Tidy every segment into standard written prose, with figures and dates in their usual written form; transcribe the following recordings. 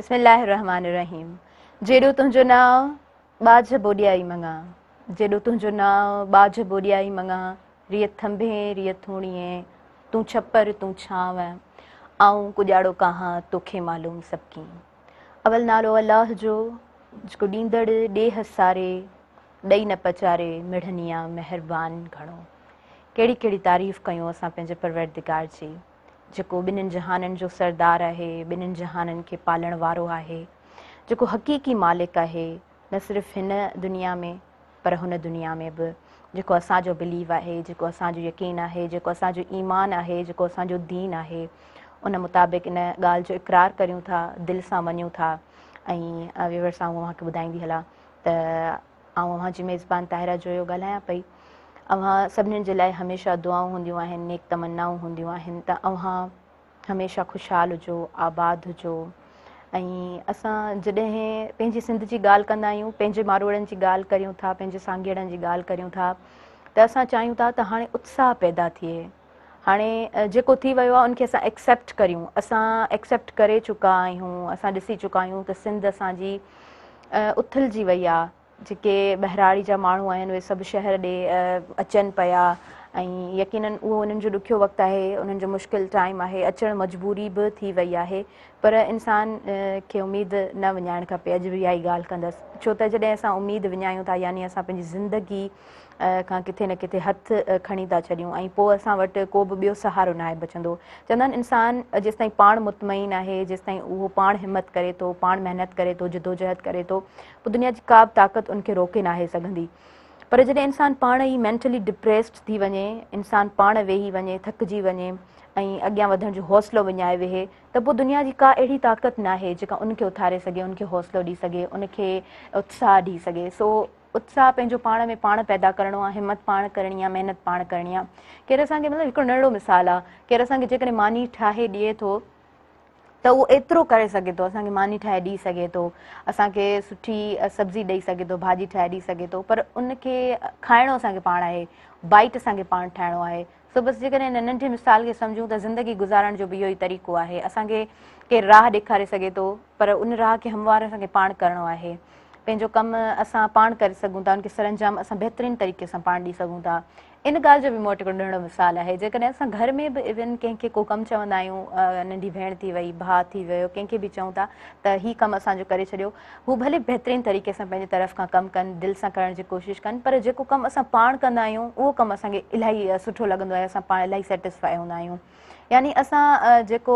बिस्मिल्लाहिर्रहमानिर्रहीम। जेॾो तुंहिंजो नाव बाझ बोॾियाई मङा, जेॾो तुंहिंजो नाव बाझ बोॾियाई मङा, रिय थंभे रिय थूणिए, तूं छपर तूं छांव, आऊं कुॼाड़ो कहां तोखे मालूम सबकी। अवल नालो अल्लाह जो, जेको ॾींदड़ ॾेह सारे, ॾई न पचारे, मिढ़निया महिरबान घणो। कहिड़ी कहिड़ी तारीफ़ कयूं असां पंहिंजे परवरदिगार जी, जेको ॿिन्हिनि जहाननि जो सरदार आहे, ॿिन्हिनि जहाननि खे पालण वारो आहे, जेको हक़ीक़ी मालिक आहे, न सिर्फ़ु हिन दुनिया में पर हुन दुनिया में बि, जेको असांजो बिलीव आहे, जेको असांजो यकीन आहे, जेको असांजो ईमान आहे, जेको असांजो दीन आहे, उन मुताबिक़ इन ॻाल्हि जो इक़रार करियूं था, दिलि सां मञूं था। ऐं व्यूअर सां अव्हांखे ॿुधाईंदी हलां त आउं अव्हांजी मेज़बान ताहिरा जोयो ॻाल्हायां पई। अव्हां सभिनीनि जे लाइ हमेशह दुआऊं हूंदियूं आहिनि, नेक तमन्नाऊं हूंदियूं आहिनि त अव्हां हमेशह ख़ुशहाल हुजो, आबाद हुजो। ऐं असां जॾहिं पंहिंजी सिंध जी ॻाल्हि कंदा आहियूं, पंहिंजे मारवड़नि जी ॻाल्हि करियूं था, पंहिंजे साॻिड़नि जी ॻाल्हि करियूं था, त असां चाहियूं था त हाणे उत्साह पैदा थिए। हाणे जेको थी वियो आहे उनखे असां एक्सेप्ट करियूं। असां एक्सेप्ट करे चुका आहियूं, असां ॾिसी चुका आहियूं त सिंध असांजी उथलजी वई आहे। जेके ॿहिराड़ी जा माण्हू आहिनि उहे सभु शहर ॾे अचनि पिया, ऐं यकीनन उहो उन्हनि जो ॾुखियो वक़्तु आहे, उन्हनि जो मुश्किल टाइम आहे, अचणु मजबूरी बि थी वई आहे। पर इंसान खे उमेद न विञाइणु खपे। अॼु बि इहा ई ॻाल्हि कंदसि, छो त जॾहिं असां उमेद विञायूं था यानी असां पंहिंजी ज़िंदगी खां किथे न किथे हथु खणी था छॾियूं, ऐं पोइ असां वटि को बि ॿियो सहारो न आहे बचंदो। चवंदा आहिनि इंसान जेसिताईं पाण मुतमइन आहे, जेसिताईं उहो पाण हिमत करे थो, पाण महिनत करे थो, जिदोजहद करे थो, पोइ दुनिया जी का बि ताक़त उनखे रोके न आहे सघंदी। पर जॾहिं इंसान पाण ई मेंटली डिप्रेस्ड थी वञे, इंसान पाण वेही वञे, थकिजी वञे ऐं अॻियां वधण जो हौसलो विञाए वेहे, त पोइ दुनिया जी का अहिड़ी ताक़त न आहे जेका उनखे उथारे सघे, उनखे हौसलो ॾेई सघे, उनखे उत्साह ॾेई सघे। सो उत्साह पंहिंजो पाण में पाण पैदा करिणो आहे, हिमत पाण करणी आहे, महिनत पाण करणी आहे। केरु असांखे मतिलबु हिकिड़ो नंढिड़ो मिसाल आहे, केरु असांखे जेकॾहिं मानी ठाहे ॾिए थो त उहो एतिरो करे सघे थो, असांखे मानी ठाहे ॾेई सघे थो, असांखे सुठी सब्ज़ी ॾेई सघे थो, भाॼी ठाहे ॾेई सघे थो, पर उनखे खाइणो असांखे पाण आहे, बाइट असांखे पाण ठाहिणो आहे। सो बसि जेकॾहिं हिन नंढे मिसाल खे सम्झूं त ज़िंदगी गुज़ारण जो बि इहो ई तरीक़ो आहे। असांखे केरु राह ॾेखारे सघे थो, पर उन राह खे हमवार असांखे पाण करिणो आहे। पंहिंजो कमु असां पाण करे सघूं था, उनखे सरंजाम असां बहितरीनु तरीक़े सां पाण ॾेई सघूं था। इन ॻाल्हि जो बि मूं वटि हिकिड़ो नंढिड़ो मिसाल आहे। जेकॾहिं असां घर में बि इवन कंहिंखे को कमु चवंदा आहियूं, नंढी भेण थी वई, भाउ थी वियो, कंहिंखे बि चऊं था त हीउ कमु असांजो करे छॾियो, हू भले बहितरीनु तरीक़े सां पंहिंजे तरफ़ खां कमु कनि, दिलि सां करण जी कोशिशि कनि, पर जेको कमु असां पाण कंदा आहियूं उहो कमु असांखे इलाही सुठो लॻंदो आहे, असां पाण इलाही सेटिस्फाई हूंदा आहियूं। यानी असां जेको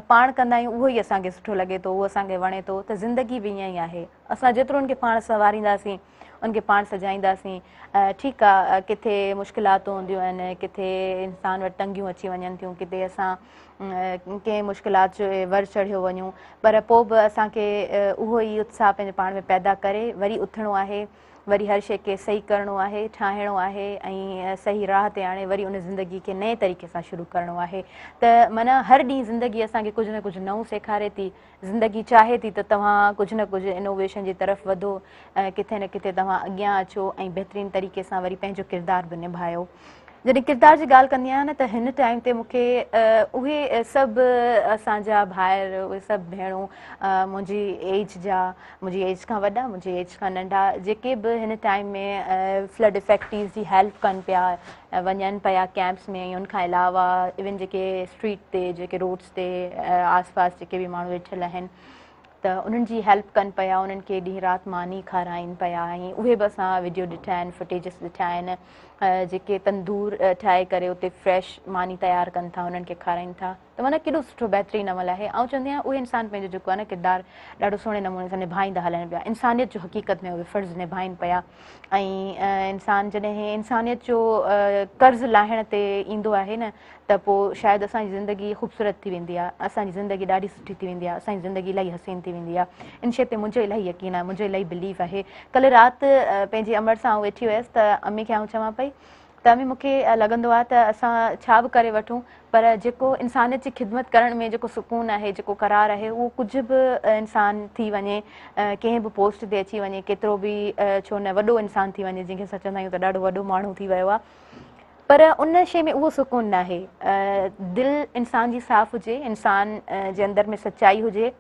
पाण कंदा आहियूं उहो ई असांखे सुठो लॻे थो, उहो असांखे वणे थो। त ज़िंदगी बि ईअं ई आहे, असां जेतिरो उनखे पाण संवारींदासीं, उनखे पाण सजाईंदासीं। ठीकु आहे, किथे मुश्किलातूं हूंदियूं आहिनि, किथे इंसान वटि तंगियूं अची वञनि थियूं, किथे असां कंहिं मुश्किलात जो वर चढ़ियो वञूं, पर पोइ बि असांखे उहो ई उत्साह पंहिंजे पाण में पैदा करे वरी उथिणो आहे, वरी हर शइ खे सही करिणो आहे, ठाहिणो आहे, ऐं सही राह ते आणे वरी उन ज़िंदगी खे नए तरीक़े सां शुरू करिणो आहे। त माना हर ॾींहुं ज़िंदगी असांखे कुझु न कुझु नओं सेखारे थी। ज़िंदगी चाहे थी त तव्हां कुझु न कुझु इनोवेशन जी तरफ़ वधो, किथे न किथे तव्हां अॻियां अचो ऐं बहितरीनु तरीक़े सां वरी पंहिंजो किरदार बि निभायो। जॾहिं किरदार जी ॻाल्हि कंदी आहियां न, त हिन टाइम ते मूंखे उहे सभु असांजा भाइर, उहे सभु भेणूं, मुंहिंजी एज जा, मुंहिंजी एज खां वॾा, मुंहिंजी एज खां नंढा, जेके बि हिन टाइम में फ्लड इफेक्टीज़ जी हेल्प कनि पिया, वञनि पिया कैंप्स में, ऐं उनखां अलावा इवन जेके स्ट्रीट ते, जेके रोड्स ते आस पास जेके बि माण्हू वेठल आहिनि, त उन्हनि जी हेल्प कनि पिया, उन्हनि खे ॾींहुं राति मानी खाराइनि पिया। ऐं उहे बि असां वीडियो ॾिठा आहिनि, फुटेजिस ॾिठा आहिनि, जेके तंदूर ठाहे करे उते फ्रेश मानी तयारु कनि था, उन्हनि खे खाराइनि था। त माना केॾो सुठो बहितरीनु अमल आहे। ऐं चवंदी आहियां उहे इंसान पंहिंजो जेको आहे न किरदारु ॾाढो सुहिणे नमूने सां निभाईंदा हलनि पिया, इंसानियत जो हक़ीक़त में उहे फ़र्ज़ु निभाइनि पिया। ऐं इंसान जॾहिं इंसानियत जो कर्ज़ु लाहिण ते ईंदो आहे न, त पोइ शायदि असांजी ज़िंदगी ख़ूबसूरत थी वेंदी आहे, असांजी ज़िंदगी ॾाढी सुठी थी वेंदी आहे, असांजी ज़िंदगी इलाही हसीन थी वेंदी आहे। इन शइ ते मुंहिंजो इलाही यकीन आहे, मुंहिंजो इलाही बिलीव आहे। कल्ह राति पंहिंजी अमड़ सां वेठी हुयसि त अम्मी खे आउं चवां पई त अम्मी मूंखे लॻंदो आहे त असां छा बि करे वठूं, पर जेको इंसानियत जी ख़िदमत करण में जेको सुकून आहे, जेको करार आहे, उहो कुझु बि इंसान थी वञे, कंहिं बि पोस्ट ते अची वञे, केतिरो बि छो न वॾो इंसान थी वञे, जंहिंखे असां चवंदा आहियूं त ॾाढो वॾो माण्हू थी वियो आहे, पर उन शइ में उहो सुकून न आहे। दिलि इंसान जी साफ़ हुजे, इंसान जे अंदरि में सचाई हुजे,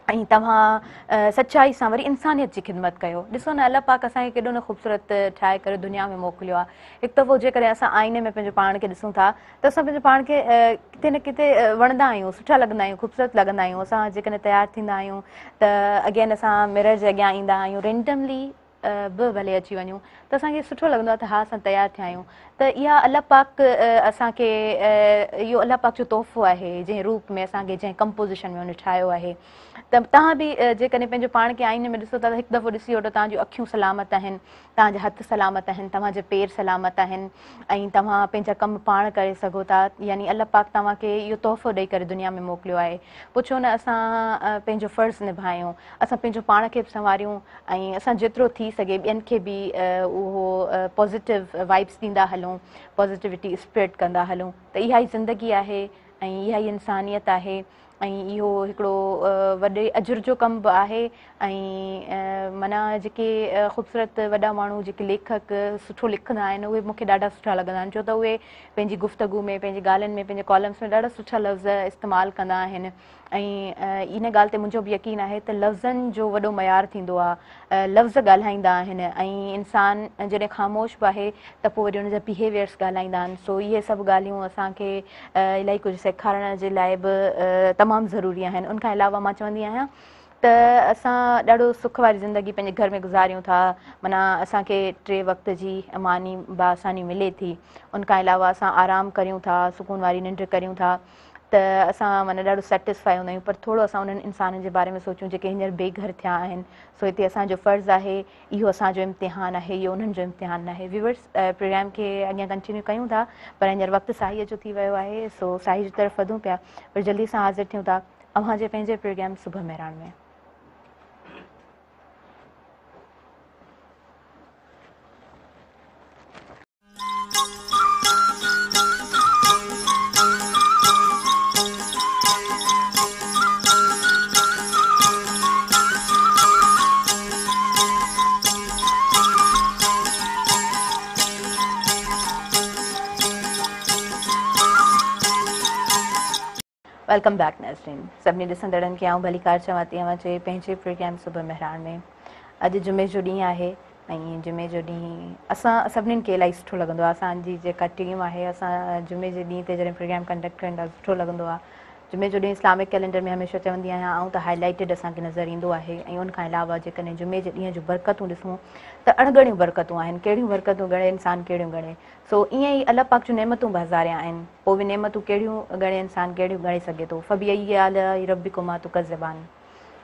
ऐं तव्हां सचाई सां वरी इंसानियत जी ख़िदमत कयो। ॾिसो न, अलाह पाक असांखे केॾो न ख़ूबसूरत ठाहे करे दुनिया में मोकिलियो आहे। हिकु दफ़ो जेकॾहिं असां आईने में पंहिंजो पाण खे ॾिसूं था त असां पंहिंजे पाण खे किथे न किथे वणंदा आहियूं, सुठा लॻंदा आहियूं, ख़ूबसूरत लॻंदा आहियूं। असां जेकॾहिं तयारु थींदा आहियूं त अगेन असां मिरर जे अॻियां ईंदा आहियूं, रेंडमली बि भले अची वञूं त असांखे सुठो लॻंदो आहे त हा असां तयारु थिया आहियूं। त इहा अलाह पाक असांखे इहो अलाह पाक जो तोहफ़ो आहे, जंहिं रूप में असांखे जंहिं कंपोज़िशन में हुन ठाहियो आहे। त तव्हां बि जेकॾहिं पंहिंजो पाण खे आईने में ॾिसो था त हिकु दफ़ो ॾिसी वठो, तव्हांजूं अखियूं सलामत आहिनि, तव्हांजा हथ सलामत आहिनि, तव्हांजा पेर सलामत आहिनि, ऐं तव्हां पंहिंजा कम पाण करे सघो था। यानी अलाह पाक तव्हांखे इहो तोहफ़ो ॾेई करे दुनिया में मोकिलियो आहे। पुछो न असां पंहिंजो फ़र्ज़ु निभायूं, असां पंहिंजो पाण खे बि संवारियूं, ऐं असां जेतिरो थी सघे ॿियनि खे बि उहो पॉज़िटिव वाइब्स ॾींदा हलूं, पॉज़िटिविटी स्प्रेड कंदा हलूं। त इहा ई ज़िंदगी आहे ऐं इहा ई इंसानियत आहे, ऐं इहो हिकिड़ो वॾे अजुर जो कमु बि आहे। ऐं माना जेके ख़ूबसूरत वॾा माण्हू जेके लेखक सुठो लिखंदा आहिनि उहे मूंखे ॾाढा सुठा लॻंदा आहिनि, छो त उहे पंहिंजी गुफ़्तगू में, पंहिंजी ॻाल्हियुनि में, पंहिंजे कॉलम्स में ॾाढा सुठा लफ़्ज़ इस्तेमालु कंदा आहिनि। ऐं इन ॻाल्हि ते मुंहिंजो बि यकीन आहे त लफ़्ज़नि जो वॾो मयारु थींदो आहे, लफ़्ज़ ॻाल्हाईंदा आहिनि, ऐं इंसान जॾहिं ख़ामोश बि आहे त पोइ वरी हुनजा बिहेवियर्स ॻाल्हाईंदा आहिनि। सो इहे सभु ॻाल्हियूं असांखे इलाही कुझु सेखारण जे लाइ बि तमामु ज़रूरी आहिनि। उनखां अलावा मां चवंदी आहियां त असां ॾाढो सुख वारी ज़िंदगी पंहिंजे घर में गुज़ारियूं था, माना असांखे 3 वक़्त जी मानी बासानी मिले थी, उनखां अलावा असां आराम करियूं था, सुकून वारी निंड करियूं था, त असां माना ॾाढो सेटिस्फाई हूंदा आहियूं। पर थोरो असां उन्हनि इंसाननि जे बारे में सोचूं जेके हींअर बेघर थिया आहिनि। सो हिते असांजो फ़र्ज़ु आहे, इहो असांजो इम्तिहान आहे, इहो उन्हनि जो इम्तिहान न आहे। व्यूअर्स, प्रोग्राम खे अॻियां कंटिन्यू कयूं था, पर हींअर वक़्तु साईअ जो थी वियो आहे। सो साई जी तरफ़ वधूं पिया, पर जल्दी सां हाज़िर थियूं था अव्हांजे पंहिंजे प्रोग्राम सुबुह मेहरान में। वेलकम बैक नाज़रीन। सभिनी ॾिसंदड़नि खे आउं भलीकार चवां थी अव्हांजे पंहिंजे प्रोग्राम सुबुह मेहरान में। अॼु जुमे जो ॾींहुं आहे ऐं जुमे जो ॾींहुं असां सभिनीनि खे इलाही सुठो लॻंदो आहे। असांजी जेका टीम आहे, असां जुमे जे ॾींहं ते जॾहिं प्रोग्राम कंडक्ट कयूं ॾाढो सुठो लॻंदो आहे। जुमे जो ॾींहुं इस्लामिक कैलेंडर में हमेशह चवंदी आहियां आउं त हाईलाइटेड असांखे नज़र ईंदो आहे। ऐं उनखां अलावा जेकॾहिं जुमे जे ॾींहं जूं बरकतूं ॾिसूं त अणगणियूं बरकतूं आहिनि। कहिड़ियूं बरकतूं ॻणे इंसानु कहिड़ियूं ॻणे। सो ईअं ई अलाह पाक जूं नेमतूं बि हज़ारिया आहिनि, पोइ बि नेमतूं कहिड़ियूं ॻणे इंसानु कहिड़ियूं ॻणे सघे थो। फ़बी आला रब्बिकुमा तुकज़्ज़िबान।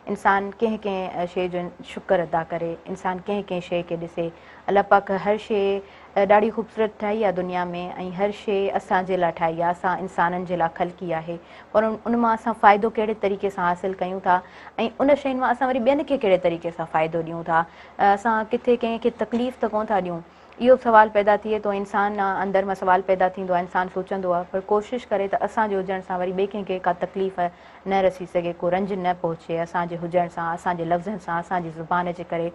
इंसानु कंहिं कंहिं शइ जो शुक्र अदा करे, इंसानु कंहिं कंहिं शइ खे ॾिसे। अलाह पाक हर शइ ॾाढी ख़ूबसूरत ठाही आहे दुनिया में, ऐं हर शइ असांजे लाइ ठाही आहे, असां इंसाननि जे लाइ ख़लक़ी आहे। पर उन मां असां फ़ाइदो कहिड़े तरीक़े सां हासिलु कयूं था, ऐं उन शयुनि मां असां वरी ॿियनि खे कहिड़े तरीक़े सां फ़ाइदो ॾियूं था। असां किथे कंहिंखे तकलीफ़ त कोन था ॾियूं, इहो सुवालु पैदा थिए थो। इंसानु अंदरि मां सुवालु पैदा थींदो आहे, इंसानु सोचंदो आहे, पर कोशिशि करे त असांजे हुजण सां वरी ॿिए कंहिंखे का तकलीफ़ न रसी सघे, को रंज न पहुचे असांजे हुजण सां, असांजे लफ़्ज़नि सां, असांजी ज़ुबान जे करे,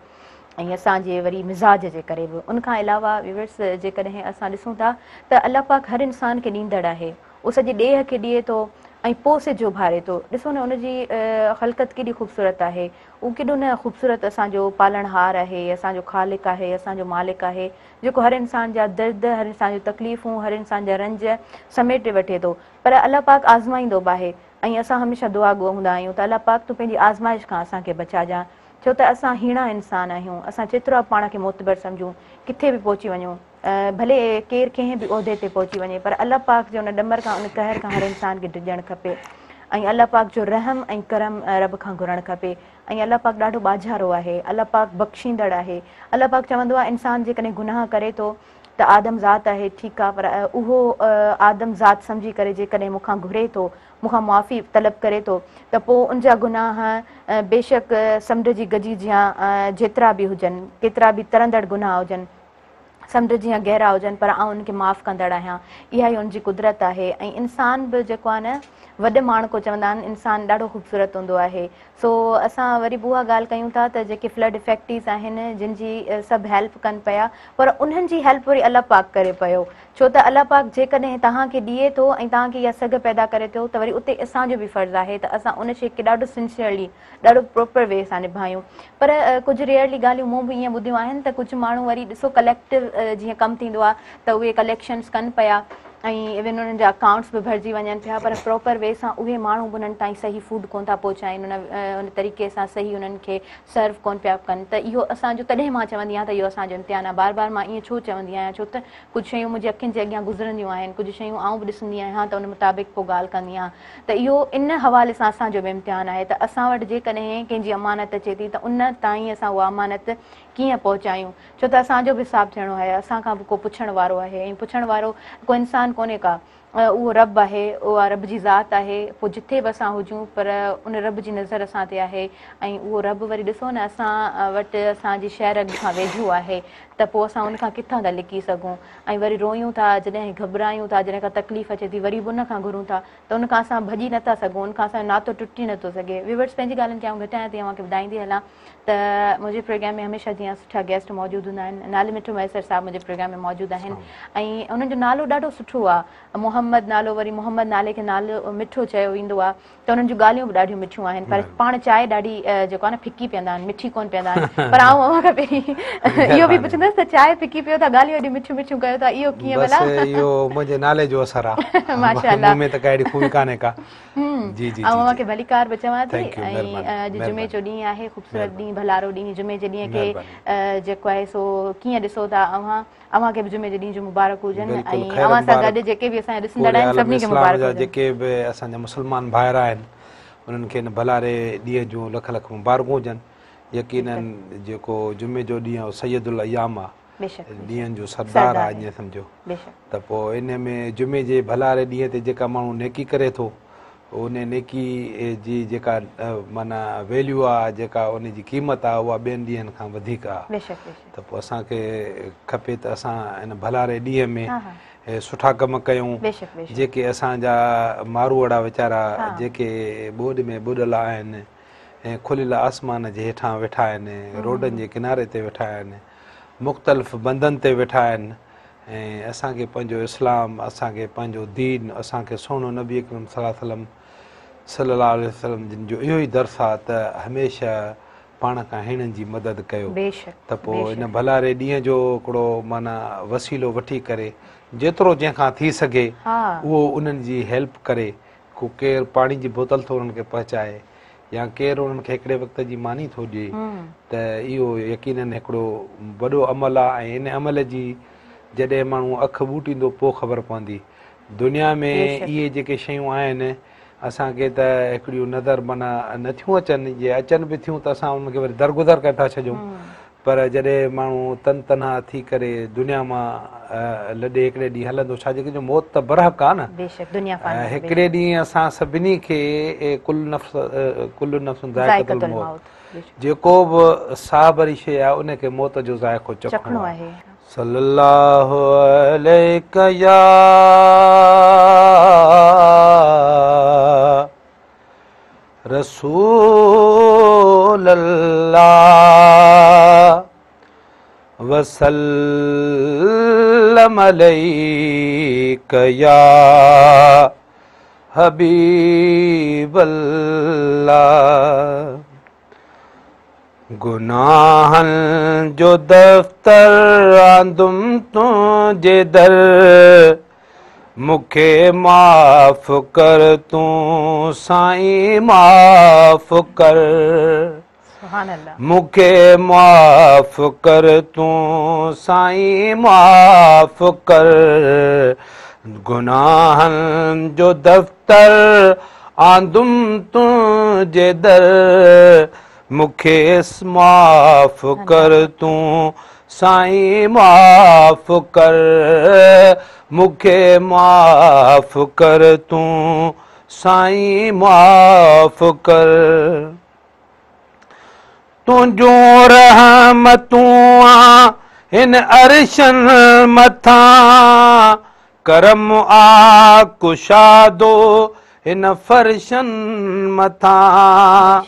ऐं असांजे वरी मिज़ाज जे करे बि। उनखां अलावा व्यूअर्स, जेकॾहिं असां ॾिसूं था त अलाह पाक हर इंसान खे ॾींदड़ आहे। उहो सॼे ॾेह खे ॾिए थो ऐं पोइ सिजो भारे थो। ॾिसो न, उनजी ख़लक़त केॾी ख़ूबसूरत आहे। उहो केॾो न ख़ूबसूरत असांजो पालणहार आहे, असांजो ख़ालिक़ आहे, असांजो मालिक आहे, जेको हर इंसान जा दर्द, हर इंसान जूं तकलीफ़ूं, हर इंसान जा रंज समेटे वठे थो। पर अलाह पाक आज़माईंदो बि आहे, ऐं असां हमेशह दुआ गो हूंदा आहियूं त अलाह पाक तूं पंहिंजी आज़माइश खां असांखे बचाइजांइ, छो त असां हीणा इंसान आहियूं। असां जेतिरा पाण खे मोतबर सम्झूं, किथे बि पहुची वञूं, भले केरु कंहिं बि उहिदे ते पहुची वञे, पर अलाह पाक जे उन ॾमर खां, उन कहर खां हर इंसान खे डिॼणु खपे, ऐं अलाह पाक जो रहम ऐं करम रब खां घुरणु खपे। ऐं अलाह पाक ॾाढो ॿाझारो आहे, अलाह पाक बख़्शींदड़ आहे। अलाह पाक चवंदो आहे इंसानु जेकॾहिं गुनाह करे थो त आदम ज़ात आहे, ठीकु आहे, पर उहो आदम ज़ात सम्झी करे जेकॾहिं मूंखां घुरे थो, मूंखां मुआफ़ी तलब करे थो, त पोइ उनजा गुनाह बेशक समुंड जी गजी जियां जेतिरा बि हुजनि, केतिरा बि तरंदड़ गुनाह हुजनि, समुंड जीअं गहरा हुजनि पर आउं उनखे माफ़ु कंदड़ आहियां, इहा ई उनजी कुदरत आहे। ऐं इंसान बि जेको आहे न, वॾे माण्हू को चवंदा आहिनि इंसानु ॾाढो ख़ूबसूरत हूंदो आहे। सो असां वरी बि उहा ॻाल्हि कयूं था त जेके फ्लड इफेक्टीस आहिनि जिन जी सभु हेल्प कनि पिया, पर उन्हनि जी हेल्प वरी अलाह पाक करे पियो, छो त अलाह पाक जेकॾहिं तव्हांखे ॾिए थो ऐं तव्हांखे इहा सघ पैदा करे थो, त वरी उते असांजो बि फ़र्ज़ु आहे त असां उन शइ खे ॾाढो सिंसियरली ॾाढो प्रोपर वे सां निभायूं। पर कुझु रेयरली ॻाल्हियूं मूं बि ईअं ॿुधियूं आहिनि त कुझु माण्हू वरी ॾिसो कलेक्टिव जीअं कमु थींदो आहे त उहे कलेक्शन्स कनि पिया ऐं इवन उन्हनि जा अकाउंट्स बि भरिजी वञनि पिया, पर प्रॉपर वे सां उहे माण्हू बि उन्हनि ताईं सही फूड कोन था पहुचाइनि, उन तरीक़े सां सही उन्हनि खे सर्व कोन पिया कनि। त इहो असांजो, तॾहिं मां चवंदी आहियां त इहो असांजो इम्तिहान आहे। बार बार मां ईअं छो चवंदी आहियां, छो त कुझु शयूं मुंहिंजे अखियुनि जे अॻियां गुज़रंदियूं आहिनि, कुझु शयूं आउं बि ॾिसंदी आहियां त उन मुताबिक़ पोइ ॻाल्हि कंदी आहियां। त इहो इन हवाले सां असांजो बि इम्तिहान आहे त असां वटि जेकॾहिं कंहिंजी अमानत अचे थी त उन ताईं असां उहा अमानत कीअं पहुचायूं, छो त असांजो बि हिसाबु थियणो आहे, असांखां बि को पुछण वारो आहे। ऐं पुछण वारो को इंसानु कोन्हे का, उहो रब आहे, उहा रब जी ज़ात आहे। पोइ जिथे बि असां हुजूं पर उन रब जी नज़र असां ते आहे। ऐं उहो रब वरी ॾिसो न, असां वटि असांजी शहर खां वेझो आहे, त पोइ असां उनखां किथां था लिकी सघूं। ऐं वरी रोयूं था जॾहिं घबरायूं था, जॾहिं का तकलीफ़ अचे थी, वरी बि उनखां घुरूं था, त उनखां असां भॼी नथा सघूं, उनखां असांजो नातो टुटी नथो सघे। व्यूअर्स, पंहिंजी ॻाल्हियुनि खे आउं घटायां थी, तव्हांखे ॿुधाईंदी हलां त मुंहिंजे प्रोग्राम में हमेशह जीअं सुठा गेस्ट मौजूदु हूंदा आहिनि। नाले मिठो मैसर साहिबु मुंहिंजे प्रोग्राम में मौजूदु आहिनि ऐं उन्हनि जो नालो ॾाढो सुठो आहे, मोहम्मद नालो, वरी मोहम्मद नाले खे नालो मिठो चयो वेंदो आहे, त उन्हनि जूं ॻाल्हियूं बि ॾाढियूं मिठियूं आहिनि। पर पाण चांहि ॾाढी जेको आहे न फिकी पीअंदा आहिनि, मिठी कोन पीअंदा आहिनि। पर आउं अव्हां खां पहिरीं इहो बि पुछंदसि त चांहि फिकी पियो था, ॻाल्हियूं एॾियूं मिठियूं मिठियूं कयो था, इहो कीअं भला? इहो मुंहिंजे नाले जो असरु आहे, माशाअल्लाह, मूं में त काई खूबी कान्हे का। जी जी, अव्हां खे भलीकार बि चवां थी। थैंक यू, ऐं अॼु जुमे जो ॾींहुं आहे, ख़ूबसूरत ॾींहुं, भलारो ॾींहुं। जुमे जे ॾींहं खे जेको आहे सो कीअं ॾिसो था अव्हां खे बि जुमे जे ॾींहं जो मुबारक हुजनि ऐं अव्हां सां गॾु जेके बि असांजा ॾिसंदड़ आहिनि सभिनी खे मुबारक हुजनि। जेके बि असांजा मुस्लमान भाइर आहिनि उन्हनि खे भलारे ॾींहं जूं लख लख मुबारकूं हुजनि। यकीनन जेको जुमे जो ॾींहुं आहे सैयदुल अयाम आहे, ॾींहंनि जो सरदार आहे ईअं सम्झो। त पोइ इन में जुमे जे भलारे ॾींहं ते जेका माण्हू नेकी करे थो, उन नेकी जी जेका माना वैल्यू आहे, जेका उन जी क़ीमत आहे, उहा ॿियनि ॾींहंनि खां वधीक आहे। त पोइ असांखे खपे त असां इन भलारे ॾींहं में सुठा कम कयूं। जेके असांजा मारूअड़ा वीचारा जेके ॿोॾ में ॿुॾल आहिनि ऐं खुलियल आसमान जे हेठां वेठा आहिनि, रोडनि जे किनारे ते वेठा आहिनि, मुख़्तलिफ़ बंधनि ते वेठा आहिनि, ऐं असांखे पंहिंजो इस्लाम, असांखे पंहिंजो दीन, असांखे सुहिणो नबी अकरम सल्लल्लाहु अलैहि वसल्लम जिन जो इहो ई दर्स आहे त हमेशह पाण खां हिननि जी मदद कयो। त पोइ इन भलारे ॾींहं जो हिकिड़ो माना वसीलो वठी करे जेतिरो जंहिंखां थी सघे उहो उन्हनि जी हेल्प करे। को केरु पाणी जी बोतल थो उन्हनि खे पहुचाए या केरु उन्हनि खे हिकिड़े वक़्त जी मानी थो ॾिए, त इहो यकीनन हिकिड़ो वॾो अमल आहे। ऐं इन अमल जी जॾहिं माण्हू अखि ॿूटींदो पोइ ख़बर पवंदी। दुनिया में इहे जेके शयूं आहिनि असांखे त हिकिड़ियूं नज़र माना नथियूं अचनि, जे अचनि बि थियूं त असां उनखे वरी दरगुज़र करे था छॾियूं। पर जॾहिं माण्हू तन तनहा थी करे दुनिया मां लॾे हिकिड़े ॾींहुं हलंदो, छा जेके जो मौत त बरहक आहे न, हिकिड़े ॾींहुं असां सभिनी खे कुल्लु नफ्सुन ज़ाइक़तुल मौत, जेको बि साह भरी शइ आहे उनखे मौत जो ज़ाइक़ो चखणो आहे। सल्लल्लाहु अलैका या रसूल अल्लाह वसल्लम अलैका या हबीब अल्लाह। गुनाहन जो दफ्तर आंदुम तुझे दर, मुखे माफ़ कर तूं साईं माफ़ कर, मुखे माफ़ कर तूं साईं माफ़ कर। गुनाहन जो दफ्तर आंदुम तुझे दर, मुखे माफ़ कर तूं साईं माफ़ कर, मुखे माफ़ कर तूं साईं माफ़ कर। तुंहिंजूं रहमतूं हिन अरशन मथां करम आ कुशादो हिन फर्शन मथां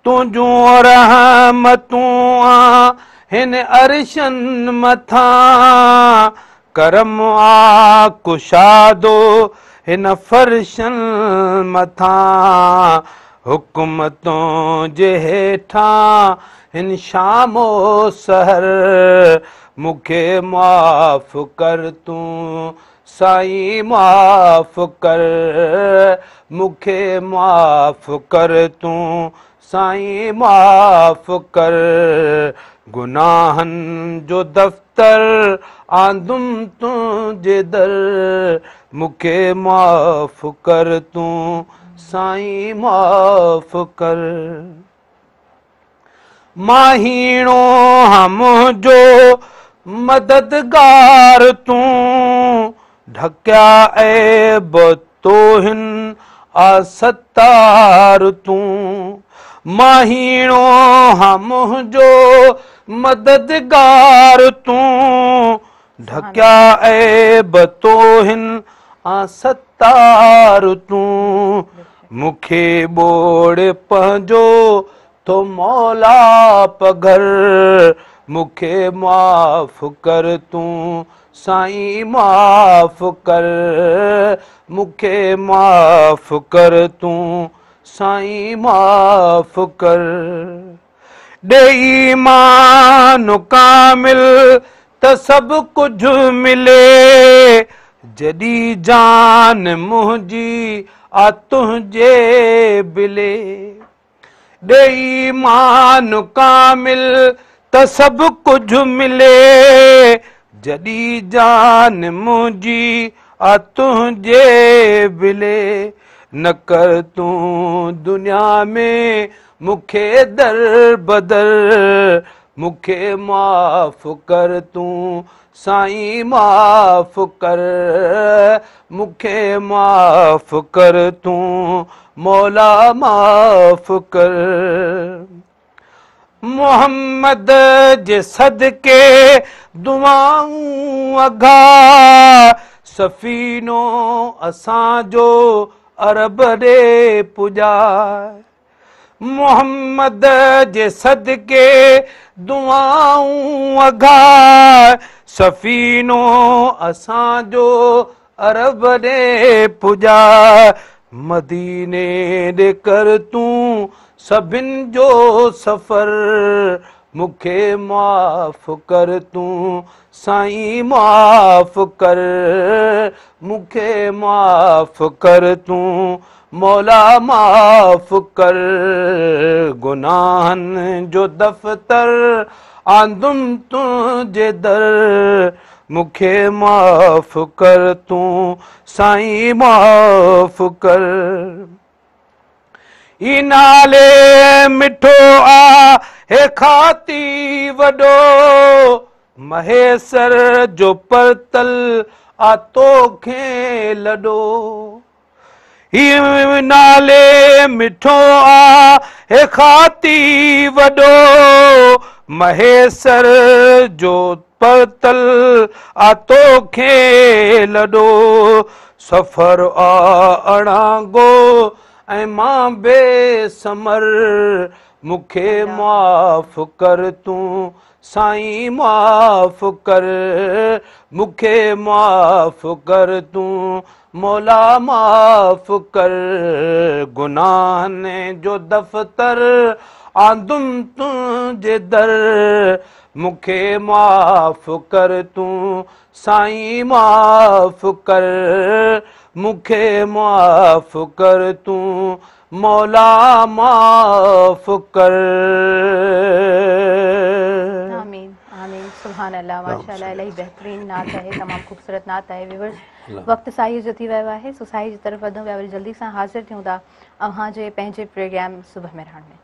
तुंहिंजूं रहमतूं आ हिन अरशन मथां करम आ कुशादो हिन फर्शन मथां हुकूमतों जे हेठां हिन शामो सहर मूंखे माफ़ कर तूं साईं माफ़ कर मूंखे माफ़ कर तूं साईं माफ़ कर गुनाहनि जो दफ़्तर आंदुमि तुंहिंजे दर मूंखे माफ़ कर तूं साईं माफ़ कर माहीणो मुंहिंजो मददगार तूं ढकिया ऐब तोहिन आसतार तूं माहीणो मुंहिंजो मददगार तूं ढकिया ऐब तोहिन आसतार तूं मूंखे ॿोड़ पंहिंजो तो मौला पघर मूंखे माफ़ कर तूं साईं माफ़ कर मूंखे माफ़ कर तूं साईं माफ़ कर ॾेई ईमान कामिल त सभु कुझु मिले जॾहिं जान मुंहिंजी आ तुंहिंजे बिले ॾेई ईमान कामिल त सभु कुझु मिले जॾहिं जान मुंहिंजी आ तुंहिंजे बिले न कर तूं दुनिया में मूंखे दर बदर मूंखे माफ़ कर तूं साईं माफ़ कर मूंखे माफ़ कर तूं मौला माफ़ कर मोहम्मद जे सदके दुआऊं अघा सफ़ीनो असांजो अरब ॾे पुॼाए मोहम्मद जे सदके दुआऊं अघा सफ़ीनो असांजो अरब ॾे पुॼाए मदीने ॾे कर तूं सभिनि जो सफ़र मूंखे माफ़ कर तूं साईं माफ़ कर मूंखे माफ़ कर तूं मौला माफ़ कर गुनाहनि जो दफ़्तर आंदुमि तुंहिंजे दर मूंखे माफ़ कर तूं साईं माफ़ कर ई नाले मिठो आ हे खाती वॾो महेसर जो परतल आ तोखे लॾो ही नाले मिठो आ हे खाती वॾो महेसर जो परतल आ तोखे लॾो सफ़र आ अणांगो ऐं मां बेसमर मूंखे माफ़ कर तूं साईं माफ़ कर मूंखे माफ़ कर तूं मौला माफ़ कर गुनाहनि जो दफ़्तर आंदुमि तुंहिंजे दर मूंखे माफ़ कर तूं साईं माफ़ कर मूंखे माफ़ कर तूं मौला माफ़ कर आमीन आमीन सुभान अल्लाह माशाअल्लाह इलाही बेहतरीन नात है तमाम खूबसूरत नात है व्यूअर्स वक्त साईं जो थी वियो आहे सो साईं जी तरफ़ वधूं पिया वरी जल्दी सां हाज़िर थियूं था अव्हां जे पंहिंजे प्रोग्राम सुबह में रहण में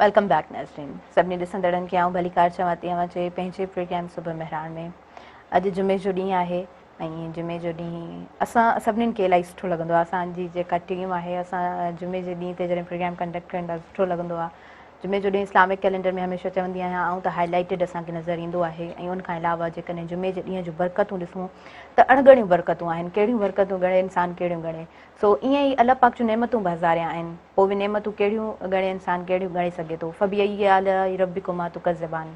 वेलकम बैक नाज़रीन। सभिनी ॾिसंदड़नि खे आऊं भलीकार चवां थी जे पंहिंजे प्रोग्राम सुबुह मेहरान में। अॼु जुमे जो ॾींहुं आहे ऐं जुमे जो ॾींहुं असां सभिनीनि खे इलाही सुठो लॻंदो आहे। असांजी जेका टीम आहे असां जुमे जे ॾींहं ते जॾहिं प्रोग्राम कंडक्ट कनि था सुठो लॻंदो आहे। जुमे जो ॾींहुं इस्लामिक कैलेंडर में हमेशह चवंदी आहियां आऊं त हाईलाइटेड असांखे नज़र ईंदो आहे ऐं उनखां अलावा जेकॾहिं जुमे जे ॾींहं जूं बरकतूं ॾिसूं त अणगणियूं बरकतूं आहिनि। कहिड़ियूं बरकतूं ॻणे इंसानु कहिड़ियूं ॻणे। सो ईअं ई अलाह पाक जूं नेमतूं बज़ारिया आहिनि। पोइ बि नेमतूं कहिड़ियूं ॻणे इंसानु कहिड़ियूं ॻणे सघे थो। फबी आला रब्बिकुमा तुकज़्ज़िबान।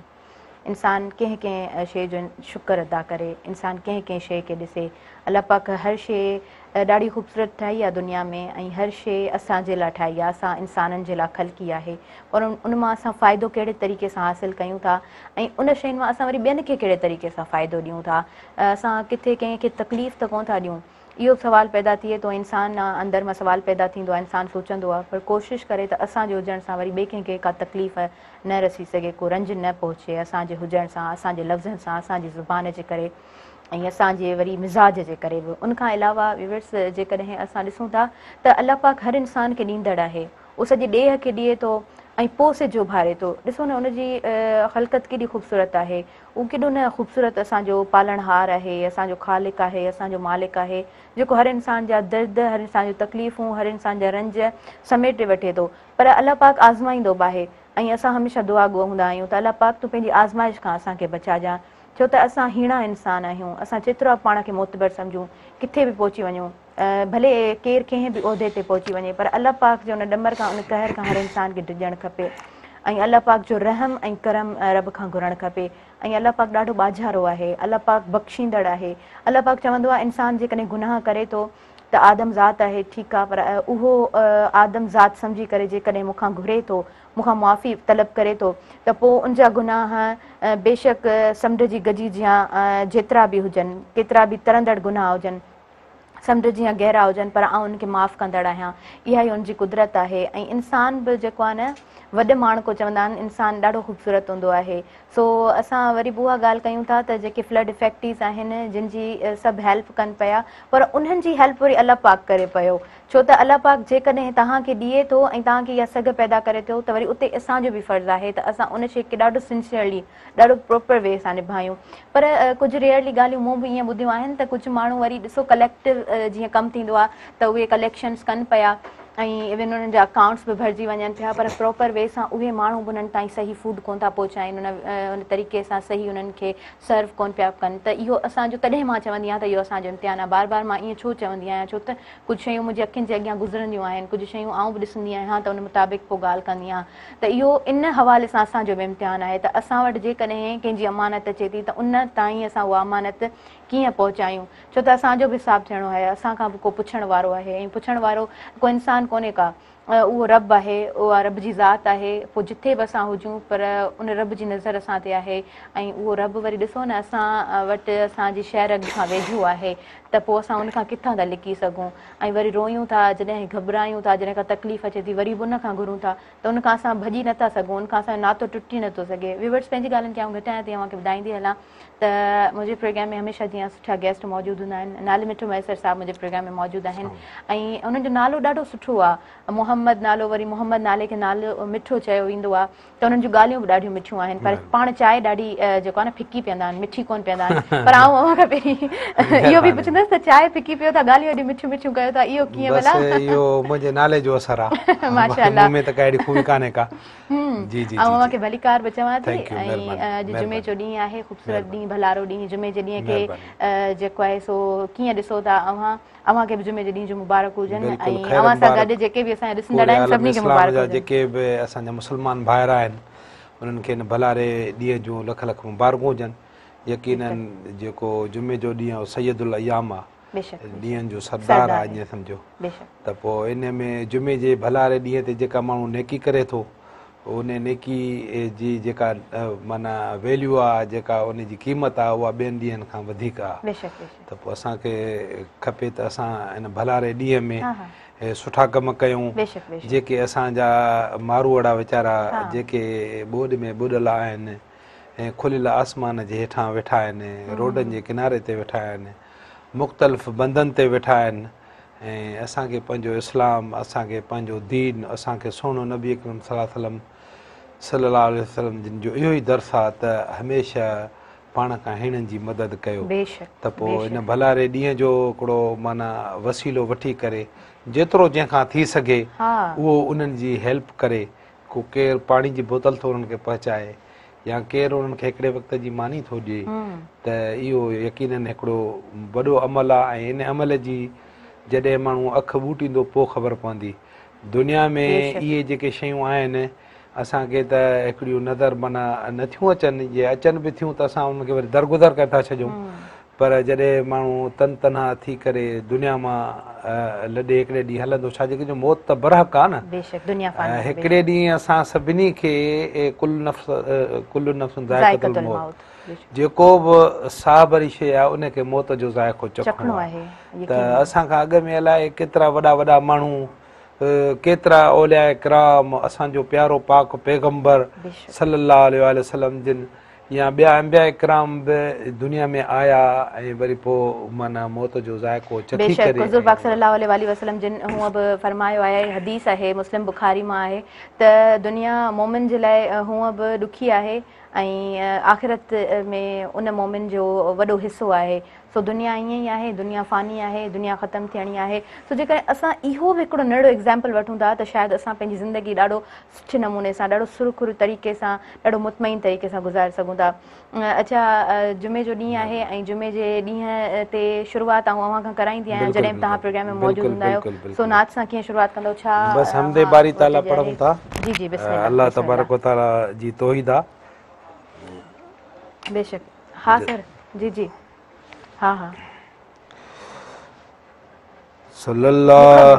इंसानु कंहिं कंहिं शइ जो शुक्र अदा करे, इंसानु कंहिं कंहिं शइ खे ॾिसे। अलाह पाक हर शइ ॾाढी ख़ूबसूरत ठाही आहे दुनिया में ऐं हर शइ असांजे लाइ ठाही आहे। असां इंसाननि जे लाइ ख़लक़ी आहे पर उन मां असां फ़ाइदो कहिड़े तरीक़े सां हासिलु कयूं था ऐं उन शयुनि मां असां वरी ॿियनि खे कहिड़े तरीक़े सां फ़ाइदो ॾियूं था। असां किथे कंहिंखे तकलीफ़ त कोन था ॾियूं। इहो सुवालु पैदा थिए थो। इंसानु अंदरि मां सुवालु पैदा थींदो आहे। इंसानु सोचंदो आहे पर कोशिशि करे त असांजे हुजण सां वरी ॿिए कंहिंखे का तकलीफ़ न रसी सघे, को रंज न पहुचे असांजे हुजण सां, असांजे लफ़्ज़नि सां, असांजी ज़ुबान जे करे ऐं असांजे वरी मिज़ाज जे करे बि। उनखां अलावा व्यूअर्स जेकॾहिं असां ॾिसूं था त अलाह पाक हर इंसान खे ॾींदड़ आहे। उहो सॼे ॾेह खे ॾिए थो ऐं पोइ सिजो भारे थो। ॾिसो न उनजी ख़लक़त केॾी ख़ूबसूरत आहे। उहो केॾो न ख़ूबसूरत असांजो पालणहार आहे, असांजो ख़ालिक़ आहे, असांजो मालिक आहे जेको हर इंसान जा दर्द, हर इंसान जूं तकलीफ़ूं, हर इंसान जा रंज समेटे वठे थो। पर अलाह पाक आज़माईंदो बि आहे ऐं असां हमेशह दुआ हूंदा आहियूं त अलाह पाक तूं पंहिंजी आज़माइश खां असांखे बचाइजांइ। छो त असां हीणा इंसान आहियूं। असां जेतिरा पाण खे मोतबर सम्झूं, किथे बि पहुची वञूं, भले केरु कंहिं बि उहिदे ते पहुची वञे पर अलाह पाक जो उन ॾमर खां, उन कहर खां हर इंसान खे डिॼणु खपे ऐं अलाह पाक जो रहम ऐं करम रब खां घुरणु खपे। ऐं अलाह पाक ॾाढो ॿाझारो आहे। अलाह पाक बख़्शींदड़ आहे। अलाह पाक चवंदो आहे इंसानु जेकॾहिं गुनाह करे थो त आदम ज़ात आहे ठीकु आहे पर उहो आदम ज़ात सम्झी करे जेकॾहिं मूंखां घुरे थो, मूंखां मुआफ़ी तलब करे थो त पोइ उनजा गुनाह बेशक समुंड जी गजी जियां जेतिरा बि हुजनि, केतिरा बि तरंदड़ गुनाह हुजनि, समुंड जीअं गहरा हुजनि पर आउं उनखे माफ़ु कंदड़ आहियां। इहा ई उनजी कुदरत आहे। ऐं इंसानु बि जेको आहे न वॾे माण्हू को चवंदा आहिनि इंसानु ॾाढो ख़ूबसूरत हूंदो आहे। सो असां वरी बि उहा ॻाल्हि कयूं था त जेके फ्लड इफेक्टीस आहिनि जिन जी सभु हेल्प कनि पिया पर उन्हनि जी हेल्प वरी अलाह पाक करे पियो। छो त अलाह पाक जेकॾहिं तव्हांखे ॾिए थो ऐं तव्हांखे इहा सघ पैदा करे थो त वरी उते असांजो बि फ़र्ज़ु आहे त असां उन शइ खे ॾाढो सिंसियरली, ॾाढो प्रोपर वे सां निभायूं। पर कुझु रेयरली ॻाल्हियूं मूं बि ईअं ॿुधियूं आहिनि त कुझु माण्हू वरी ॾिसो कलेक्टिव जीअं कमु थींदो आहे त उहे कलेक्शन्स कनि पिया ऐं इवन उन्हनि जा अकाउंट्स बि भरिजी वञनि पिया पर प्रॉपर वे सां उहे माण्हू बि उन्हनि ताईं सही फूड कोन था पहुचाइनि, उन तरीक़े सां सही उन्हनि खे सर्व कोन पिया कनि। त इहो असांजो तॾहिं मां चवंदी आहियां त इहो असांजो इम्तिहान आहे। बार बार मां ईअं छो चवंदी आहियां छो त कुझु शयूं मुंहिंजे अखियुनि जे अॻियां गुज़रंदियूं आहिनि, कुझु शयूं आऊं बि ॾिसंदी आहियां त उन मुताबिक़ पोइ ॻाल्हि कंदी आहियां। त इहो इन हवाले सां असांजो बि इम्तिहान आहे त असां वटि जेकॾहिं कंहिंजी अमानत अचे थी त उन ताईं असां उहा अमानत कीअं पहुचायूं। छो त असांजो बि हिसाबु थियणो आहे। असांखां बि को पुछण वारो आहे ऐं पुछण वारो को इंसानु कोन्हे का, उहो रब आहे, उहा रब जी ज़ात आहे। पोइ जिथे बि असां हुजूं पर उन रब जी नज़र असां ते आहे ऐं उहो रब वरी ॾिसो न असां वटि असांजी शहर खां वेझो आहे त पोइ असां उनखां किथां था लिकी सघूं ऐं वरी रोयूं था जॾहिं घबरायूं था, जॾहिं का तकलीफ़ अचे थी वरी बि उन खां घुरूं था त उनखां असां भॼी नथा सघूं, उनखां असांजो नातो टुटी नथो सघे। व्यूअर्स पंहिंजी ॻाल्हियुनि खे आउं घटायां थी तव्हांखे ॿुधाईंदी हलां त मुंहिंजे प्रोग्राम में हमेशह जीअं सुठा गेस्ट मौजूदु हूंदा आहिनि। नाले मिठो मैसर साहिबु मुंहिंजे प्रोग्राम में मौजूदु आहिनि ऐं उन्हनि जो नालो ॾाढो सुठो आहे। मोहम्मद नालो, वरी मोहम्मद नाले खे नालो मिठो चयो वेंदो आहे त उन्हनि जूं ॻाल्हियूं बि ॾाढियूं मिठियूं आहिनि पर पाण चांहि ॾाढी जेको आहे न फिकी पीअंदा आहिनि, मिठी कोन पीअंदा आहिनि। पर आउं अव्हां खां पहिरीं इहो बि पुछंदसि त चांहि फिकी पियो था, ॻाल्हियूं एॾियूं मिठियूं मिठियूं कयो था, इहो कीअं भला? इहो मुंहिंजे नाले जो असरु आहे। माशाअल्लाह, मूं में त काई खूबी कान्हे का। जी जी, अव्हां खे भलीकार बि चवां थी। थैंक यू, ऐं अॼु जुमे जो ॾींहुं आहे, ख़ूबसूरत ॾींहुं, भलारो ॾींहुं। जुमे जे ॾींहं खे जेको आहे सो कीअं ॾिसो था अव्हां खे बि जुमे जे ॾींहं जो मुबारक हुजनि ऐं अव्हां सां गॾु जेके बि असांजा ॾिसंदड़ आहिनि सभिनी खे मुबारक हुजनि। जेके बि असांजा मुस्लमान भाइर आहिनि उन्हनि खे भलारे ॾींहं जूं लख लख मुबारकूं हुजनि। यकीनन जेको जुमे जो ॾींहुं आहे सैयदुल अयाम आहे, ॾींहंनि जो सरदार आहे ईअं सम्झो। त पोइ इन में जुमे जे भलारे ॾींहं ते जेका माण्हू नेकी करे थो उन नेकी जी जेका माना वैल्यू आहे, जेका उन जी क़ीमत आहे उहा ॿियनि ॾींहंनि खां वधीक आहे। त पोइ असांखे खपे त असां इन भलारे ॾींहं में सुठा कम कयूं। जेके असांजा मारूअड़ा वीचारा जेके ॿोॾ में ॿुॾल आहिनि ऐं खुलियल आसमान जे हेठां वेठा आहिनि, रोडनि जे किनारे ते वेठा आहिनि, मुख़्तलिफ़ बंधनि ते वेठा आहिनि ऐं असांखे पंहिंजो इस्लाम, असांखे पंहिंजो दीन, असांखे सुहिणो नबी अकरम सल्लल्लाहु अलैहि वसल्लम सल्लल्लाहु अलैहि वसल्लम जिन जो इहो ई दर्स आहे त हमेशह पाण खां हिननि जी मदद कयो त पोइ इन भलारे ॾींहं जो हिकिड़ो माना वसीलो वठी करे जेतिरो जंहिंखां थी सघे उहो उन्हनि जी हेल्प करे को केरु पाणी जी बोतल थो उन्हनि खे पहुचाए या केरु उन्हनि खे हिकिड़े वक़्त जी मानी थो ॾिए त इहो यकीननि हिकिड़ो वॾो अमल आहे ऐं इन अमल जी जॾहिं माण्हू अखि ॿूटींदो पोइ ख़बर पवंदी दुनिया में इहे जेके शयूं आहिनि असांखे त हिकिड़ियूं नज़र माना नथियूं अचनि जे अचनि बि थियूं त असां उनखे वरी दरगुज़र करे था छॾियूं पर जॾहिं माण्हू तनहा थी करे दुनिया मां लॾे हिकिड़े ॾींहुं हलंदो छाजे की मौत त बरहक आहे न हिकिड़े ॾींहुं असां सभिनी खे कुल नफ़्स ज़ाइक़तुल मौत जेको बि साह भरी शइ आहे उनखे मौत जो ज़ाइक़ो चखणो आहे त असांखां अॻु में अलाए केतिरा वॾा वॾा माण्हू केतिरा औलिया किराम असांजो प्यारो पाक पैगम्बर सल्लल्लाहु अलैहि वसल्लम जिन या ॿिया अंबिया किराम बि दुनिया में आया ऐं वरी पोइ माना मौत जो ज़ाइक़ो चखी करे हुज़ूर पाक सल्लल्लाहु अलैहि वसल्लम जिन हूअं बि फरमायो आहे हदीस आहे मुस्लिम बुखारी मां आहे त दुनिया मोमिन जे लाइ हूअं बि ॾुखी आहे ऐं आख़िरत में उन मोमिन जो वॾो हिसो आहे सो दुनिया ईअं ई आहे दुनिया फ़ानी आहे दुनिया ख़तमु थियणी आहे सो जेकॾहिं असां इहो बि हिकिड़ो नंढो एग्ज़ाम्पल वठूं था त शायदि असां पंहिंजी ज़िंदगी ॾाढो सुठे नमूने सां ॾाढो सुरखुरु तरीक़े सां ॾाढो मुतमइन तरीक़े सां गुज़ारे सघूं था अच्छा जुमे जो ॾींहुं आहे ऐं जुमे जे ॾींहं ते शुरूआति आउं अव्हां खां कराईंदी आहियां जॾहिं बि तव्हां प्रोग्राम में मौजूदु हूंदा आहियो सो नात सां कीअं शुरूआति कंदो छा बसि हमदे बारी ताला पढ़ूं था जी जी अल्लाह तबारक व तआला जी तौहीद आहे बेशक हा सर जी जी हा हा सल्लल्लाहु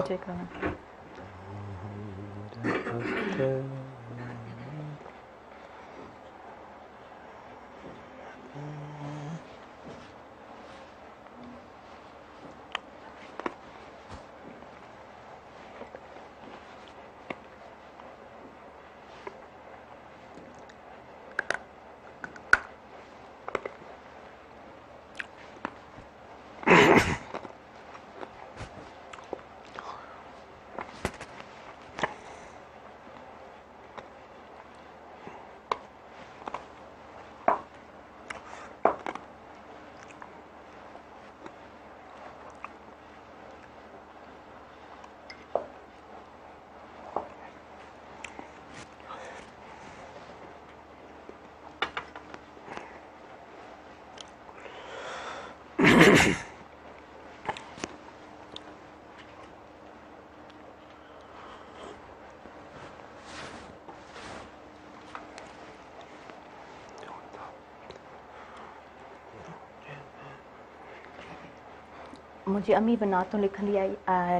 मुंहिंजी अम्मी बि नातूं लिखंदी आहे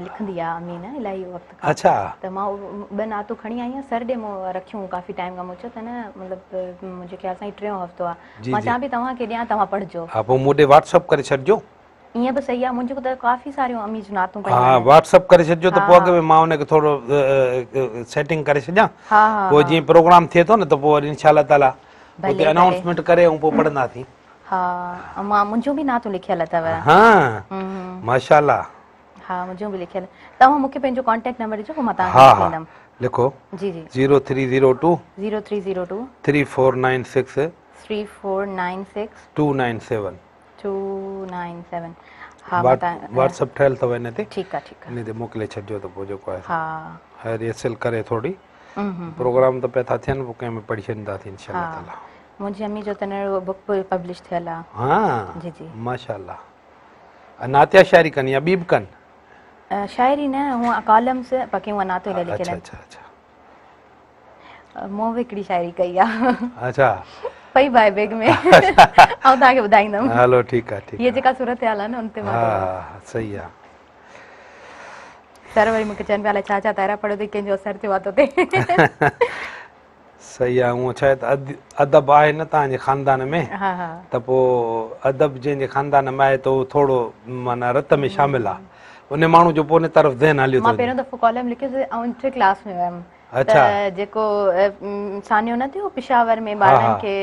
अम्मी न इलाही वक़्तु अच्छा त मां ॿ नातूं खणी आई आहियां सरडे मूं रखियूं काफ़ी टाइम खां मूं चयो त न मतिलबु मुंहिंजे ख्याल सां टियों हफ़्तो आहे मां चवां पई तव्हांखे ॾियां तव्हां पढ़जो हा पोइ मूं ॾे व्हाट्सअप करे छॾिजो ईअं बि सही आहे मुंहिंजो त काफ़ी सारियूं अम्मी जूं नातूं हा व्हाट्सअप करे छॾिजो त पोइ अॻु में मां हुनखे थोरो सेटिंग करे छॾियां पोइ जीअं प्रोग्राम थिए थो न त पोइ वरी इंशा अल्लाह ताला हुते अनाउंसमेंट करे ऐं पोइ पढ़ंदासीं हा मां मुंहिंजो बि नातो लिखियल अथव हा माशाअल्लाह हा मुंहिंजो बि लिखियल तव्हां मूंखे पंहिंजो कॉन्टेक्ट नंबर ॾिजो पोइ मां तव्हांखे मोकिलींदमि लिखो जी जी 0302 0302 3496 3496 297 297 हा व्हाट्सअप ठहियल अथव हिन ते ठीकु आहे हिन ते मोकिले छॾिजो त पोइ जेको आहे हा रिहर्सल करे थोरी प्रोग्राम त पिया था थियनि पोइ कंहिं में पढ़ी छॾींदासीं इंशा अल्लाह ताला मुंहिंजी अम्मी जो त न बुक पब्लिश थियल आहे हा जी जी माशाअल्लाह नातिया शायरी कनि या ॿी बि कनि शायरी न हूअं कॉलम्स बाक़ी हूअं नातो लिखियल अच्छा अच्छा मूं बि हिकिड़ी शायरी कई आहे अच्छा पई बाए बैग में ऐं तव्हांखे ॿुधाईंदमि हलो ठीकु आहे हीअ जेका सूरत हाल आहे न उन ते हा सही आहे सर वरी मूंखे चवनि पिया छा छा तारा पढ़ो अथई कंहिंजो असरु थियो आहे तो ते सही आहे हूअं छा आहे त अदब आहे न तव्हांजे ख़ानदान में त पोइ अदब जंहिंजे ख़ानदान में आहे त उहो थोरो माना रत में शामिल आहे उन माण्हू जो पोइ उन तरफ़ ध्यानु हलियो मां पहिरियों दफ़ो कॉलम लिखियोसीं ऐं 8th क्लास में वियमि त जेको सानियो न थियो पिशावर में ॿारनि खे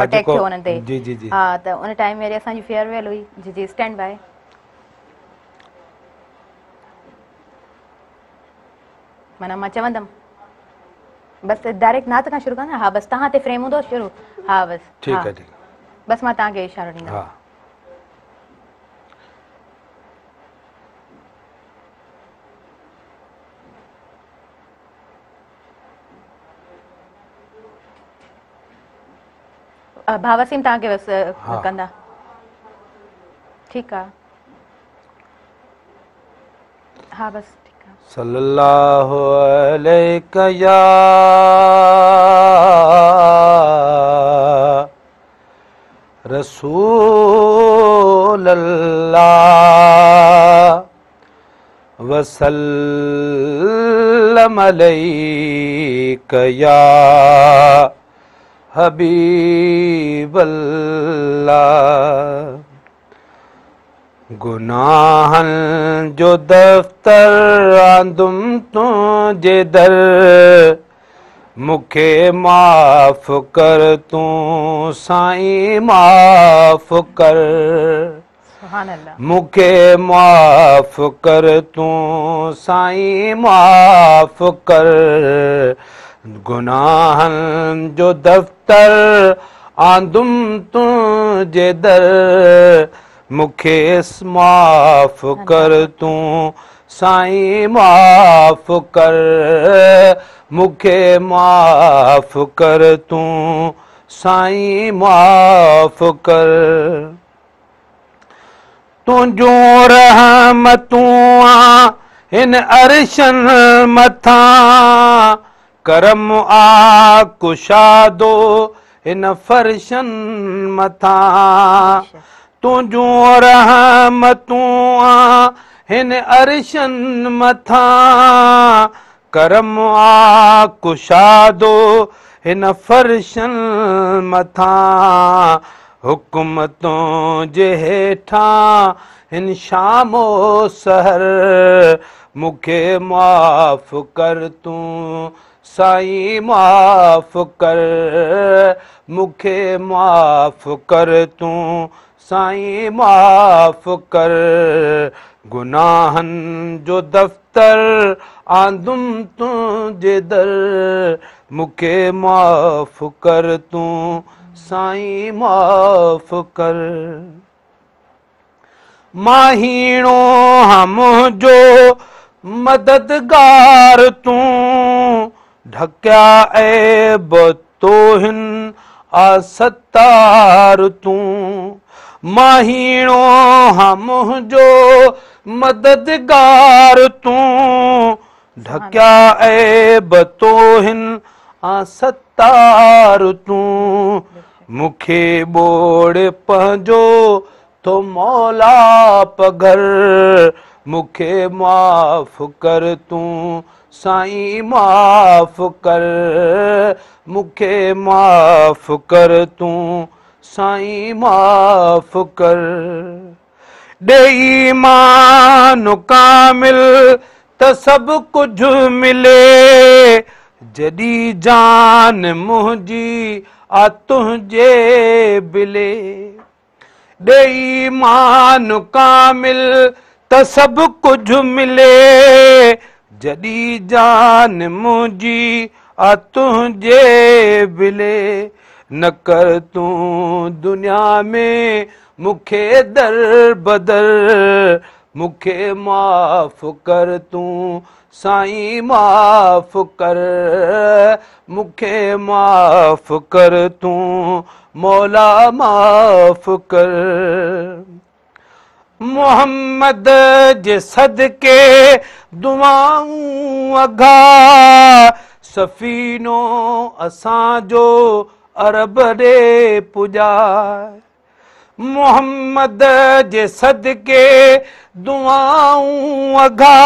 अटैक थियो हुननि ते हा त उन टाइम वरी असांजी फेयरवेल हुई जी जी स्टैंड बाय माना मां चवंदमि बस डायरेक्ट नात खां शुरू कंदा। हाँ बस तव्हां ते फ्रेम हूंदो शुरू। हाँ बस ठीक है ठीक बस मां तव्हांखे इशारो ॾींदमि। हाँ भावसीम तव्हांखे बस हाँ। कंदा। ठीकु आहे। हाँ बस ठीकु आहे। सल्लल्लाहु अलैका या रसूल अल्लाह वसल्लम अलैका या हबीब अल्लाह। गुनाहन जो दफ्तर आंदुम तुझे दर मुखे माफ़ कर तूं साईं माफ़ कर। सुभान अल्लाह। मुखे माफ़ कर तूं साईं माफ़ कर। गुनाहन जो दफ्तर आंदुम तुझे दर मुखे माफ़ कर तूं साईं माफ़ कर। मुखे माफ़ कर तूं साईं माफ़ कर। तुंहिंजूं रहमतूं हिन अर्शन मथां करम आ कुशादो हिन फर्शन मथां। तुंहिंजूं रहमतूं हिन अर्शन मथां करम आ कुशादो हिन फर्शन मथां। हुकूमतों जे हेठां हिन शामो सहर मुखे माफ़ कर तूं साईं माफ़ कर। मुखे माफ़ कर तूं साईं माफ़ कर। गुनाहन जो दफ्तर आंदुम तुझे दर मुखे माफ़ कर तूं साईं माफ़ कर। माहीणो हम जो मददगार तूं ढकिया ऐब तोहिन आसतार तूं। माहीणो हम जो मददगार तूं ढकिया ऐब तोहिन आसतार तूं। मुखे बोड़ पंहिंजो तो मौला पघर मुखे माफ़ कर तूं साईं माफ़ कर। मुखे माफ़ कर तूं साईं माफ़ कर। ॾेई ईमान कामिल त सभु कुझु मिले जॾहिं जान मुंहिंजी आ तुंहिंजे बिले। ॾेई ईमान कामिल त सभु कुझु मिले जॾहिं जान मुंहिंजी आ तुंहिंजे बिले। न कर तूं दुनिया में मुखे दर बदर मुखे माफ़ कर तूं साईं माफ़ कर। मुखे माफ़ कर तूं मौला माफ़ कर। मोहम्मद जे सदके दुआऊं अघा सफ़ीनो असांजो अरब ॾे पुॼाए। मोहम्मद जे सदके दुआऊं अघा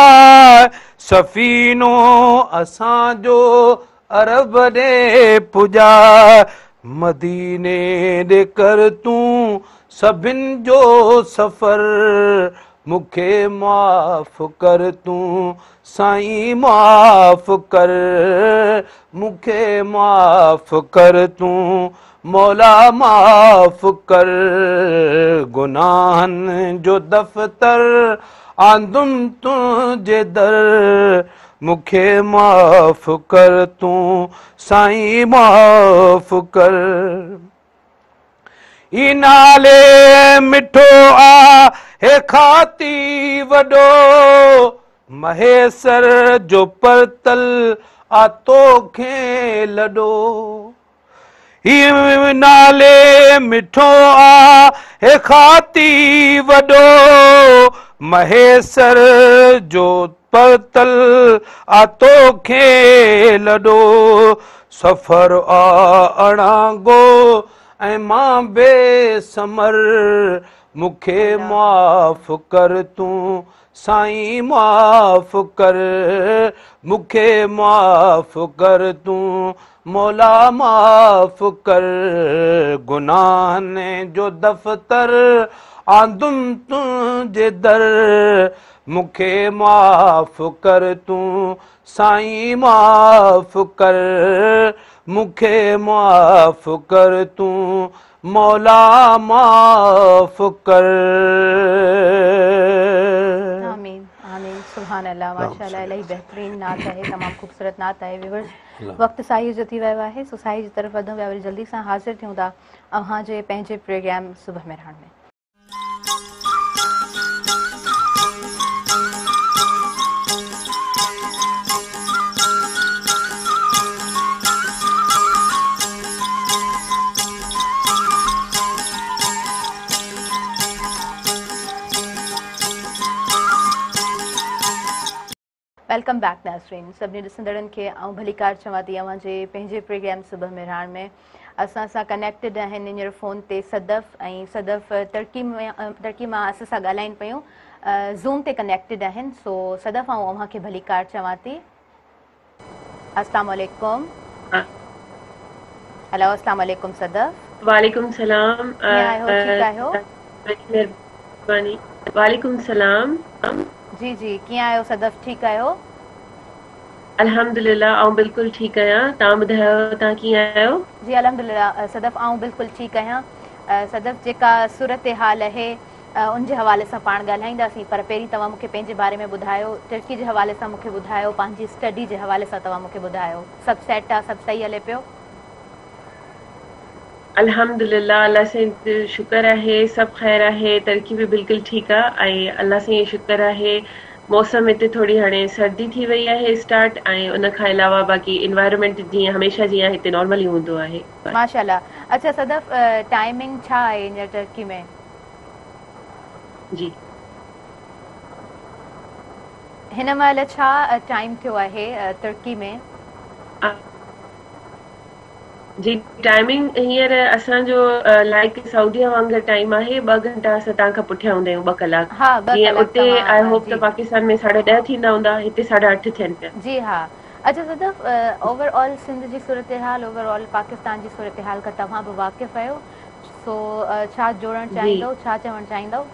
सफ़ीनो असांजो अरब ॾे पुॼाए। मदीने ॾे कर तूं सभिनि जो सफ़र मुखे माफ़ कर तूं साईं माफ़ कर। मुखे माफ़ कर तूं मौला माफ़ कर। गुनाहन जो दफ्तर आंदुम तुझे दर मूंखे माफ़ कर तूं साईं माफ़ कर ई नाले मिठो आहे खाती वॾो महेसर जो परतल आ तोखे लॾो ही नाले मिठो आहे खाती वॾो महेसर जो परतल आ तोखे लॾो सफ़र आ अणांगो ऐं मां बेसमर मूंखे माफ़ कर तूं साईं माफ़ कर मूंखे माफ़ कर तूं मौला माफ़ कर गुनाहनि जो दफ़्तर आंदुम तुंहिंजे दर मूंखे माफ़ कर तूं साईं माफ़ कर मूंखे माफ़ कर तूं मौला माफ़ कर आमीन आमीन सुभान अल्लाह माशाअल्लाह इलाही बहितरीन नात आहे तमामु ख़ूबसूरत नात आहे व्यूअर्स वक़्तु साईं जो थी वियो आहे सो साईं जी तरफ़ वधूं पिया वरी जल्दी सां हाज़िर थियूं था अव्हांजे पंहिंजे प्रोग्राम सुबह मेहरान में वेलकम बैक नाज़रीन सभिनी ॾिसंदड़नि खे ऐं भलीकार चवां थी अव्हांजे पंहिंजे प्रोग्राम सुबह मेहरान में असां सां कनेक्टेड आहिनि हींअर फ़ोन ते सदफ़ ऐं सदफ़ तरक़ी मां असां सां ॻाल्हाइनि पियूं ज़ूम ते कनेक्टेड आहिनि सो सदफ़ ऐं अव्हांखे भलीकार चवां थी अस्सलाम वालेकुम हेलो अस्सलाम वालेकुम सदफ़ वालेकुम सलाम कीअं आहियो ठीकु आहियो महिरबानी वालेकुम सलाम जी जी कीअं आहियो सदफ़ ठीकु आहियो अल्हम्दुलिल्लाह आऊं बिल्कुलु ठीकु आहियां तव्हां ॿुधायो तव्हां कीअं आहियो जी अल्हम्दुलिल्लाह सदफ़ आऊं बिल्कुलु ठीकु आहियां सदफ़ जेका सूरत हाल आहे उनजे हवाले सां पाण ॻाल्हाईंदासीं पर पहिरीं तव्हां मूंखे पंहिंजे बारे में ॿुधायो टर्की जे हवाले सां मूंखे ॿुधायो पंहिंजी स्टडी जे हवाले सां तव्हां मूंखे ॿुधायो सभु सेट आहे सभु सही हले पियो अल्हम्दुलिल्लाह अल्लाह से शुक्र आहे सभु ख़ैर आहे तरक़ी बि बिल्कुलु ठीकु आहे ऐं अल्लाह से शुक्र आहे मौसम हिते थोरी हाणे सर्दी थी वई आहे स्टार्ट ऐं उन खां अलावा बाक़ी एनवायरमेंट जीअं हमेशह जीअं हिते नॉर्मली हूंदो आहे माशाल्लाह अच्छा सदफ़ टाइमिंग छा आहे हींअर टर्की में जी हिन महिल छा टाइम थियो आहे टर्की में जी टाइमिंग हींअर असांजो लाइक सऊदीअ वांगुरु टाइम आहे 2 घंटा असां तव्हां खां पुठियां हूंदा आहियूं 2 कलाक जीअं उते आई होप त पाकिस्तान में 10:30 थींदा हूंदा हिते 8:30 थियनि पिया जी हा अच्छा सदफ़ ओवरऑल सिंध जी सूरत हाल ओवरऑल पाकिस्तान जी सूरत हाल खां तव्हां बि वाक़िफ़ आहियो सो छा जोड़णु चाहींदव छा चवणु चाहींदव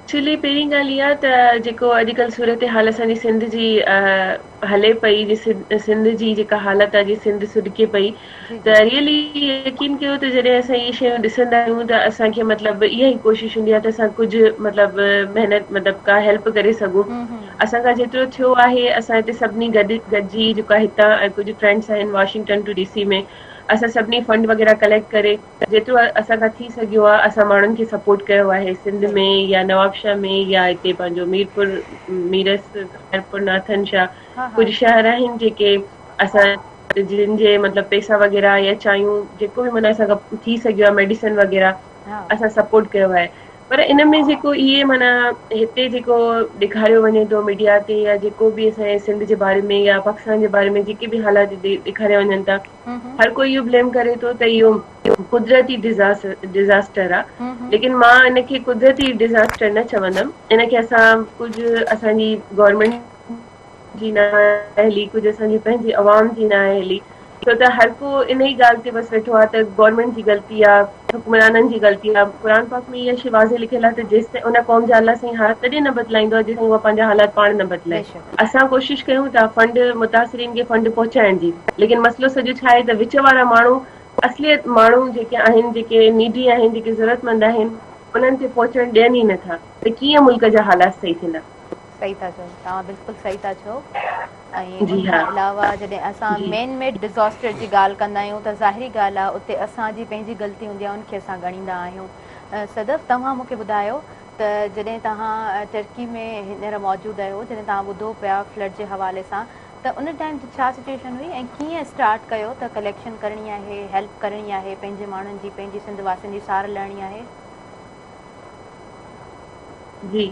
एक्चुअली पहिरीं ॻाल्हि इहा त जेको अॼुकल्ह सूरत हाल असांजी सिंध जी हले पई सिंध जी जेका हालत आहे जी सिंध सुॾके पई त रियली यकीन कयो त जॾहिं असां इहे शयूं ॾिसंदा आहियूं त असांखे मतिलबु इहा ई कोशिशि हूंदी आहे त असां कुझु मतिलबु महिनत मतिलबु का हेल्प करे सघूं असांखां जेतिरो थियो आहे असां हिते सभिनी गॾिजी जेका हितां ऐं कुझु फ्रेंड्स आहिनि वाशिंगटन टू DC में असां सभिनी फंड वग़ैरह कलेक्ट करे जेतिरो असांखां थी सघियो आहे असां माण्हुनि खे सपोर्ट कयो आहे सिंध में या नवाबशाह में या हिते पंहिंजो मीरपुर मीरस खैरपुर नाथन शाह कुझु शहर आहिनि जेके असां जिन जे मतिलबु पैसा वग़ैरह या चांहियूं जेको बि माना असांखां थी सघियो आहे मेडिसिन वग़ैरह असां सपोर्ट कयो आहे पर इन में जेको इहे माना हिते जेको ॾेखारियो वञे थो मीडिया ते या जेको बि असांजे सिंध जे बारे में या पाकिस्तान जे बारे में जेके बि हालात ॾेखारिया वञनि था हर कोई इहो ब्लेम करे थो त इहो कुदरती डिज़ास्टर आहे लेकिन मां इनखे कुदरती डिज़ास्टर न चवंदमि इनखे असां कुझु असांजी गवर्नमेंट जी न आहे हली कुझु असांजी पंहिंजी आवाम जी न आहे हली छो त हर को इन ई ॻाल्हि ते बसि वेठो आहे त गवर्नमेंट जी ग़लती आहे हुक्मराननि जी ग़लती आहे क़ुर पाक में इहा शइ वाज़े लिखियलु आहे त जेसिताईं उन क़ौम जा अलाह साईं हालत तॾहिं न बदिलाईंदो आहे जेसिताईं उहा पंहिंजा हालात पाण न बदिलाए असां कोशिशि कयूं था फंड मुतासिरीन खे फंड पहुचाइण जी लेकिन मसइलो सॼो छा आहे त विच वारा माण्हू असलियत माण्हू जेके आहिनि जेके नीडी आहिनि जेके ज़रूरतमंद आहिनि उन्हनि ते पहुचण ॾियनि ई नथा त कीअं मुल्क जा हालात सही थींदा सही था चओ, तव्हां बिल्कुलु सही था चओ। ऐं उन खां अलावा जॾहिं असां मेन मेड डिज़ास्टर जी ॻाल्हि कंदा आहियूं त ज़ाहिरी ॻाल्हि आहे उते असांजी पंहिंजी ग़लती हूंदी आहे, उनखे असां ॻणींदा आहियूं। सदफ़, तव्हां मूंखे ॿुधायो त जॾहिं तव्हां टर्की में हींअर मौजूदु आहियो, जॾहिं तव्हां ॿुधो पिया फ्लड जे हवाले सां, त उन टाइम ते छा सिचुएशन हुई ऐं कीअं स्टार्ट कयो त कलेक्शन करणी आहे, हेल्प करणी आहे पंहिंजे माण्हुनि जी, पंहिंजी सिंध वासियुनि जी सार लहणी आहे? जी,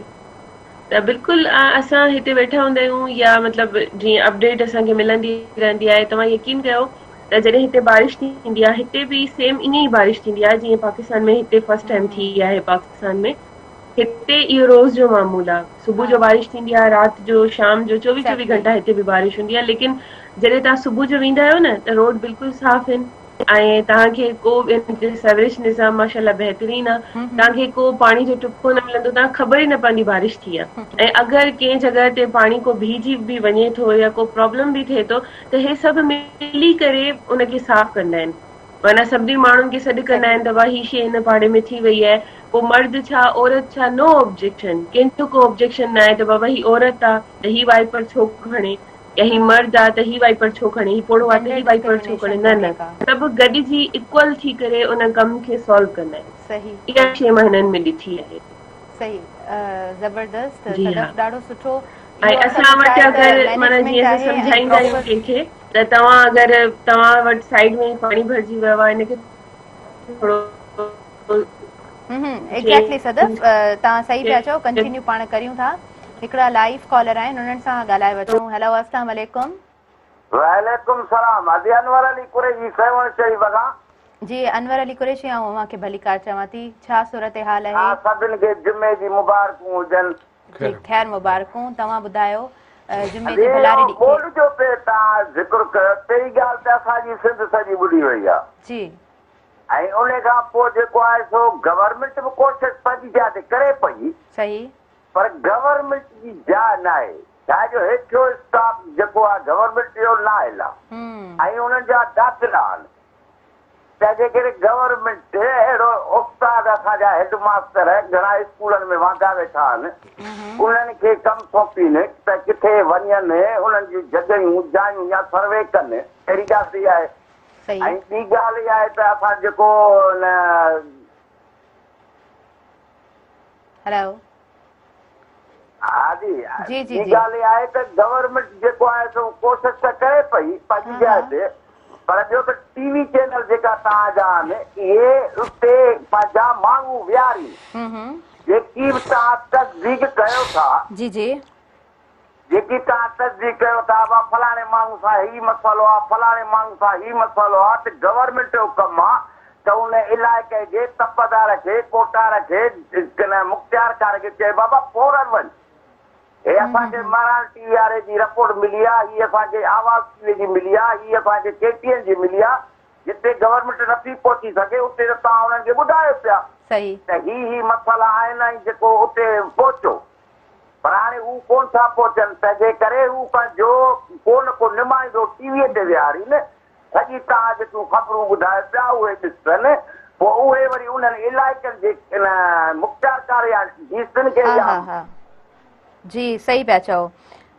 त बिल्कुलु असां हिते वेठा हूंदा आहियूं या मतिलबु जीअं अपडेट असांखे मिलंदी रहंदी आहे। तव्हां यकीन कयो त जॾहिं हिते बारिश थींदी आहे, हिते बि सेम ईअं ई बारिश थींदी आहे जीअं पाकिस्तान में हिते फर्स्ट टाइम थी आहे पाकिस्तान में। हिते इहो रोज़ जो मामूल आहे, सुबुह जो बारिश थींदी आहे, राति जो, शाम जो, 24 घंटा हिते बि बारिश हूंदी आहे। लेकिन जॾहिं तव्हां सुबुह जो वेंदा आहियो न त रोड बिल्कुलु साफ़ आहिनि ऐं तव्हांखे को सेवरेज निज़ाम माशाल्लाह बहितरीन आहे। तव्हांखे को पाणी जो टुपको न मिलंदो, तव्हांखे ख़बर ई न पवंदी बारिश थी आहे। ऐं अगरि कंहिं जॻह ते पाणी को भीजी बि वञे थो या को प्रॉब्लम बि थिए थो त हे सभु मिली करे उनखे साफ़ कंदा आहिनि। माना सभिनी माण्हुनि खे सॾु कंदा आहिनि त वाही शइ हिन पाड़े में थी वई आहे। पोइ मर्द छा औरत छा, नो ऑब्जेक्शन, कंहिंजो को ऑब्जेक्शन न आहे त बाबा ही औरत आहे त ही वाइपर छो खणे, या ही मर्द आहे त ही वाइपर छो खणे, ही पोड़ो आहे त ही वाइपर छो खणे। न न, सभु गॾिजी इक्वल थी करे उन कम खे सॉल्व कंदा आहिनि। सही, इहा शइ मां हिननि में ॾिठी आहे। सही, ज़बरदस्त, सदफ़, ॾाढो सुठो। ऐं असां वटि अगरि माना जीअं असां सम्झाईंदा आहियूं कंहिंखे त तव्हां अगरि तव्हां वटि साइड में पाणी भरिजी वियो आहे, हिनखे थोरो एग्ज़ैक्टली सदफ़, तव्हां सही पिया चओ, कंटिन्यू पाण करियूं था। हिकिड़ा लाइव कॉलर आहिनि, उन्हनि सां ॻाल्हाए वठूं। हेलो, अस्सलाम वालेकुम। वालेकुम सलाम। अदी अनवर अली कुरैशी सेवन शरी वगा। जी, अनवर अली कुरैशी, ऐं मां खे भली कार चवां थी। छा सूरत हाल आहे? हां, सभिनि खे जुमे जी मुबारकूं हुजनि। जी, ख़ैर मुबारकूं। तव्हां ॿुधायो जुमे जे भलारे ॾींहुं बोल जो पे तव्हां ज़िक्र कयो, पहिरीं ॻाल्हि त असांजी सिंध सॼी ॿुॾी वई आहे। जी, ऐं उन खां पोइ जेको आहे सो गवर्नमेंट बि कोशिशि पंहिंजी जाइ ते करे पई, सही, पर गवर्नमेंट जी जाइ न आहे। छाजो हेठियो स्टाफ जेको आहे गवर्नमेंट जो न आहे ऐं उन्हनि जा दाख़िला आहिनि। तंहिंजे करे गवर्नमेंट अहिड़ो उस्ताद असांजा हेड मास्टर घणा स्कूलनि में वांदा वेठा आहिनि, उन्हनि खे कमु सौंपीनि त किथे वञनि, उन्हनि जूं जॻहियूं जायूं या सर्वे कनि। अहिड़ी ॻाल्हि आहे। ऐं ॿी ॻाल्हि इहा आहे त असां जेको ॿी ॻाल्हि इहा आहे त गवर्नमेंट जेको आहे सो कोशिशि त करे पई पंहिंजी जाइ ते, पर ॿियो त टीवी चैनल जेका तव्हांजा आहिनि इहे उते पंहिंजा माण्हू विहारी जेकी बि तव्हां तस्दीक कयो था, जी जी, जेकी तव्हां तस्दीक कयो था फलाणे माण्हू सां ही मसइलो आहे, फलाणे माण्हू सां ही मसइलो आहे, त गवर्नमेंट जो कमु आहे त उन इलाइक़े जे तपदार खे, कोटार खे, मुख़्तियारकार खे चए बाबा फौरन वञ। हे असांखे महाराज टीवी वारे जी रिपोर्ट मिली आहे, ही असांखे आवाज़ टीवी जी मिली आहे, ही असांखे KTN जी मिली आहे। जिते गवर्नमेंट नथी पहुची सघे उते त तव्हां उन्हनि खे ॿुधायो पिया त ही मसइला आहिनि ऐं जेको उते पहुचो, पर हाणे हू कोन था पहुचनि। तंहिंजे करे हू पंहिंजो को नुमाइंदो टीवीअ ते विहारीनि, सॼी तव्हां जेकियूं ख़बरूं ॿुधायो पिया उहे ॾिसनि, पोइ उहे वरी उन्हनि इलाइक़नि जे मुख़्तियारकार या डीसीनि खे। जी, सही पिया चओ,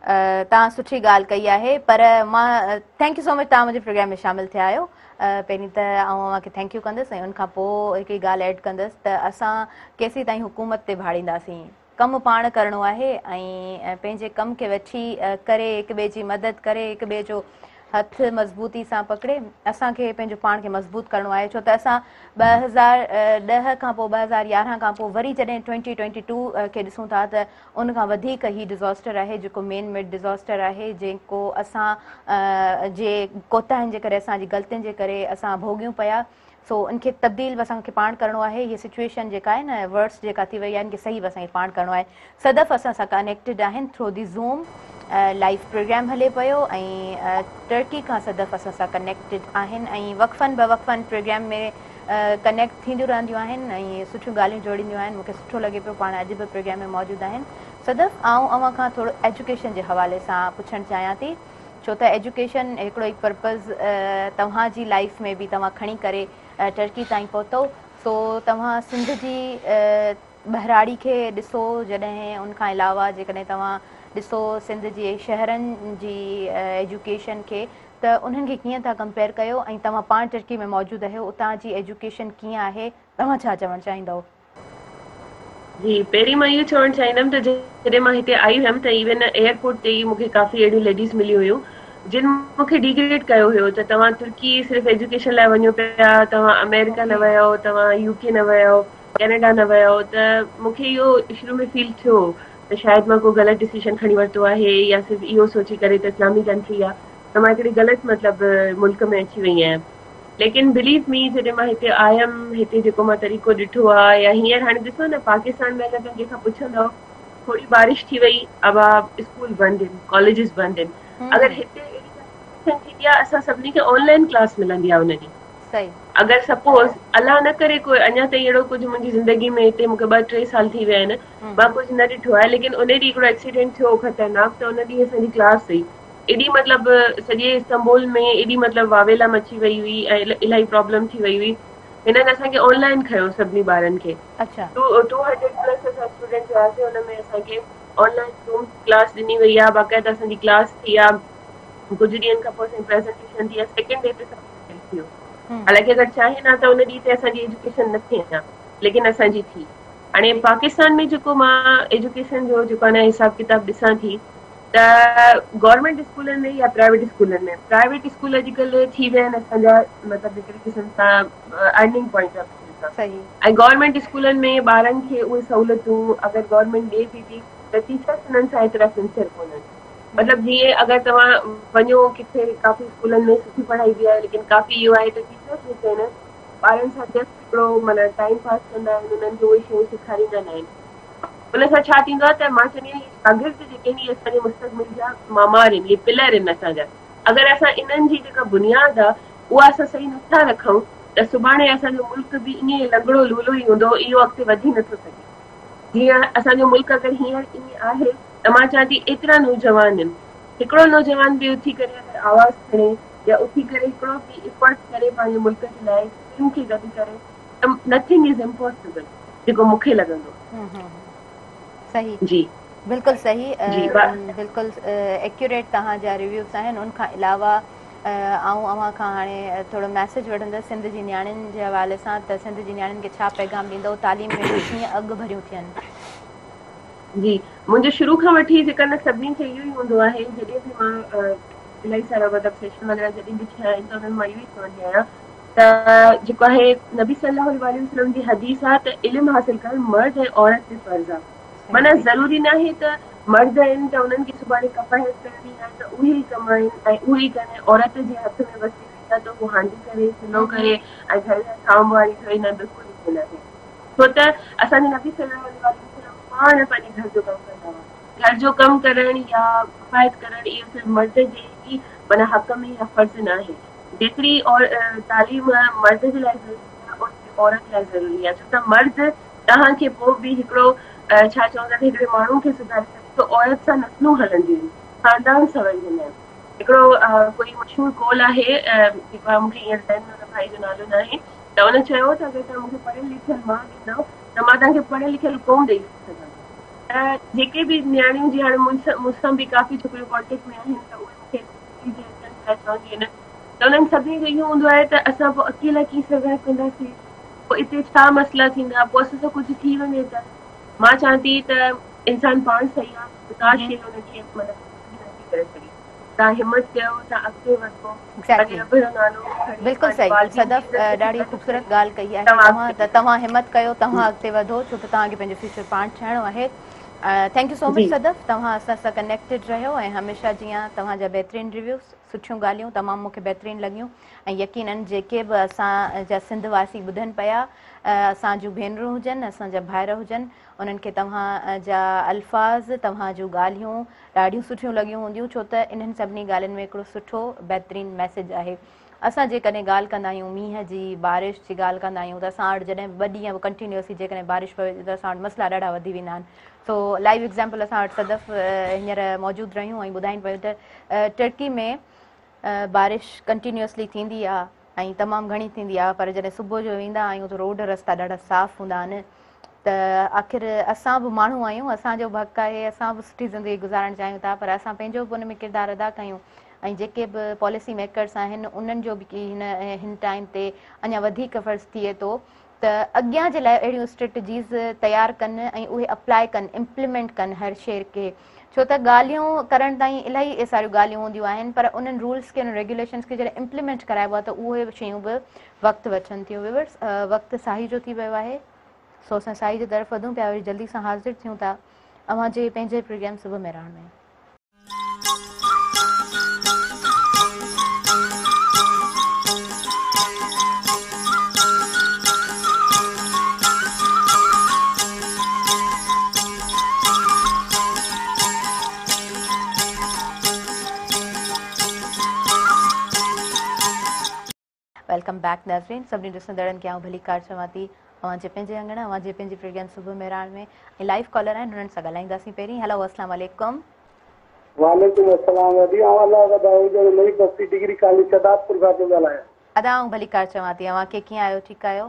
तव्हां सुठी ॻाल्हि कई आहे। पर मां थैंक यू सो मच, तव्हां मुंहिंजे प्रोग्राम में शामिलु थिया आहियो। पहिरीं त तव्हांखे थैंक यू कंदसि ऐं उनखां पोइ हिकिड़ी ॻाल्हि ऐड कंदसि त असां केसीं ताईं हुकूमत ते भाड़ींदासीं। कमु पाण करिणो आहे ऐं पंहिंजे कम खे वठी करे हिक ॿिए जी मदद करे, हिक ॿिए जो हथ मज़बूती सां पकिड़े असांखे पंहिंजो पाण खे मज़बूत करिणो आहे। छो त असां 2010 खां पोइ 2011 खां पोइ वरी जॾहिं 2022 खे ॾिसूं था त उन खां वधीक ही डिज़ास्टर आहे जेको मेन मेड डिज़ास्टर आहे, जेको असां जे कोताहियुनि जे करे, असांजी ग़लतियुनि जे करे असां भोॻियूं पिया। सो इनखे तब्दील असांखे पाण करिणो आहे। हीअ सिचुएशन जेका आहे न, वर्ड्स जेका थी वई आहे, इनखे सही असांखे पाण करिणो आहे। सदफ़ असां सां कनेक्टेड आहिनि through the Zoom, live program हले पियो ऐं टर्की खां सदफ़ असां सां कनेक्टेड आहिनि ऐं वक़फ़नि बवक़फ़नि प्रोग्राम में कनेक्ट थींदियूं रहंदियूं आहिनि ऐं सुठियूं ॻाल्हियूं जोड़ींदियूं आहिनि। मूंखे सुठो लॻे पियो पाण अॼु बि प्रोग्राम में मौजूदु आहिनि। सदफ़, अव्हां खां थोरो एजुकेशन जे हवाले सां पुछणु चाहियां थी, छो त एजुकेशन हिकिड़ो हिकु पर्पज़ तव्हांजी लाइफ में बि तव्हां खणी करे टर्की ताईं पहुतो। सो तव्हां सिंध जी बहिराड़ी खे ॾिसो जॾहिं उनखां अलावा जेकॾहिं तव्हां ॾिसो सिंध जे शहरनि जी एजुकेशन खे त उन्हनि खे कीअं था कंपेयर कयो ऐं तव्हां पाण टर्की में मौजूदु आहियो उतां जी एजुकेशन कीअं आहे तव्हां छा चवणु चाहींदव? जी पहिरीं मां इहो चवणु चाहींदमि त जॾहिं मां हिते आई हुयमि त इवन एयरपोर्ट ते ई मूंखे काफ़ी अहिड़ियूं लेडीज़ मिलियूं हुयूं जिन मूंखे डिग्रेड कयो हुयो त तव्हां तुर्की सिर्फ़ु एजुकेशन लाइ वञो पिया, तव्हां अमेरिका न विया, तव्हां यूके न विया, कैनेडा न विया, त मूंखे इहो शुरू में फील थियो त शायदि मां को ग़लति डिसीजन खणी वरितो आहे या सिर्फ़ु इहो सोचे करे त इस्लामी कंट्री आहे त मां हिकिड़ी ग़लति मतिलबु मुल्क में अची वई आहियां। लेकिन बिलीव मी जॾहिं मां हिते आयमि हिते जेको मां तरीक़ो ॾिठो आहे या हींअर हाणे ॾिसो न पाकिस्तान में अगरि तव्हां कंहिंखां पुछंदव थोरी बारिश थी वई अब स्कूल बंदि आहिनि, कॉलेजिस बंदि आहिनि, अगरि हिते अहिड़ी थींदी आहे असां सभिनी खे ऑनलाइन क्लास मिलंदी आहे हुनजी। सही। अगरि सपोज़ अलाह न करे कोई अञा ताईं अहिड़ो कुझु मुंहिंजी ज़िंदगी में हिते मूंखे 2-3 साल थी विया आहिनि मां कुझु न ॾिठो आहे, लेकिन उन ॾींहुं हिकिड़ो एक्सीडेंट थियो ख़तरनाक त उन ॾींहुं असांजी क्लास हुई एॾी मतिलबु सॼे इस्तांबुल में एॾी मतिलबु वावेला मची वई हुई ऐं इलाही प्रॉब्लम थी वई हुई। हिननि असांखे ऑनलाइन खयो सभिनी ॿारनि खे। अच्छा 200+ असां स्टूडेंट हुआसीं हुनमें असांखे ऑनलाइन ज़ूम क्लास ॾिनी वई आहे, बाक़ाइदा असांजी क्लास थी आहे, कुझु ॾींहंनि खां पोइ असांजी प्रेज़ेंटेशन थी आहे, सेकेंड डे ते सभु थी वियो। हालांकि अगरि चाहे न त उन ॾींहं ते असांजी एजुकेशन न थी अञा, लेकिन असांजी थी। हाणे पाकिस्तान में जेको मां एजुकेशन जो जेको आहे हिसाब किताब ॾिसां थी त गवर्नमेंट स्कूलनि में या प्राइवेट स्कूलनि में, प्राइवेट स्कूल अॼुकल्ह थी विया आहिनि असांजा मतिलबु हिकिड़े क़िस्म सां अर्निंग पॉइंट ऑफ व्यू सां, ऐं गवर्नमेंट स्कूलनि में ॿारनि खे उहे सहूलियतूं अगरि गवर्नमेंट ॾिए थी त टीचर्स हुननि सां एतिरा सिंसियर कोन्हनि। मतिलबु जीअं अगरि तव्हां वञो किथे काफ़ी स्कूलनि में सुठी पढ़ाई बि आहे, लेकिन काफ़ी इहो आहे त टीचर्स जेके आहिनि ॿारनि सां जस्ट हिकिड़ो माना टाइम पास कंदा आहिनि, उन्हनि खे उहे शयूं सेखारींदा न आहिनि। उन सां छा थींदो आहे त मां चवंदी आहियां शागिर्द जेके आहिनि इहे असांजे मुस्तक़बिल जा मामार आहिनि, इहे पिलर आहिनि असांजा। अगरि असां इन्हनि जी जेका बुनियादु आहे उहा असां सही नथा रखूं त सुभाणे असांजो मुल्क बि ईअं लंगड़ो लूलो ई हूंदो, इहो अॻिते वधी नथो सघे। जीअं असांजो मुल्क अगरि हींअर ईअं आहे त मां चवां थी एतिरा नौजवान आहिनि, हिकिड़ो नौजवान बि उथी करे अगरि आवाज़ु खणे या उथी करे हिकिड़ो बि एफर्ट करे पंहिंजे मुल्क जे लाइ टीम खे गॾु करे त नथिंग इज़ इम्पॉसिबल, जेको मूंखे लॻंदो। सही जी बिल्कुलु सही, बिल्कुलु एक्यूरेट तव्हांजा रिव्यूज़ आहिनि। उनखां अलावा आउं अव्हां खां हाणे थोरो मैसेज वठंदसि सिंध जी नियाणियुनि जे हवाले सां त सिंध जी नियाणियुनि खे छा पैगाम ॾींदव, तालीम में कीअं अॻु भरियूं थियनि? जी मुंहिंजो शुरू खां वठी जेका न सभिनी खे इहो ई हूंदो आहे, जॾहिं बि मां इलाही सारा मतिलबु सेशन वग़ैरह जॾहिं बि थिया आहिनि त उन्हनि मां इहो ई चवंदी आहियां त जेको आहे नबी सल्लल्लाहु अलैहि वसल्लम जी हदीस आहे त इल्मु हासिल करणु मर्द ऐं औरत ते फर्ज़ आहे। माना ज़रूरी न आहे त मर्द आहिनि त उन्हनि खे सुभाणे कपाहियत करणी आहे त उहे ई कमाइनि ऐं उहे ई कनि, औरत जे हथ में वसी वई आहे त उहो हांडी करे सिलो करे ऐं घर जा साम वारी ठही न, बिल्कुलु ई न आहे। छो त असांजे नबी सल्लल्लाहु अलैहि वसल्लम पाण पंहिंजे घर जो कमु कंदा हुआ। घर जो कमु करणु या कफ़ायत करणु इहो सिर्फ़ु मर्द जे ई माना हक़ में या फ़र्ज़ु न आहे। जेतिरी और तालीम मर्द जे लाइ ज़रूरी आहे ओतिरी औरत लाइ ज़रूरी आहे, छो त मर्द तव्हांखे पोइ बि हिकिड़ो छा चवंदा हिकिड़े माण्हू खे सुधारे सघे थो, औरत सां नस्लूं हलंदियूं आहिनि, ख़ानदान सवरजंदा आहिनि। हिकिड़ो कोई मशहूरु कॉल आहे जेको आहे मूंखे हींअर ज़हन में भाई जो नालो न आहे, त उन चयो त अगरि तव्हां मूंखे पढ़ियल लिखियल मां ॾींदव त मां तव्हांखे पढ़ियल लिखियल कोन ॾेई सघां। त जेके बि नियाणियूं जी हाणे मूंसां बि काफ़ी छोकिरियूं कॉन्टेक्ट में आहिनि त उहे मूंखे चवंदियूं आहिनि त उन्हनि सभिनी जो इहो हूंदो आहे त असां पोइ अकेला कीअं सर्वाइव कंदासीं, पोइ हिते छा मसइला थींदा, पोइ असां सां कुझु थी वञे त। मां चवां थी त इंसान पाण सही आहे, का शइ हुनखे मतिलबु नथी करे सघे। तव्हां हिमत कयो, तव्हां अॻिते वधो। बिल्कुलु सही सदफ़, ॾाढी ख़ूबसूरत ॻाल्हि कई आहे तव्हां हिमत कयो, तव्हां अॻिते वधो, छो त तव्हांखे पंहिंजो फ्यूचर पाण ठाहिणो आहे। Thank you so much Sadaf, तव्हां असां सां कनेक्टेड रहियो ऐं हमेशह जीअं तव्हांजा बहितरीनु रिव्यूज़, सुठियूं ॻाल्हियूं तमामु मूंखे बहितरीनु लॻियूं ऐं यकीननि जेके बि असांजा सिंध वासी ॿुधनि पिया, असां जूं भेनरूं हुजनि, असांजा भाइर हुजनि, उन्हनि खे तव्हांजा अल्फाज़, तव्हां जूं ॻाल्हियूं ॾाढियूं सुठियूं लॻियूं हूंदियूं, छो त इन्हनि सभिनी ॻाल्हियुनि में हिकिड़ो सुठो बहितरीनु मैसेज आहे। असां जेकॾहिं ॻाल्हि कंदा आहियूं मींहं जी, बारिश जी ॻाल्हि कंदा आहियूं त असां वटि जॾहिं 2 ॾींहं कंटिन्यूअसली जेकॾहिं बारिश पवे त असां वटि मसइला ॾाढा वधी वेंदा आहिनि। सो लाइव एग्ज़ाम्पल असां वटि सदफ़ हींअर मौजूदु रहियूं ऐं ॿुधाइनि पियूं त टर्की में बारिश कंटिन्यूअसली थींदी आहे ऐं तमामु घणी थींदी आहे, पर जॾहिं सुबुह जो वेंदा आहियूं त रोड रस्ता ॾाढा साफ़ हूंदा आहिनि त आख़िर असां बि माण्हू आहियूं, असांजो बि हक़ आहे, असां बि सुठी ज़िंदगी गुज़ारणु चाहियूं था, पर असां पंहिंजो बि हुन में किरदारु अदा कयूं ऐं जेके बि पॉलिसी मेकर्स आहिनि उन्हनि जो बि हिन टाइम ते अञा वधीक फ़र्ज़ु थिए थो त अॻियां जे लाइ अहिड़ियूं स्ट्रेटजीज़ तयारु कनि ऐं उहे अप्लाई कनि, इम्प्लीमेंट कनि हर शइ खे। छो त ॻाल्हियूं करण ताईं इलाही सारियूं ॻाल्हियूं हूंदियूं आहिनि, पर उन्हनि रूल्स खे, उन रेगुलेशन्स खे जॾहिं इम्प्लीमेंट कराइबो आहे त उहे शयूं बि वक़्तु वठनि थियूं। व्यूअर्स, वक़्तु साही जो थी वियो आहे, सो असां साही जी तरफ़ वधूं पिया, वरी जल्दी सां हाज़िर थियूं था अव्हां जे पंहिंजे प्रोग्राम सुबुह मेराण में। वेलकम बैक नाज़रीन, सभिनी ॾिसंदड़नि खे आउं भली कार चवां थी अव्हां जे पंहिंजे अंगण, अव्हां जे पंहिंजे प्रोग्राम सुबुह मेराण में। ऐं लाइव कॉलर आहिनि, हुननि सां ॻाल्हाईंदासीं पहिरीं। हेलो, अस्सलाम वालेकुम। वालेकुम अस्सलाम। नई बस्ती डिग्री कॉलेज शदाबपुर खां थो ॻाल्हायां। अदा आउं भली कार चवां थी, अव्हां खे कीअं आहियो? ठीकु आहियो?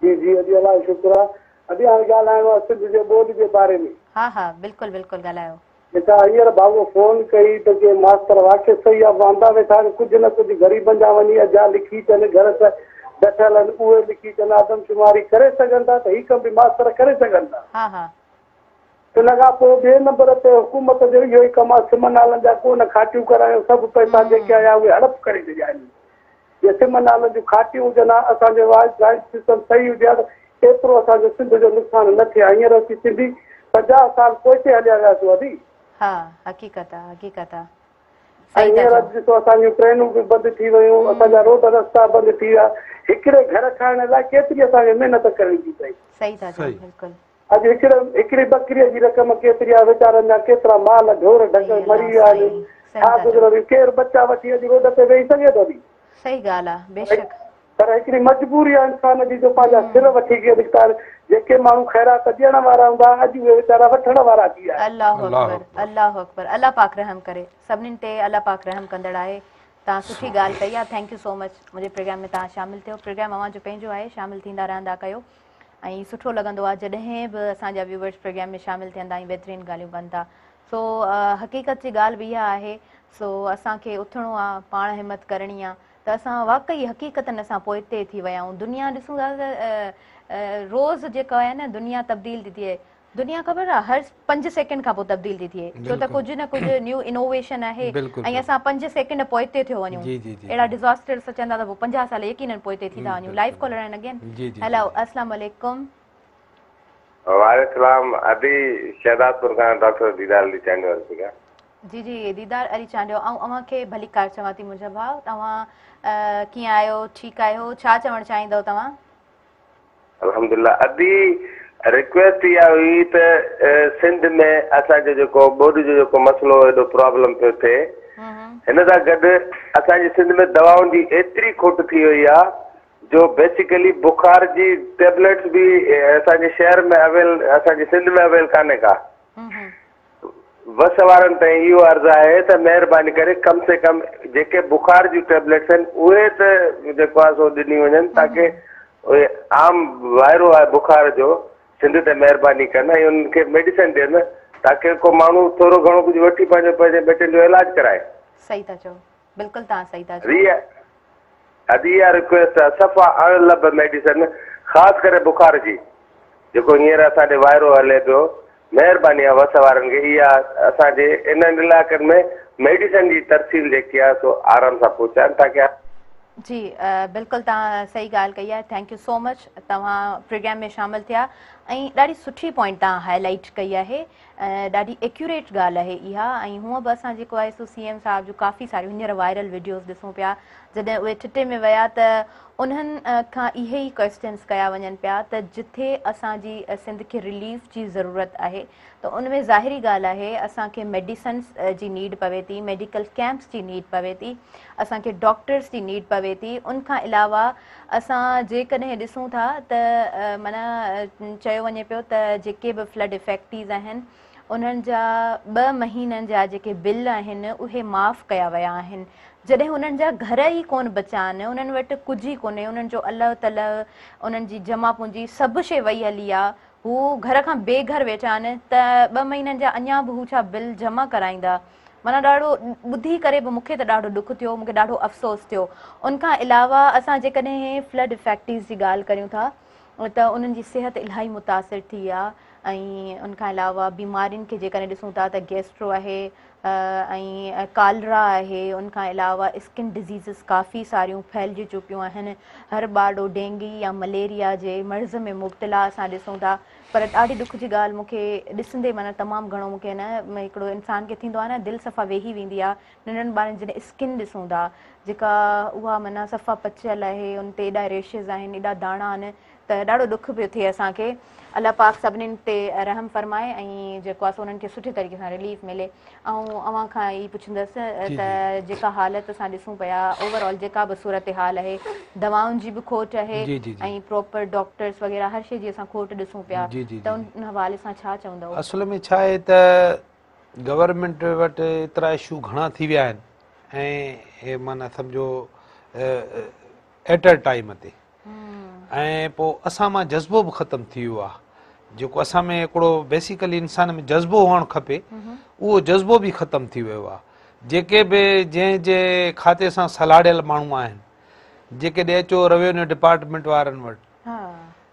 जी जी, अॼु अलाह जो शुक्र आहे। अॼु हाणे ॻाल्हाइणो आहे सिंध जे ॿोली जे बारे में। हा हा, बिल्कुलु बिल्कुलु ॻाल्हायो। जेका हींअर भाऊ फोन कई त के मास्तर वाक़ई सही आहे, वांदा वेठा कुझु न कुझु ग़रीबनि जा वञी अजा लिखी अचनि, घर त ॾठल आहिनि उहे लिखी अचनि, आदमशुमारी करे सघनि था त ही कम बि मास्तर करे सघनि था। हा हा, इन खां पोइ ॿिए नंबर ते हुकूमत जो इहो ई कमु आहे, सिम नालनि जा कोन खाटियूं करायूं, सभु पैसा जेके आया उहे हड़प करे छॾिया आहिनि। जे सिम नालनि जूं खाटियूं हुजनि, असांजो राइट सिस्टम सही हुजे हा त एतिरो असांजो सिंध जो नुक़सानु न थिए। हींअर असीं सिंधी 50 साल पोइते हलिया वियासीं अदी। हा, हक़ीक़त आहे, हक़ीक़त आहे। हींअर ॾिसो असांजूं ट्रेनूं बि बंदि थी वियूं, असांजा रोड रस्ता बंदि थी विया। हिकिड़े घर ठाहिण लाइ केतिरी असांखे महिनत करणी थी पई। सही था चओ, बिल्कुलु। अॼु हिकिड़ी बकरीअ जी रक़म केतिरी आहे, वीचारनि जा केतिरा माल ढोर ढक मरी विया आहिनि, छा गुज़रो, केरु बच्चा वठी अॼु रोड ते वेही सघे थो? सही ॻाल्हि आहे, बेशक। पर हिकिड़ी मजबूरी आहे इंसान जी, जो पंहिंजा सिर वठी करे निकिता। जेके माण्हू ख़ैरात ॾियण वारा हूंदा, अॼु उहे वीचारा वठण वारा थी विया। अल्लाहु अकबर, अल्लाहु अकबर। अल्लाह पाक रहम करे, सभिनीनि ते अल्लाह पाक रहम कंदड़ आहे। तव्हां सुठी ॻाल्हि कई आहे, थैंक यू सो मच मुंहिंजे प्रोग्राम में तव्हां शामिलु थियो। प्रोग्राम अव्हां जो पंहिंजो आहे, शामिलु थींदा रहंदा कयो ऐं सुठो लॻंदो आहे जॾहिं बि असांजा व्यूवर्स प्रोग्राम में शामिलु थियंदा ऐं बहितरीनु ॻाल्हियूं कनि था। सो हक़ीक़त जी ॻाल्हि बि इहा आहे, सो असांखे उथणो आहे, पाण हिमत करणी आहे त असां वाक़ई हक़ीक़तनि असां पोइते थी विया आहियूं। दुनिया ॾिसूं था त रोज़ जेको आहे न, दुनिया तब्दील थी थिए। दुनिया ख़बर आहे हर 5 सेकेंड खां पोइ तब्दील थी थिए, छो त कुझु न कुझु न्यू इनोवेशन आहे ऐं असां 5 सेकेंड पोइते थियो वञूं। अहिड़ा डिज़ास्टर्स अचंदा त पोइ 50 साल यकीनन पोइते थी था वञूं। लाइव कॉलर आहिनि अगेन। हेलो, अस्सलाम वालेकुम। वालेकुम। अभी शहदादपुर खां डॉक्टर दीदार अली चांडियो थी। जी जी, दीदार अली चांडियो। ऐं अव्हां खे भली कार चवां थी मुंहिंजा भाउ, तव्हां कीअं आहियो? ठीकु आहियो? छा चवणु चाहींदव तव्हां? अल्हम्दुलिल्लाह। अभी रिक्वेस्ट इहा हुई त सिंध में असांजो जेको ॿोॾि जो जेको मसइलो एॾो प्रॉब्लम पियो थिए, हिन सां गॾु असांजे सिंध में दवाउनि जी एतिरी खुट थी वई आहे जो बेसिकली बुखार जी टेबलेट्स बि असांजे शहर में असांजे सिंध में अवेल कान्हे का। बस वारनि ताईं इहो अर्ज़ु आहे त महिरबानी करे कम से कम जेके बुखार जूं टेबलेट्स आहिनि उहे त जेको आहे सो ॾिनी वञनि, ताकी उहे आम वाइरो आहे बुखार जो, सिंध ते महिरबानी कनि ऐं उन्हनि खे मेडिसिन ॾियनि ताकी को माण्हू थोरो घणो कुझु वठी पंहिंजे ॿेटनि जो इलाजु कराए। सही था चओ, बिल्कुलु तव्हां सही था चओ। अॼु इहा रिक्वेस्ट आहे, सफ़ा अणलब मेडिसिन ख़ासि करे बुखार जी, जेको हींअर असांजे वाइरो हले पियो, महिरबानी आहे वस वारनि खे इहा असांजे इन्हनि इलाइक़नि में मेडिसिन जी तरसील जेकी आहे सो आराम सां पहुचाइनि ताकी। जी बिल्कुलु तव्हां सही ॻाल्हि कई आहे, थैंक यू सो मच तव्हां प्रोग्राम में शामिलु थिया ऐं ॾाढी सुठी पॉइंट तव्हां हाईलाइट कई आहे, ॾाढी एक्यूरेट ॻाल्हि आहे इहा। ऐं हूअं बि असां जेको आहे सो CM साहिब जूं काफ़ी सारियूं हींअर वायरल वीडियोज़ ॾिसूं पिया, जॾहिं उहे ठिटे में विया त उन्हनि खां इहे ई क्वेश्चन्स कया वञनि पिया त जिथे असांजी सिंध खे रिलीफ जी ज़रूरत आहे त उनमें ज़ाहिरी ॻाल्हि आहे असांखे मेडिसन्स जी नीड पवे थी, मेडिकल कैंप्स जी नीड पवे थी, असांखे डॉक्टर्स जी नीड पवे थी। उनखां अलावा असां जेकॾहिं ॾिसूं था त माना चयो वञे पियो त जेके बि फ्लड इफेक्टीज़ आहिनि उन्हनि जा 2 महीननि जा जेके बिल आहिनि उहे माफ़ कया विया आहिनि। जॾहिं उन्हनि जा घर ई कोन बचा आहिनि, उन्हनि वटि कुझु ई कोन्हे, उन्हनि जो अलाह तला उन्हनि जी जमा पूंजी सभु शइ वई हली आहे, हू घर खां बेघर वेठा आहिनि, त 2 महीननि जा अञा बि हू छा बिल जमा कराईंदा। माना ॾाढो ॿुधी करे बि मूंखे त ॾाढो दुख थियो, मूंखे ॾाढो अफ़सोस थियो। उनखां अलावा असां जेकॾहिं फ्लड इफेक्टिव्स जी ॻाल्हि करियूं था त उन्हनि जी सिहत इलाही मुतासिर थी आहे। ऐं उनखां अलावा बीमारियुनि खे जेकॾहिं ॾिसूं था त गैस्ट्रो आहे ऐं कालरा आहे, उनखां अलावा स्किन डिज़ीज़िस काफ़ी सारियूं फैलिजी चुकियूं आहिनि। हर ॿारु डेंगी या मलेरिया जे मर्ज़ में मुब्तला असां ॾिसूं था। पर ॾाढी दुख जी ॻाल्हि मूंखे ॾिसंदे माना तमामु घणो मूंखे न हिकिड़ो इंसान खे थींदो आहे न, दिलि सफ़ा वेही वेंदी आहे। नंढनि ॿारनि जॾहिं स्किन ॾिसूं था जेका उहा माना सफ़ा पचियल आहे, उन ते एॾा रेशिस आहिनि, एॾा दाणा आहिनि, त ॾाढो दुख पियो थिए असांखे। अलाह पाक सभिनीनि ते रहम फरमाए ऐं जेको आहे सो उन्हनि खे सुठे तरीक़े सां रिलीफ मिले। ऐं अव्हां खां ई पुछंदसि त जेका हालत असां ॾिसूं पिया ओवरऑल जेका बि सूरत हाल आहे, दवाउनि जी बि खोट आहे ऐं प्रॉपर डॉक्टर्स वग़ैरह हर शइ जी असां खोट ॾिसूं पिया, त उन हवाले सां छा चवंदव? असल में छा आहे त गवर्नमेंट वटि एतिरा इशू घणा थी विया आहिनि ऐं माना सम्झो एट अ टाइम ते, ऐं पोइ असां मां जज़्बो बि ख़तमु थी वियो आहे। जेको असां में हिकिड़ो बेसिकली इंसान में जज़्बो हुअणु खपे, उहो जज़्बो बि ख़तमु थी वियो आहे। जेके बि जंहिंजे खाते सां सलाड़ियल माण्हू आहिनि, जेकॾहिं अचो रेवेन्यू डिपार्टमेंट वारनि वटि,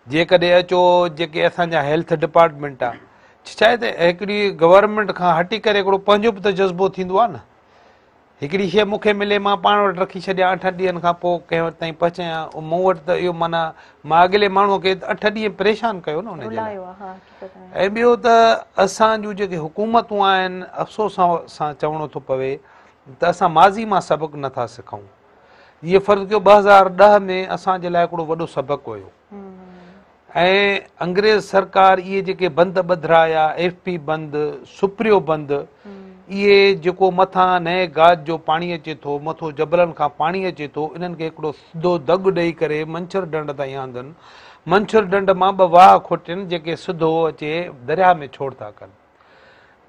जेकॾहिं अचो जेके असांजा हेल्थ डिपार्टमेंट आहे, छा आहे त हिकिड़ी गवर्नमेंट खां हटी करे हिकिड़ो पंहिंजो बि त जज़्बो थींदो आहे न। हिकिड़ी शइ मूंखे मिले, मां पाण वटि रखी छॾियां, 8 ॾींहंनि खां पोइ कंहिं वटि ताईं पहुचायां, मूं वटि त इहो माना मां अॻिले माण्हूअ खे 8 ॾींहं परेशान कयो न हुनजे लाइ। ऐं ॿियो त असां जूं जेके हुकूमतूं आहिनि, अफ़सोस सां चवणो थो पवे त असां माज़ी मां सबक़ु नथा सिखूं। इहो फ़र्ज़ु कयो 2010 में असांजे लाइ हिकिड़ो वॾो सबक़ु हुयो, ऐं अंग्रेज़ सरकार इहे जेके बंदि ॿधराया, FP बंदि, सुप्रियो बंदि, इहे जेको मथां नए गाज जो पाणी अचे थो, मथो जबलनि खां पाणी अचे थो, इन्हनि खे हिकिड़ो सिधो दॻु ॾेई करे मंछर ढंढ ताईं आंदनि। मंछर ढंढ मां 2 वाह खोटियुनि जेके सिधो अचे दरिया में छोड़ था कनि।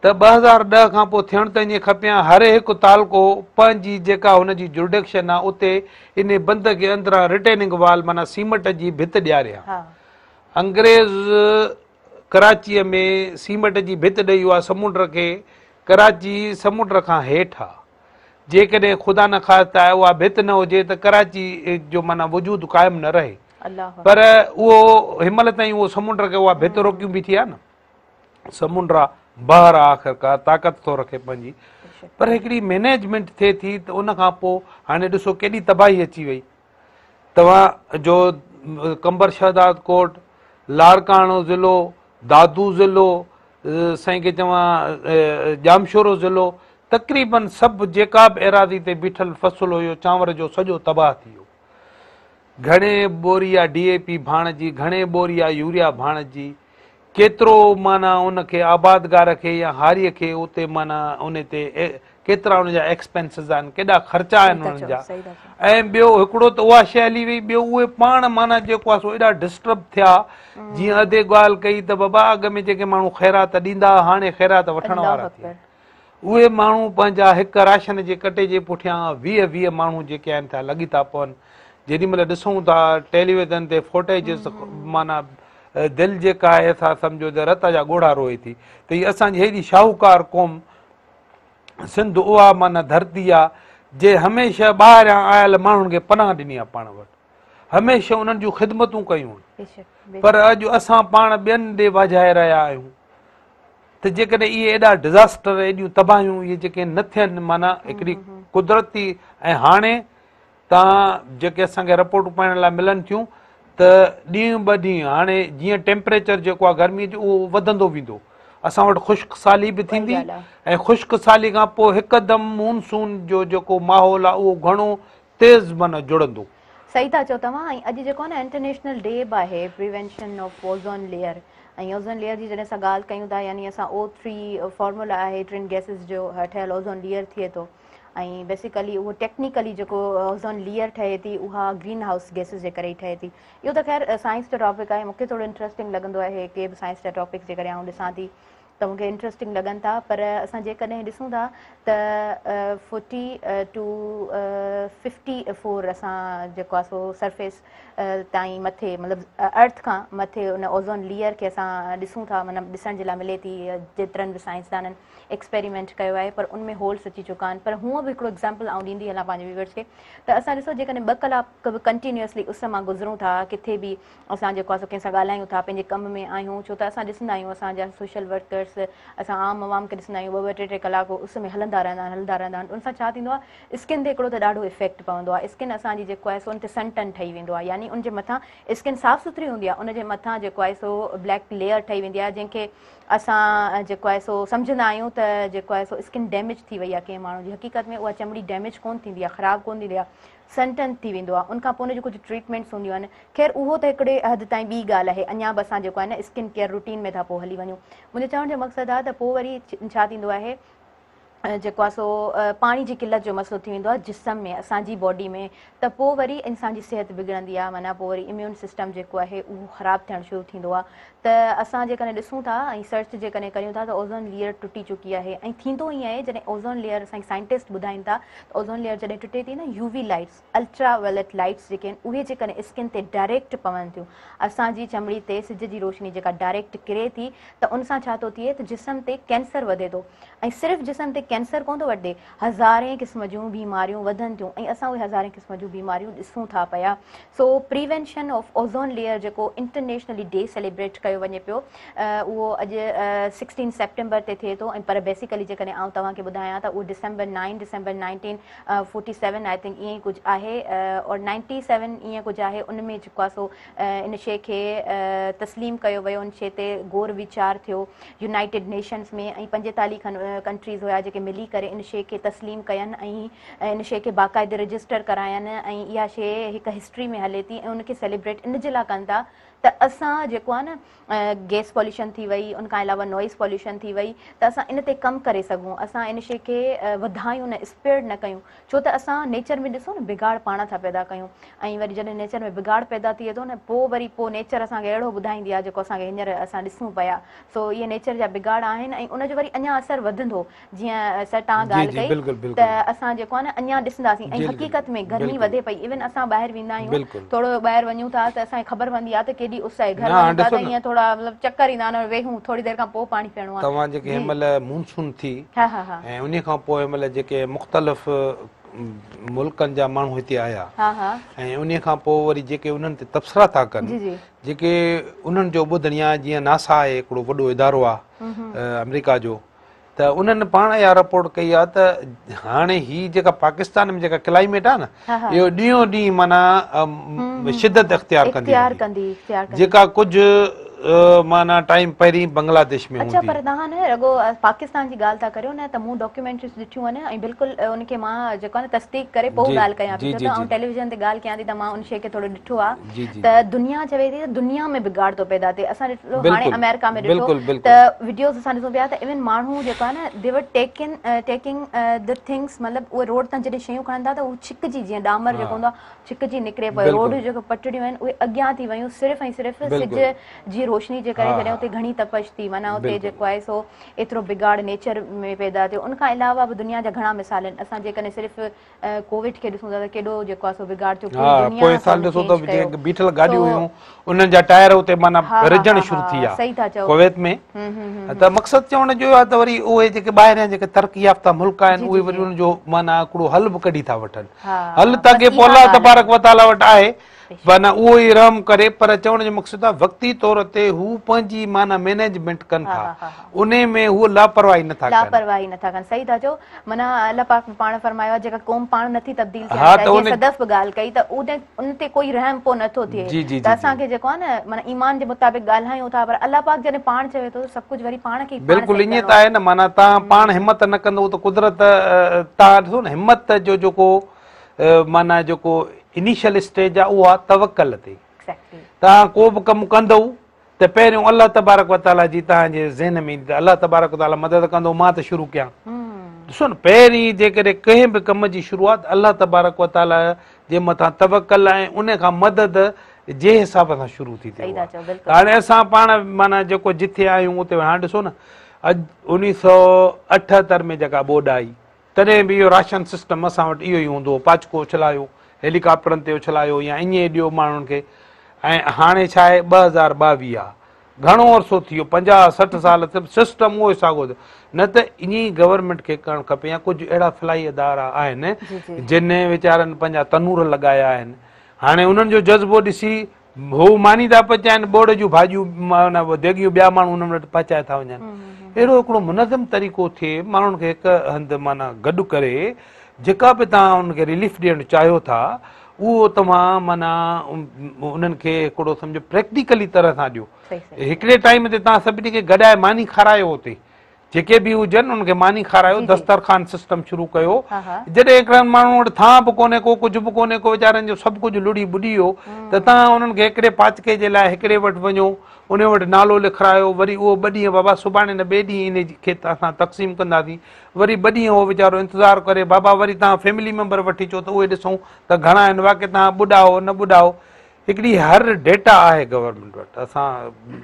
त 2010 खां पोइ थियणु त ईअं खपे हर हिकु तालको पंहिंजी जेका हुनजी जुरिडिक्शन आहे उते इन बंद खे अंदरां रिटेनिंग वाल माना सीमेंट जी भित ॾियारिया। अंग्रेज़ कराचीअ में सीमेंट जी भित ॾेई वियो आहे समुंड खे, कराची समुंड खां हेठि आहे। जेकॾहिं ख़ुदा न ख़ास्ता आहे उहा भित न हुजे त कराची जो माना वजूद क़ाइमु न रहे, पर उहो हिनमहिल ताईं उहो समुंड खे उहा भित रोकियूं बि थी आहे न। समुंड आहे, बहर आहे, आख़िरकार ताक़त थो रखे पंहिंजी, पर हिकिड़ी मैनेजमेंट थिए थी त उन खां पोइ हाणे ॾिसो केॾी तबाही अची वई। तव्हां जो कंबर शहदाद कोट, लाड़काणो ज़िलो, दादू ज़िलो, साईं खे चवां जामशोरो ज़िलो, तक़रीबन सभु जेका बि एराज़ी ते बीठल फ़सुलु हुयो चांवर जो सॼो तबाह थी वियो। घणे बोरिया DAP भाण जी, घणे बोरिया यूरिया भाण जी, केतिरो माना उनखे आबादगार खे या हारीअ खे उते माना उन ते केतिरा उनजा एक्सपेंसिस आहिनि, केॾा ख़र्चा आहिनि उन्हनि जा। ऐं ॿियो हिकिड़ो त उहा शइ हली वई, ॿियो उहे पाण माना जेको आहे सो एॾा डिस्टर्ब थिया। जीअं अधे ॻाल्हि कई त बाबा अॻ में जेके माण्हू ख़ैरात ॾींदा, हाणे ख़ैरात वठण वारा थिया। उहे माण्हू पंहिंजा हिकु राशन जे कटे जे पुठियां 20 माण्हू जेके आहिनि था लॻी था पवनि। जेॾी महिल ॾिसूं था टेलीविज़न ते फुटेजिस, माना दिलि जेका आहे असां सम्झो त रत जा ॻोढ़ा रोए थी त हीअ असांजी हेॾी शाहूकार क़ौम सिंध उहा माना धरती आहे जे हमेशह ॿाहिरियां आयल माण्हुनि खे पनाह ॾिनी आहे पाण वटि, हमेशह उन्हनि जूं ख़िदमतूं कयूं आहिनि। पर अॼु असां पाण ॿियनि ॾे वधाए रहिया आहियूं त जेकॾहिं इहे एॾा डिज़ास्टर, एॾियूं तबाहियूं इहे जेके न थियनि, माना हिकिड़ी कुदरती। ऐं हाणे तव्हां जेके असांखे रिपोर्टूं पाइण लाइ मिलनि थियूं त ॾींहुं ॿ ॾींहं हाणे जीअं टेम्परेचर जेको आहे गर्मीअ जो उहो वधंदो वेंदो, असां वटि ख़ुश्क साली बि थींदी, ऐं ख़ुश्क साली खां पोइ हिकदमि मूनसून जो जेको माहौल आहे उहो घणो तेज़ माना जुड़ंदो। सही था चओ तव्हां। ऐं अॼु जेको आहे न इंटरनेशनल डे बि आहे प्रिवेंशन ऑफ ओज़ोन लेयर, ऐं ओज़ोन लेयर जी जॾहिं असां ॻाल्हि कयूं था, यानी असां O3 फॉर्मूला आहे, 3 गैसिस जो ठहियल ओज़ोन लेयर थिए थो। ऐं बेसिकली उहो टेक्निकली जेको ओज़ोन लेयर ठहे थी उहा ग्रीन हाउस गैसिस जे करे ई ठहे थी। इहो त ख़ैर साइंस जो टॉपिक आहे, मूंखे थोरो इंट्रस्टिंग लॻंदो आहे के बि साइंस जा टॉपिक्स जे करे आउं ॾिसां थी त मूंखे इंट्रस्टिंग लॻनि था। पर असां जेकॾहिं ॾिसूं था त 40 to 54 असां जेको आहे सो सरफेस ताईं मथे मतिलबु अर्थ खां मथे उन ओज़ोन लेयर खे असां ॾिसूं था, मतिलबु ॾिसण जे लाइ मिले थी। जेतिरनि बि साइंसदाननि एक्सपेरिमेंट कयो आहे पर उनमें होल्स अची चुका आहिनि। पर हूअं बि हिकिड़ो एग्ज़ाम्पल आउं ॾींदी हलां पंहिंजे व्यूअर्स खे, त असां ॾिसो जेकॾहिं 2 कलाक बि कंटिन्यूअसली उस मां गुज़रूं था, किथे बि असां जेको आहे सो कंहिंसां ॻाल्हायूं था, पंहिंजे कम में आहियूं, छो त असां ॾिसंदा आहियूं असांजा सोशल वर्कर्स, असां आम अवाम खे ॾिसंदा आहियूं 2-2 3-3 कलाक उस में हलंदा रहंदा आहिनि। उन सां छा थींदो आहे, स्किन ते हिकिड़ो त ॾाढो इफेक्ट पवंदो आहे। स्किन असांजी जेको आहे सो उन ते सन टन ठही वेंदो आहे, यानी उनजे मथां स्किन साफ़ सुथरी हूंदी आहे, उनजे मथां जेको आहे सो ब्लैक लेयर ठही वेंदी आहे, जंहिंखे असां जेको आहे सो सम्झंदा आहियूं त जेको आहे सो स्किन डैमेज थी वई आहे कंहिं माण्हू जी। हक़ीक़त में उहा चमड़ी डैमेज कोन थींदी आहे, ख़राबु कोन थींदी आहे, सनटन थी वेंदो आहे। उनखां पोइ उनजी कुझु ट्रीटमेंट्स हूंदियूं आहिनि। ख़ैर उहो त हिकिड़े हद ताईं ॿी ॻाल्हि आहे, अञा बि असां जेको आहे न स्किन केयर रूटीन में था पोइ हली वञूं। मुंहिंजे चवण जो मक़सदु आहे त पोइ वरी छा थींदो आहे, जेको आहे सो पाणी जी किल्लत जो मसइलो थी वेंदो आहे जिस्म में, असांजी बॉडी में, त पोइ वरी इंसान जी सिहत बिगड़ंदी आहे, माना पोइ वरी इम्यून सिस्टम जेको आहे उहो ख़राबु थियणु शुरू थींदो आहे। त असां जेकॾहिं ॾिसूं था ऐं सर्च जेकॾहिं करियूं था त ओज़ोन लेयर टुटी चुकी आहे। ऐं थींदो ईअं आहे, जॾहिं ओज़ोन लेयर असांखे साइंटिस्ट ॿुधाइनि था त ओज़ोन लेयर जॾहिं टुटे थी न, UV lights, ultraviolet lights जेके आहिनि उहे जेकॾहिं स्किन ते डायरेक्ट पवनि थियूं, असांजी चमड़ी ते सिज जी रोशनी जेका डायरेक्ट किरे थी, त उन सां छा थो थिए त जिस्म ते कैंसर वधे थो। ऐं सिर्फ़ु जिस्म ते कैंसर कोन थो वधे, हज़ारे क़िस्म जूं बीमारियूं वधनि थियूं ऐं असां उहे हज़ारे क़िस्म जूं बीमारियूं ॾिसूं था पिया। सो प्रिवेंशन ऑफ ओज़ोन लेयर जेको इंटरनेशनली डे सेलिब्रेट कयो वञे पियो, उहो अॼु 16 सेप्टेंबर ते थिए थो। ऐं पर बेसिकली जेकॾहिं आउं तव्हांखे ॿुधायां त उहो डिसंबर 1947 आई थिंक ईअं ई कुझु आहे, और 97 ईअं कुझु आहे। उन में जेको आहे सो इन शइ खे तस्लीम कयो वियो, उन शइ ते गौर वीचार थियो यूनाइटेड नेशन्स में, ऐं 45 कंट्रीज़ हुया जेके मिली करे इन शइ खे तस्लीम कयनि ऐं इन शइ खे बाक़ाइदे रजिस्टर करायनि। ऐं इहा शइ हिकु हिस्ट्री में हले थी ऐं उनखे सेलिब्रेट इन जे लाइ कनि था त असां जेको आहे न गैस पॉल्यूशन थी वई, उनखां अलावा नॉइज़ पॉल्यूशन थी वई, त असां इन ते कमु करे सघूं, असां इन शइ खे वधायूं न, स्पेड न कयूं। छो त असां नेचर में ॾिसो न बिगाड़ पाण था पैदा कयूं, ऐं वरी जॾहिं नेचर में बिगाड़ पैदा थिए थो न, पोइ नेचर असांखे अहिड़ो ॿुधाईंदी आहे जेको असांखे हींअर असां ॾिसूं पिया। सो इहे नेचर जा बिगाड़ आहिनि ऐं उनजो वरी अञा असरु वधंदो। जीअं सर तव्हां ॻाल्हि कई त असां जेको आहे न अञा ॾिसंदासीं। ऐं हक़ीक़त में गर्मी वधे पई, इवन असां ॿाहिरि वेंदा आहियूं, थोरो ॿाहिरि वञूं था त असांखे ख़बर पवंदी आहे त केॾी उस आहे, घर वञूं था त ईअं थोरा मतिलबु चकर ईंदा आहिनि, वेहूं थोरी देरि खां पोइ पाणी पीअणो आहे। तव्हां जेके हिन महिल मूनसून थी ऐं उन खां पोइ हिन महिल जेके मुख़्तलिफ़ मुल्कनि जा माण्हू हिते आया ऐं उन खां पोइ वरी जेके उन्हनि ते तबसरा था कनि, जेके उन्हनि जो ॿुधणी आहे, जीअं नासा आहे हिकिड़ो वॾो इदारो आहे अमेरिका जो, त उन्हनि पाण इहा रिपोर्ट कई आहे त हाणे ही जेका पाकिस्तान में जेका क्लाइमेट आहे न, इहो ॾींहों ॾींहुं माना शिदत इख्तियार कंदी, जेका कुझु माना टाइम पहिरीं बांग्लादेश में हूंदी। अच्छा, पर तव्हां न रुगो पाकिस्तान जी ॻाल्हि था करियो न, त मूं डॉक्यूमेंट्रीज़ ॾिठियूं आहिनि ऐं बिल्कुलु उनखे मां जेको आहे न तस्दीक करे पोइ ॻाल्हि कयां थी, छो त आउं टेलीविज़न ते ॻाल्हि कयां थी त मां उन शइ खे थोरो ॾिठो आहे त दुनिया चवे थी त दुनिया में बिगाड़ थो पैदा थिए। असां ॾिठो हाणे अमेरिका में ॾिठो त वीडियोज़ असां ॾिसूं पिया त इवन माण्हू जेको आहे न दे वर टेकिंग द थिंग्स, मतिलबु उहे रोड तां जॾहिं शयूं खणनि था त उहो छिकजी, जीअं डामर जेको हूंदो आहे छिकजी निकिरे पियो, रोड जेको पटड़ियूं आहिनि उहे अॻियां थी वियूं सिर्फ़ु ऐं सिर्फ़ु सिज जी रोशनी जे करे। जॾहिं उते घणी तपश थी, माना उते जेको आहे सो एतिरो बिगाड़ नेचर में पैदा थियो। उनखां अलावा बि दुनिया जा घणा मिसाल आहिनि। असां जेकॾहिं सिर्फ़ु कोविड खे ॾिसूं था त केॾो जेको आहे सो बिगाड़ थियो, पोइ साल ॾिसो त बीठल गाॾियूं हुयूं, उन्हनि जा टायर उते माना रिझण शुरू थी विया। सही था चओ, कुवैत में। त मक़सदु चवण जो आहे त वरी उहे जेके ॿाहिरियां जेके तरक़ी याफ़्ता मुल्क आहिनि उहे वरी उनजो माना हिकिड़ो हल बि कढी था वठनि। हल त अॻे पोइ अल्लाह तबारक व तआला वटि आहे, माना उहो ई रहम करे, पर चवण जो मक़सदु आहे वक़्ती तौर ते हू पंहिंजी माना मैनेजमेंट कनि था, उन में हू लापरवाही नथा कनि। सही था चओ, माना अल्लाह पाक पाण फरमायो आहे जेका क़ौम पाण नथी तब्दील थिए, सदफ़ बि ॻाल्हि कई त उन ते कोई रहम पोइ नथो थिए। त असांखे जेको आहे न माना ईमान जे मुताबिक़ ॻाल्हायूं था, पर अल्लाह पाक जॾहिं पाण चवे थो सभु कुझु वरी पाण खे बिल्कुलु ईअं त आहे न। माना तव्हां पाण हिमत न कंदो त कुदरत, तव्हां ॾिसो न हिमत जो जेको माना जेको इनिशियल स्टेज आहे उहा तवक्कल ते। तव्हां को बि कमु कंदव त पहिरियों अल्लाह तबारक व तआला जी तव्हांजे ज़हन में ईंदी, अल्लाह तबारक व तआला मदद कंदो, मां त शुरू कयां। ॾिसो न, पहिरीं जेकॾहिं कंहिं बि कम जी शुरूआत अल्लाह तबारक व तआला जे मथां तवक्कल ऐं उन खां मदद जे हिसाब सां शुरू थी थिए। हाणे असां पाण माना जेको जिथे आहियूं उते हाणे ॾिसो न, 1978 में जेका ॿोॾ आई तॾहिं बि इहो राशन सिस्टम असां वटि इहो ई हूंदो हो, पाचको उछलायो हेलीकॉप्टरनि ते उछलायो या ईअं ॾियो माण्हुनि खे। ऐं हाणे छा आहे 2022 आहे, घणो अरसो थी वियो, 50-60 साल सिस्टम उहो ई साॻियो थियो। न त ईअं ई गवर्नमेंट खे करणु खपे। या कुझु अहिड़ा फलाई इदारा आहिनि जिन वीचारनि पंहिंजा तनूर लॻाया आहिनि, हाणे उन्हनि जो जज़्बो ॾिसी हू मानी था पचाइनि, बोड़ जूं भाॼियूं माना देगियूं ॿिया माण्हू उन्हनि वटि पचाए था वञनि। अहिड़ो हिकिड़ो मुनज़म तरीक़ो थिए, माण्हुनि खे हिकु हंधि माना गॾु करे जेका बि तव्हां उनखे रिलीफ ॾियणु चाहियो था उहो तव्हां माना उन्हनि खे हिकिड़ो सम्झो प्रैक्टिकली तरह सां ॾियो। हिकिड़े टाइम ते तव्हां सभिनी खे गॾाए मानी खारायो, हुते जेके बि हुजनि उनखे मानी खारायो, दस्तरखान सिस्टम शुरू कयो। जॾहिं हिकिड़नि माण्हुनि वटि थां बि कोन्हे को, कुझु बि कोन्हे को, वीचारनि जो सभु कुझु लुड़ी ॿुॾी वियो, त तव्हां उन्हनि खे हिकिड़े पाचके जे लाइ हिकिड़े वटि वञो, उन वटि नालो लिखारायो, वरी उहो 2 ॾींहं बाबा सुभाणे न ॿिए ॾींहुं इन खे असां तक़सीम कंदासीं, वरी 2 ॾींहं उहो वीचारो इंतज़ारु करे, बाबा वरी तव्हां फैमिली मेंबर वठी अचो त उहे ॾिसूं त घणा आहिनि, वाक़ई तव्हां ॿुधायो न ॿुधायो। हिकिड़ी हर डेटा आहे गवर्नमेंट वटि। असां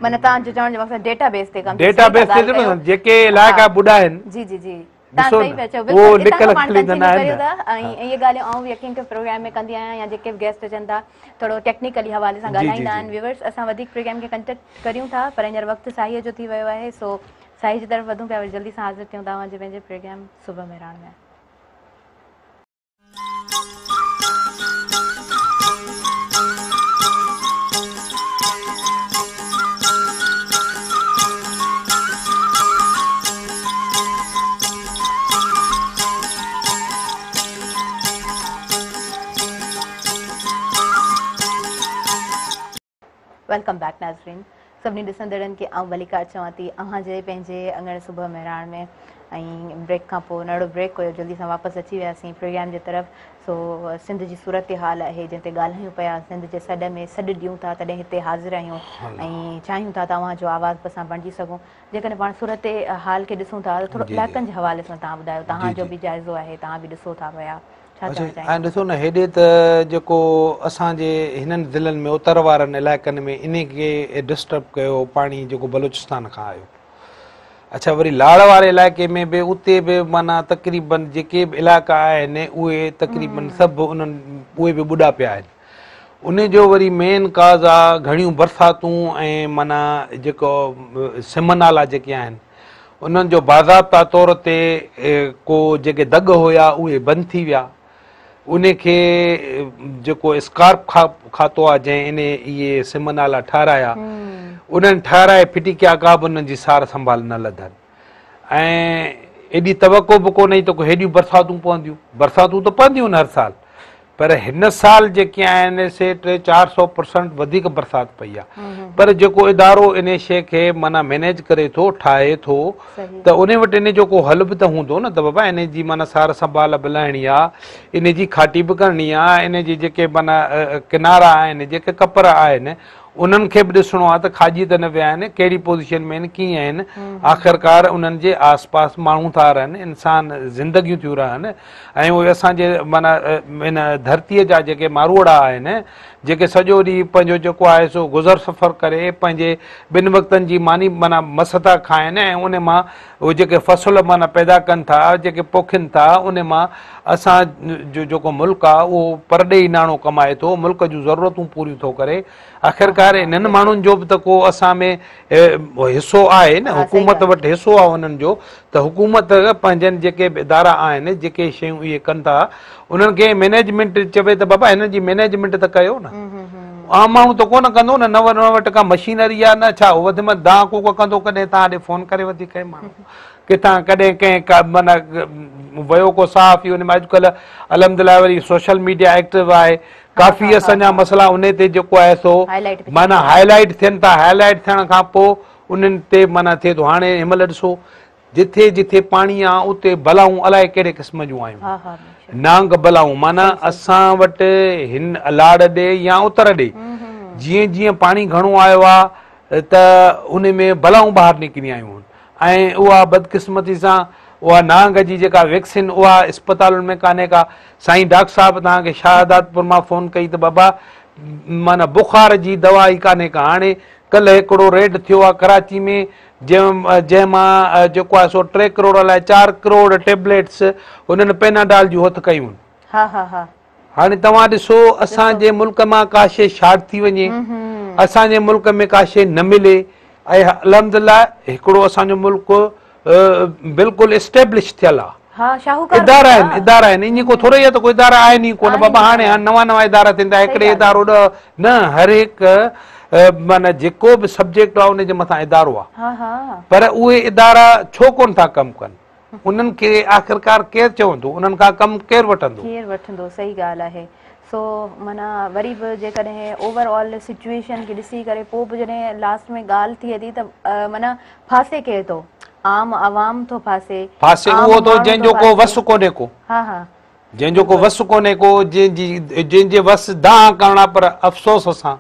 माना तव्हांजो चवण जो मक़सदु डेटाबेस ते कमु, डेटाबेस ते जेके इलाइक़ा ॿुधा आहिनि, जी जी जी ॾिसो सही पिया चओ, उहो बिल्कुलु लिकल पाण खिली कंटिन्यू न आहिनि। करियो था। ऐं इहे ॻाल्हियूं आउं यकीन के प्रोग्राम में कंदी आहियां, या जेके बि गेस्ट अचनि था थोरो टेक्निकली हवाले सां ॻाल्हाईंदा आहिनि व्यूअर्स। असां वधीक प्रोग्राम खे कंटेक्ट करियूं था, पर हींअर वक़्तु साईअ जो थी वियो आहे, सो साईं जी तरफ़ वधूं पिया, वरी जल्दी सां हाज़िर थियूं तव्हांजे पंहिंजे प्रोग्राम सुबुह मेहरान में। वेलकम बैक नाज़रीन। सभिनी ॾिसंदड़नि खे आउं मलिका चवां थी अव्हांजे पंहिंजे अंगण सुबुह मेहरान में। ऐं ब्रेक खां पोइ नंढो ब्रेक हुयो, जल्दी सां वापसि अची वियासीं प्रोग्राम जे तरफ़। सो सिंध जी सूरत हाल आहे जंहिं ते ॻाल्हायूं पिया, सिंध जे सॾ में सॾु ॾियूं था, तॾहिं हिते हाज़िर आहियूं ऐं चाहियूं था तव्हांजो आवाज़ असां बणिजी सघूं। जेकॾहिं पाण सूरत हाल खे ॾिसूं था त थोरो इलाइक़नि जे हवाले सां तव्हां ॿुधायो, तव्हांजो बि जाइज़ो आहे, तव्हां बि ॾिसो था पिया। ऐं ॾिसो न, हेॾे त जेको असांजे हिननि ज़िलनि में उतर वारनि इलाइक़नि में इन खे डिस्टर्ब कयो पाणी जेको बलूचिस्तान खां आयो। अच्छा, वरी लाड़ वारे इलाइक़े में बि उते बि माना तक़रीबन जेके बि इलाइक़ा आहिनि उहे तक़रीबन सभु उन्हनि उहे बि ॿुॾा पिया आहिनि। उन जो वरी मेन काज़ आहे घणियूं बरसातूं ऐं माना जेको सिमनाला जेके आहिनि उन्हनि जो बाज़ाब्ता तौर ते को जेके दग हुया उहे बंदि थी विया। उन खे जेको स्कार्प खातो आहे जंहिं इन इहे सिमनाला ठाहिराया, उन्हनि ठाहिराए फिटी कया, का बि उन्हनि जी सार संभाल न लधनि। ऐं एॾी तवको बि कोन्हे त को हेॾियूं बरसातूं पवंदियूं, बरसातूं त पवंदियूं आहिनि हर साल, पर हिन साल जेके आहिनि से 300-400% वधीक बरसाति पई आहे। पर जेको इदारो इन शइ खे माना मैनेज करे थो, ठाहे थो, त उन वटि इन जो को हल बि त हूंदो न, त बाबा इन जी माना सार संभाल बि लाहिणी आहे, इन जी खाटी बि करणी आहे, इन जी जेके माना किनारा आहिनि, जेके कपर आहिनि, उन्हनि खे बि ॾिसणो आहे त खाजी त न विया आहिनि, कहिड़ी पोज़ीशन में आहिनि, कीअं आहिनि। आख़िरकार उन्हनि जे आस पास माण्हू था रहनि, इंसान ज़िंदगियूं थियूं रहनि, ऐं उहे असांजे माना इन धरतीअ जा जेके मारवड़ा आहिनि, जेके सॼो ॾींहुं पंहिंजो जेको आहे सो गुज़र सफ़र करे पंहिंजे 2 वक़्तनि जी मानी माना मस था खाइनि, ऐं उन मां उहे जेके फ़सुल माना पैदा कनि था, जेके पोखिनि था, उन मां असां जो जेको मुल्क आहे उहो परॾेही नाणो कमाए थो, मुल्क जूं ज़रूरतूं पूरियूं थो करे। आख़िरकार इन्हनि माण्हुनि जो बि त को असां में हिसो आहे न, हुकूमत वटि हिसो आहे उन्हनि जो, त हुकूमत पंहिंजनि जेके बि इदारा आहिनि, जेके शयूं इहे कनि था, उन्हनि खे मैनेजमेंट चवे त बाबा हिननि जी मैनेजमेंट त कयो न। आम माण्हू त कोन कंदो न, 99% मशीनरी आहे न, छा वधि में दां कूक कंदो, कॾहिं तव्हां ॾे फ़ोन करे वधी कंहिं माण्हू किथां कॾहिं कंहिं माना वियो को साफ़, उन में अॼुकल्ह अलहमदिल्ला वरी सोशल मीडिया एक्टिव आहे, काफ़ी असांजा मसइला उन ते जेको आहे सो माना हाईलाइट थियनि था। हाईलाइट थियण खां पोइ उन्हनि ते माना थिए थो। हाणे हिनमहिल ॾिसो जिथे जिथे पाणी आहे उते बलाऊं अलाए कहिड़े क़िस्म जूं आहियूं, नांग बलाऊं, माना असां वटि हिन लाड़ ॾे या उतर ॾे जीअं जीअं पाणी घणो आयो आहे त उन में बलाऊं ॿाहिरि निकिरी आयूं आहिनि। ऐं उहा बदकिस्मती सां उहा नांग जी जेका वैक्सीन उहा अस्पतालुनि में कान्हे का। साईं डॉक्टर साहिबु तव्हांखे शाहदातपुर मां फ़ोन कई त बाबा माना बुखार जी दवा ई कान्हे का। हाणे कल्ह हिकिड़ो रेड थियो आहे कराची में जंहिंमां जेको आहे सो 3 करोड़ अलाए 4 करोड़ टेबलेट्स हुननि पेनाडाल जूं हथ कयूं आहिनि। हाणे तव्हां ॾिसो असांजे मुल्क मां का शइ शार्ट थी वञे, असांजे मुल्क में का शइ न मिले, ऐं अल्हम्दुलिल्लाह हिकिड़ो असांजो मुल्क बिल्कुलु एस्टेब्लिश थियल आहे। इदारा आहिनि, ईअं को थोरो ई त कोई इदारा आहिनि ई कोन बाबा। हाणे नवां इदारा थींदा, हिकिड़े इदारो न, हर हिकु माना जेको बि सब्जेक्ट आहे उनजे मथां इदारो आहे, पर उहे इदारा छो कोन था कमु कनि? उन्हनि खे आख़िरकार केरु चवंदो, उन्हनि खां कमु केरु वठंदो? सही ॻाल्हि आहे। सो माना वरी बि जेकॾहिं ओवरऑल सिचुएशन खे ॾिसी करे पोइ बि जॾहिं लास्ट में ॻाल्हि थिए थी त माना फासे केरु थो? आम आवाम थो फासे उहो तो जंहिंजो को वस कोन्हे को, जंहिंजो को वस कोन्हे को, जंहिंजे वस दाह करणा, पर अफ़सोस सां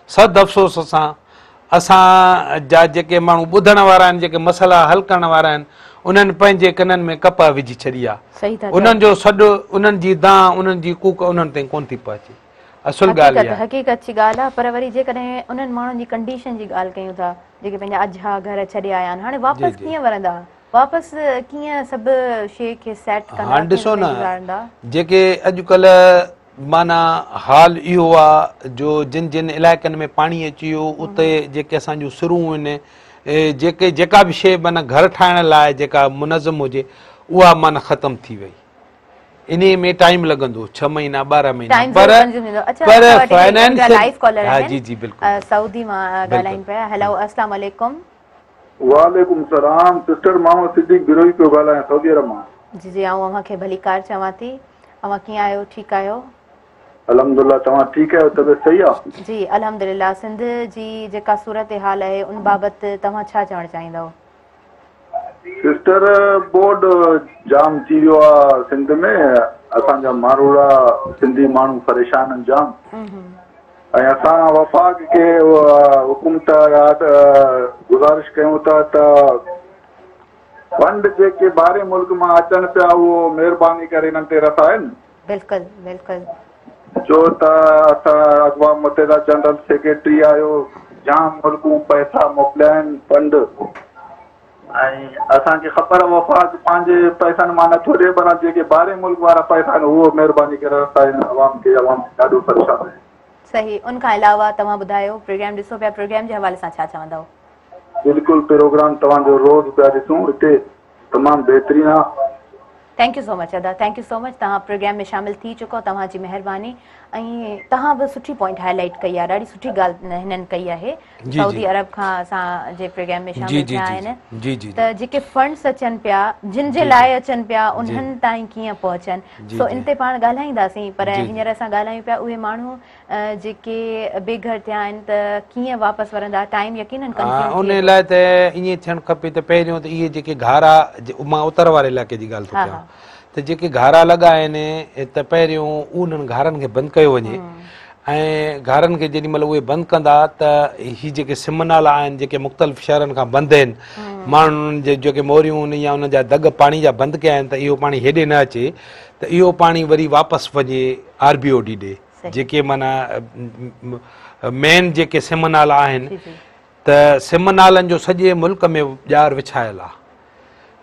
सद अफ़सोस सां असां जा जेके माण्हू ॿुधण वारा आहिनि, जेके मसइला हल करण वारा आहिनि, उन्हनि पंहिंजे कननि में कपह विझी छॾी आहे। उन्हनि जो सॾु, उन्हनि जी दाह, उन्हनि जी कूक उन्हनि ताईं कोन थी पहुचे। असुल ॻाल्हि आहे, हक़ीक़त जी ॻाल्हि आहे। पर वरी जेकॾहिं उन्हनि माण्हुनि जी कंडीशन जी ॻाल्हि कयूं था, जेके पंहिंजा अझा घर छॾे आया आहिनि, हाणे वापसि कीअं वरंदा? वापसि कीअं सभु शइ खे सेट कंदा? हाणे ॾिसो न, जेके अॼुकल्ह माना हाल इहो आहे जो जिन इलाइक़नि में पाणी अची वियो उते जेके असांजूं सिरूं आहिनि, जेका बि शइ माना घर ठाहिण लाइ जेका मुनज़म हुजे उहा माना ख़तम थी वई। इन में टाइम लॻंदो, 6 महीना 12 महीना, पर फाइनेंस। जी जी बिल्कुलु, सऊदी मां ॻाल्हाइनि पिया। हेलो, अस्सलाम वालेकुम। वालेकुम सलाम सिस्टर, मोहम्मद सिद्दीक बिरोई पियो ॻाल्हायां सऊदी अरब मां। जी जी, आऊं अव्हांखे भली कार चवां थी। अव्हां कीअं आहियो? ठीकु आहियो? अल्हम्दुलिल्लाह, तव्हां ठीकु आहियो? तबियत सही आहे? जी अल्हम्दुलिल्लाह। सिंध जी जेका सूरत हाल आहे उन बाबति तव्हां छा चवणु चाहींदव? सिस्टर, बोर्ड जाम थी वियो आहे सिंध में, असांजा मारूड़ा सिंधी माण्हू परेशान आहिनि जाम, ऐं असां वफ़ाक़ खे हुकूमत गुज़ारिश कयूं था त फंड जेके ॿाहिरि मुल्क मां अचनि पिया उहो महिरबानी करे हिननि ते रसाइनि। बिल्कुलु बिल्कुलु, छो त असां अक़वाम मुतहिदा जनरल सेक्रेटरी आहियो, जाम मुल्कूं पैसा मोकिलिया आहिनि फंड, ऐं असांखे ख़बर वफ़ाक़ पंहिंजे पैसनि मां नथो ॾिए, पर जेके ॿाहिरि मुल्क वारा पैसा आहिनि उहो महिरबानी करे रसाइनि अवाम खे ॾाढो परेशान आहे। सही। उन खां अलावा तव्हां ॿुधायो, प्रोग्राम ॾिसो पिया, प्रोग्राम जे हवाले सां छा चवंदव? बिल्कुलु, प्रोग्राम तव्हांजो रोज़ पिया ॾिसूं, हिते तमामु बहितरीनु आहे। थैंक यू सो मच अदा, थैंक यू सो मच। तव्हां प्रोग्राम में शामिल थी चुको, तव्हांजी महिरबानी। ऐं तव्हां बि सुठी पॉइंट हाईलाइट कई आहे, ॾाढी सुठी ॻाल्हि हिननि कई आहे। सऊदी अरब खां असांजे प्रोग्राम में शामिल थिया आहिनि त जेके फंड्स अचनि पिया, जिन जे लाइ अचनि पिया, उन्हनि ताईं कीअं पहुचनि। सो इन ते पाण ॻाल्हाईंदासीं, पर हींअर असां ॻाल्हायूं पिया उहे माण्हू जेके बेघर थिया आहिनि त कीअं वापसि वरंदा? टाइम यकीनन उन लाइ त ईअं थियणु खपे त पहिरियों त इहे जेके घारा, मां उत्तर वारे इलाइक़े जी ॻाल्हि थो कयां, त जेके घारा लॻा आहिनि त पहिरियों उन्हनि घारनि खे बंदि कयो वञे, ऐं घारनि खे जेॾी महिल उहे बंदि कंदा त हीअ जेके सिम नाला आहिनि जेके मुख़्तलिफ़ शहरनि खां बंदि आहिनि, माण्हुनि जे जेके मोरियूं आहिनि या उन जा दग पाणी जा बंदि कया आहिनि, त इहो पाणी हेॾे न अचे, त इहो पाणी वरी वापसि वञे RBOD ॾे, जेके माना मेन जेके सिम नाला आहिनि, त सिम नालनि जो सॼे मुल्क में ॼार विछायल आहे।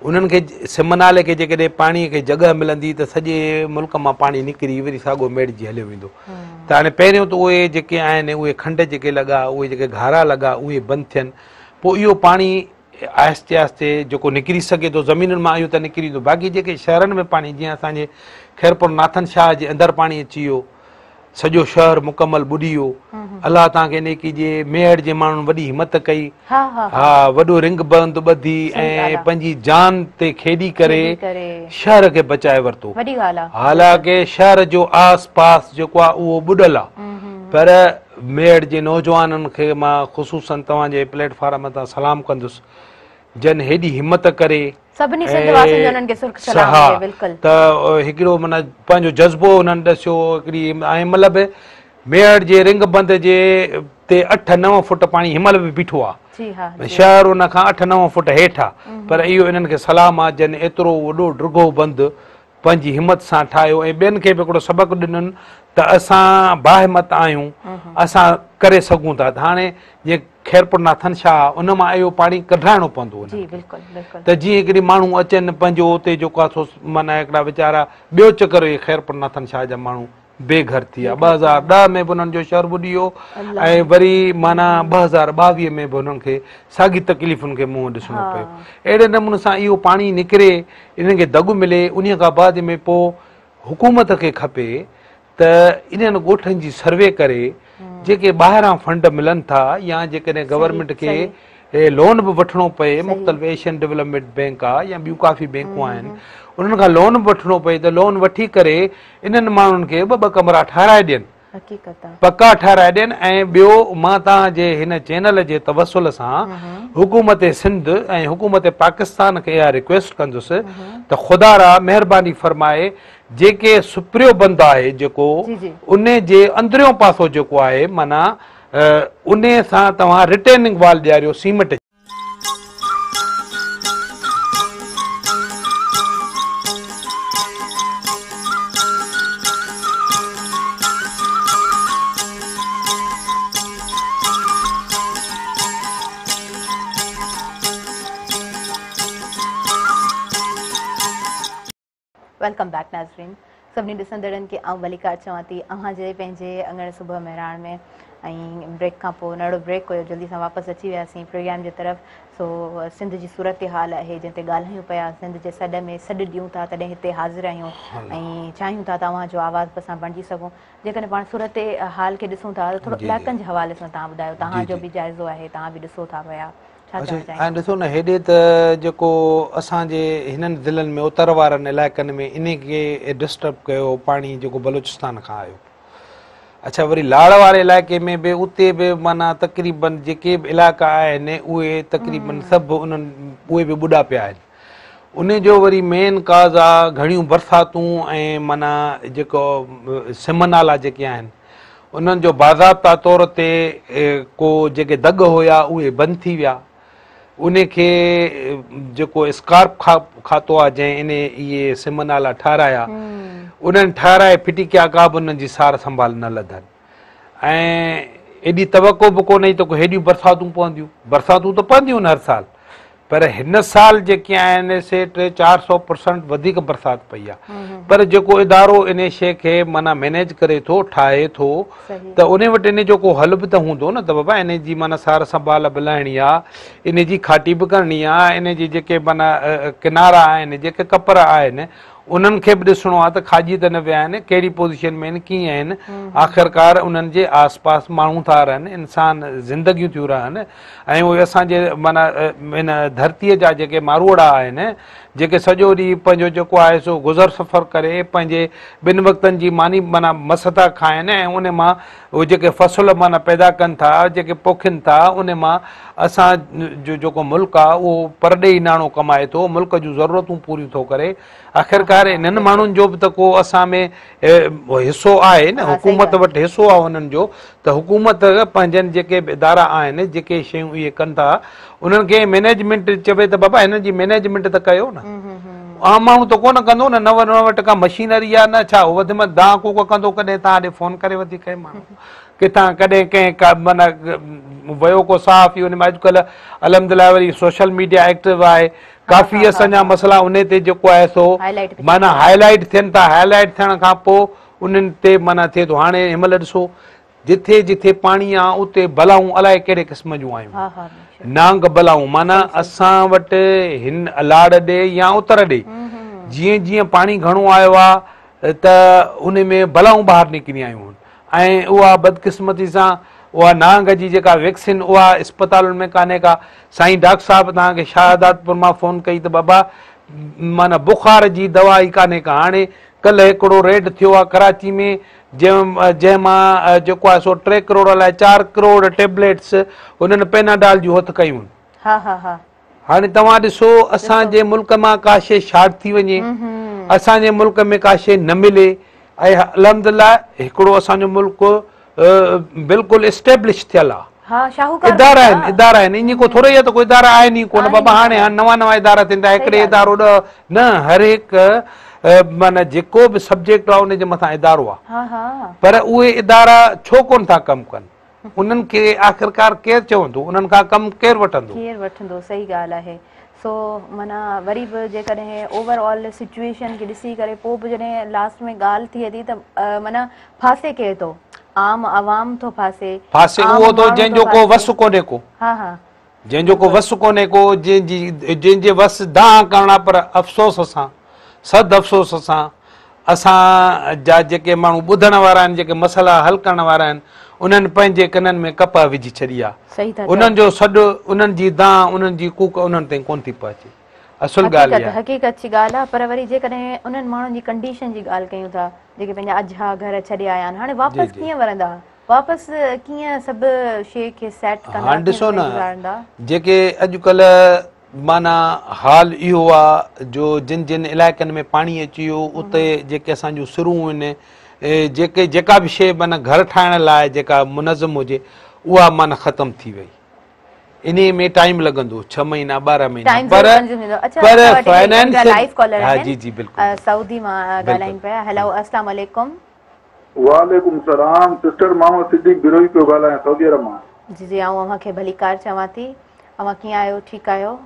उन्हनि खे सिम नाले खे जेकॾहिं पाणीअ खे जॻह मिलंदी त सॼे मुल्क मां पाणी निकिरी वरी साॻियो मेड़जी हलियो वेंदो। त हाणे पहिरियों त उहे जेके आहिनि उहे खंड जेके लॻा, उहे जेके घारा लॻा, उहे बंदि थियनि, पोइ इहो पाणी आहिस्ते आहिस्ते जेको निकिरी सघे थो ज़मीनुनि मां, इहो त निकिरी थो। बाक़ी जेके शहरनि में पाणी, जीअं असांजे खैरपुर नाथन शाह जे अंदरि पाणी अची वियो, सॼो शहर मुकमल ॿुॾी वियो। अलाह तव्हांखे नेकी ॾिए, मेहर जे माण्हुनि वॾी हिमत कई, वॾो रिंग बंदि ॿधी ऐं पंहिंजी जान ते खेॾी करे शहर खे बचाए वरितो। हालांकि शहर जो आस पास जेको आहे उहो ॿुॾल आहे, पर मेहर जे नौजवाननि खे मां ख़ुशूसन तव्हांजे प्लेटफॉर्म तां सलाम कंदुसि, जन हेॾी हिमत करे त हिकिड़ो माना पंहिंजो जज़्बो हुननि ॾसियो हिकिड़ी, ऐं मतिलबु मेहर जे रिंग बंद जे ते 8-9 फुट पाणी हिमल बि बीठो आहे, शहर उन खां 8-9 फुट हेठि आहे, पर इहो इन्हनि खे सलाम आहे जन एतिरो वॾो ड्रुगो बंदि पंहिंजी हिमत सां ठाहियो ऐं ॿियनि खे बि हिकिड़ो सबक़ु ॾिननि त असां बाहिमत आहियूं, असां करे सघूं था। हाणे जीअं खैरपुर नाथन शाह उन मां इहो पाणी कढाइणो पवंदो त जीअं हिकिड़ी माण्हू अचनि पंहिंजो उते जेको आहे सो माना हिकिड़ा वीचारा ॿियो चकर इहे खैरपुर नाथन शाह जा माण्हू बेघर थी विया। 2010 में बि उन्हनि जो शहर ॿुॾी वियो ऐं वरी माना 2022 में बि उन्हनि खे साॻी तकलीफ़ुनि खे मुंहुं ॾिसणो पियो। अहिड़े नमूने सां इहो पाणी निकिरे, इन्हनि खे दॻु मिले, उन खां बाद में पोइ हुकूमत खे खपे त इन्हनि ॻोठनि जी सर्वे करे जेके ॿाहिरां फंड मिलनि था या जेकॾहिं गवर्नमेंट खे लोन बि वठिणो पए, मुख़्तलिफ़ एशियन डेवलपमेंट बैंक आहे या ॿियूं काफ़ी बैंकूं आहिनि, उन्हनि खां लोन बि वठिणो पए त लोन वठी करे इन्हनि माण्हुनि खे ॿ कमरा ठाराए ॾियनि, पका ठाराए ॾियनि। ऐं ॿियो मां तव्हांजे हिन चैनल जे तवसुल सां हुकूमत सिंध ऐं हुकूमत पाकिस्तान खे इहा रिक्वेस्ट कंदुसि त ख़ुदा महिरबानी फरमाए जेके सुपिरियो बंदि आहे जेको उन जे अंदरियों पासो जेको आहे माना उन सां तव्हां रिटेनिंग वाल ॾियारियो सीमेंट। वेलकम बैक नाज़रीन। सभिनी ॾिसंदड़नि खे आउं मलिका चवां थी अव्हांजे पंहिंजे अंगण सुबुह मेहरान में ऐं ब्रेक खां पोइ नंढो ब्रेक हुयो, जल्दी सां वापसि अची वियासीं प्रोग्राम जे तरफ़। सो सिंध जी सूरत हाल आहे जिते ॻाल्हायूं पिया, सिंध जे सॾ में सॾु ॾियूं था तॾहिं हिते हाज़िर आहियूं ऐं चाहियूं था तव्हांजो आवाज़ असां बणिजी सघूं। जेकॾहिं पाण सूरत हाल खे ॾिसूं था त थोरो इलाइक़नि जे हवाले सां तव्हां ॿुधायो, तव्हांजो बि जाइज़ो आहे, तव्हां बि ॾिसो था पिया। ऐं ॾिसो न हेॾे त जेको असांजे हिननि ज़िलनि में उतर वारनि इलाइक़नि में इन खे डिस्टर्ब कयो पाणी जेको बलूचिस्तान खां आयो। अच्छा, वरी लाड़ वारे इलाइक़े में बि उते बि माना तक़रीबन जेके बि इलाइक़ा आहिनि उहे तक़रीबन सभु उन्हनि उहे बि ॿुॾा पिया आहिनि। उन जो वरी मेन काज़ आहे घणियूं बरसातूं ऐं माना जेको सिमनाला जेके आहिनि उन्हनि जो बाज़ाब्ता तौर ते को जेके दग हुया उहे बंदि थी विया। उन खे जेको स्कार्प खातो आहे जंहिं इन इहे सिमनाला ठाराया उन्हनि ठाराए फिटी कया, का बि उन्हनि जी सार संभाल न लधनि ऐं एॾी तवको बि कोन्हे त को हेॾियूं बरसातूं पवंदियूं त पवंदियूं हर साल, पर हिन साल जेके आहिनि से 300-400% वधीक बरसाति पई आहे। पर जेको इदारो इन शइ खे माना मैनेज करे थो, ठाहे थो, त उन वटि इन जो को हल बि त हूंदो न, त बाबा इन जी माना सार संभाल बि लाहिणी आहे, इन जी खाटी बि करणी आहे, इन जी जेके माना किनारा आहिनि, जेके कपर आहिनि उन्हनि खे बि ॾिसणो आहे त खाॼी त न विया आहिनि, कहिड़ी पोज़ीशन में आहिनि, कीअं आहिनि। आख़िरकार उन्हनि जे आस पास माण्हू था रहनि, इंसान ज़िंदगियूं थियूं रहनि ऐं उहे असांजे माना इन धरतीअ जा जेके मारोड़ा आहिनि जेके सॼो ॾींहुं पंहिंजो जेको आहे सो गुज़र सफ़र करे पंहिंजे ॿिनि वक़्तनि जी मानी माना मस था खाइनि ऐं उन मां उहे जेके फ़सुल माना पैदा कनि था, जेके पोखिनि था, उन मां असांजो जेको मुल्क आहे उहो परॾेही नाणो कमाए थो, मुल्क जूं ज़रूरतूं पूरियूं थो करे। आख़िरकार इन्हनि माण्हुनि जो बि त को असां में हिसो आहे न, हुकूमत वटि हिसो आहे उन्हनि जो, त हुकूमत पंहिंजनि जेके बि इदारा आहिनि जेके शयूं इहे कनि था उन्हनि खे मैनेजमेंट चवे त बाबा हिन जी मैनेजमेंट त कयो न। आम माण्हू त कोन कंदो न, 99% मशीनरी आहे न, छा वधि में दां को कंदो, कॾहिं तव्हां ॾे फ़ोन करे वधी करे माण्हू किथां कॾहिं कंहिं माना वियो को साफ़, उन में अॼुकल्ह अलहमदिल्ला वरी सोशल मीडिया एक्टिव आहे, काफ़ी असांजा मसइला उन ते जेको आहे सो माना हाईलाइट थियनि था। हाईलाइट थियण खां पोइ उन्हनि ते माना थिए थो। हाणे हिनमहिल ॾिसो जिथे जिथे पाणी आहे उते बलाऊं अलाए कहिड़े क़िस्म जूं आहियूं, नांग बलाऊं, माना असां वटि हिन लाड़ ॾे या उतर ॾे जीअं जीअं पाणी घणो आयो आहे त उन में बलाऊं ॿाहिरि निकिरी आयूं आहिनि ऐं उहा बदकिस्मती सां उहा नांग जी जेका वैक्सीन उहा इस्पतालुनि में कान्हे का। साईं डॉक्टर साहिबु तव्हांखे शहादातपुर मां फ़ोन कई त बाबा माना बुखार जी दवा ई कान्हे का। हाणे कल्ह हिकिड़ो रेड थियो आहे कराची में जंहिंमां जेको आहे सो 3 करोड़ अलाए 4 करोड़ टेबलेट्स हुननि पेनाडाल जूं हथु कयूं आहिनि। हाणे तव्हां ॾिसो असांजे मुल्क मां का शइ शार्ट थी वञे, असांजे मुल्क में का शइ न मिले ऐं अलहमदिल्ला हिकिड़ो असांजो मुल्क बिल्कुलु इस्टेब्लिश थियल आहे, इदारा आहिनि, इन को थोरो ई आहे त कोई इदारा आहिनि ई कोन बाबा। हाणे नवां इदारा थींदा, हिकिड़े इदारो न, हर हिकु माना जेको बि सब्जेक्ट आहे उनजे मथां इदारो आहे, पर उहे इदारा छो कोन था कमु कनि? उन्हनि खे आख़िरकार केरु चवंदो, उन्हनि खां कमु केरु वठंदो? सही ॻाल्हि आहे। सो माना वरी बि जेकॾहिं ओवरऑल सिचुएशन खे ॾिसी करे पोइ बि जॾहिं लास्ट में ॻाल्हि थिए थी त माना फासे केरु थो? आम आवाम थो फासे उहो थो जंहिंजो को वस कोन्हे को, जंहिंजो को वस कोन्हे को, जंहिंजे वस दाह करणा, पर अफ़सोस सां सद अफ़सोस सां असां जा जेके माण्हू ॿुधण वारा आहिनि, जेके मसइला हल करण वारा आहिनि, उन्हनि पंहिंजे कननि में कपह विझी छॾी आहे। उन्हनि जो सॾु, उन्हनि जी दाह, उन्हनि जी कूक उन्हनि ताईं कोन थी पहुचे। असुल ॻाल्हि आहे, हक़ीक़त जी ॻाल्हि आहे। पर वरी जेकॾहिं उन्हनि माण्हुनि जी कंडीशन जी ॻाल्हि कयूं था, जेके पंहिंजा अझा घर छॾे आया आहिनि, हाणे वापसि कीअं वरंदा? वापसि कीअं सभु शइ खे सेट कंदा? हाणे ॾिसो न, जेके अॼुकल्ह माना हाल इहो आहे जो जिन जिन इलाइक़नि में पाणी अची वियो, उते जेके असांजूं सिरूं आहिनि, जेका बि शइ माना घर ठाहिण लाइ जेका मुनज़म हुजे, उहा माना ख़तम थी वई। इन में टाइम लॻंदो, 6 महीना 12 महीना, पर फाइनेंस। जी जी बिल्कुलु, सऊदी मां ॻाल्हाइनि पिया। हेलो, अस्सलाम वालेकुम। वालेकुम सलाम सिस्टर, मोहम्मद सिद्दीक बिरोई पियो ॻाल्हायां, सऊदी अरब मां। जी जी, आऊं अव्हांखे भलीकार चवां थी। अव्हां कीअं आहियो? ठीकु आहियो?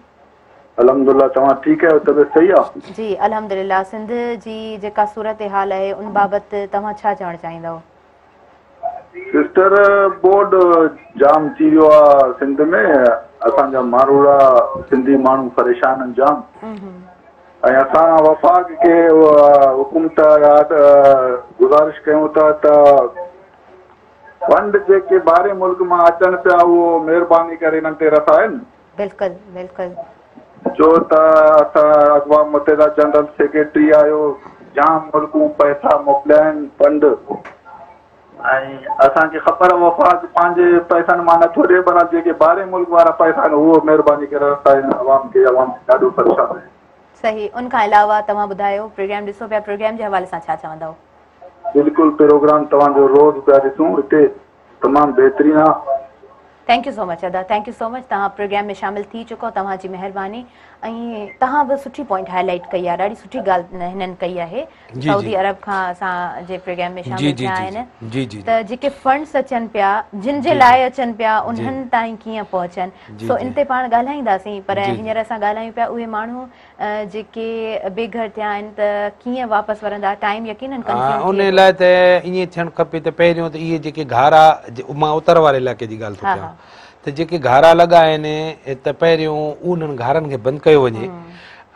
अल्हम्दुलिल्लाह, तव्हां ठीकु आहियो? तबियत सही आहे? जी अल्हम्दुलिल्लाह। सिंध जी जेका सूरत हाल आहे उन बाबति तव्हां छा चवणु चाहींदव? सिस्टर, बोर्ड जाम थी वियो आहे सिंध में, असांजा मारूड़ा सिंधी माण्हू परेशान आहिनि जाम, ऐं असां वफ़ाक़ खे हुकूमत गुज़ारिश कयूं था त फंड जेके ॿाहिरि मुल्क मां अचनि पिया उहो महिरबानी करे हिननि ते रसाइनि। बिल्कुलु बिल्कुलु, छो त असां अक़वाम मुतहिदा जनरल सेक्रेटरी आहियो, जाम मुल्कूं पैसा मोकिलिया आहिनि फंड, ऐं असांखे ख़बर वफ़ाक़ पंहिंजे पैसनि मां नथो ॾिए, पर जेके ॿाहिरि मुल्क वारा पैसा आहिनि उहो महिरबानी करे रसाइनि अवाम खे ॾाढो परेशान आहे। सही। उनखां अलावा तव्हां ॿुधायो, प्रोग्राम ॾिसो पिया, प्रोग्राम जे हवाले सां छा चवंदव? बिल्कुलु, प्रोग्राम तव्हांजो रोज़ पिया ॾिसूं, हिते तमामु बहितरीनु आहे। थैंक यू सो मच अदा, थैंक यू सो मच। तव्हां प्रोग्राम में शामिल थी चुको, तव्हांजी महिरबानी। ऐं तव्हां बि सुठी पॉइंट हाईलाइट कई आहे, ॾाढी सुठी ॻाल्हि हिननि कई आहे। सऊदी अरब खां असांजे प्रोग्राम में शामिल थिया आहिनि, त जेके फंड्स अचनि पिया, जिन जे लाइ अचनि पिया, उन्हनि ताईं कीअं पहुचनि, सो इन ते पाण ॻाल्हाईंदासीं। पर हींअर असां ॻाल्हायूं पिया उहे माण्हू जेके बेघर थिया आहिनि त कीअं वापसि वरंदा? टाइम यकीनन उन लाइ त ईअं थियणु खपे त पहिरियों त इहे जेके घारा, मां उत्तर वारे इलाइक़े जी ॻाल्हि थो कयां, त जेके घारा लॻा आहिनि त पहिरियों उन्हनि घारनि खे बंदि कयो वञे,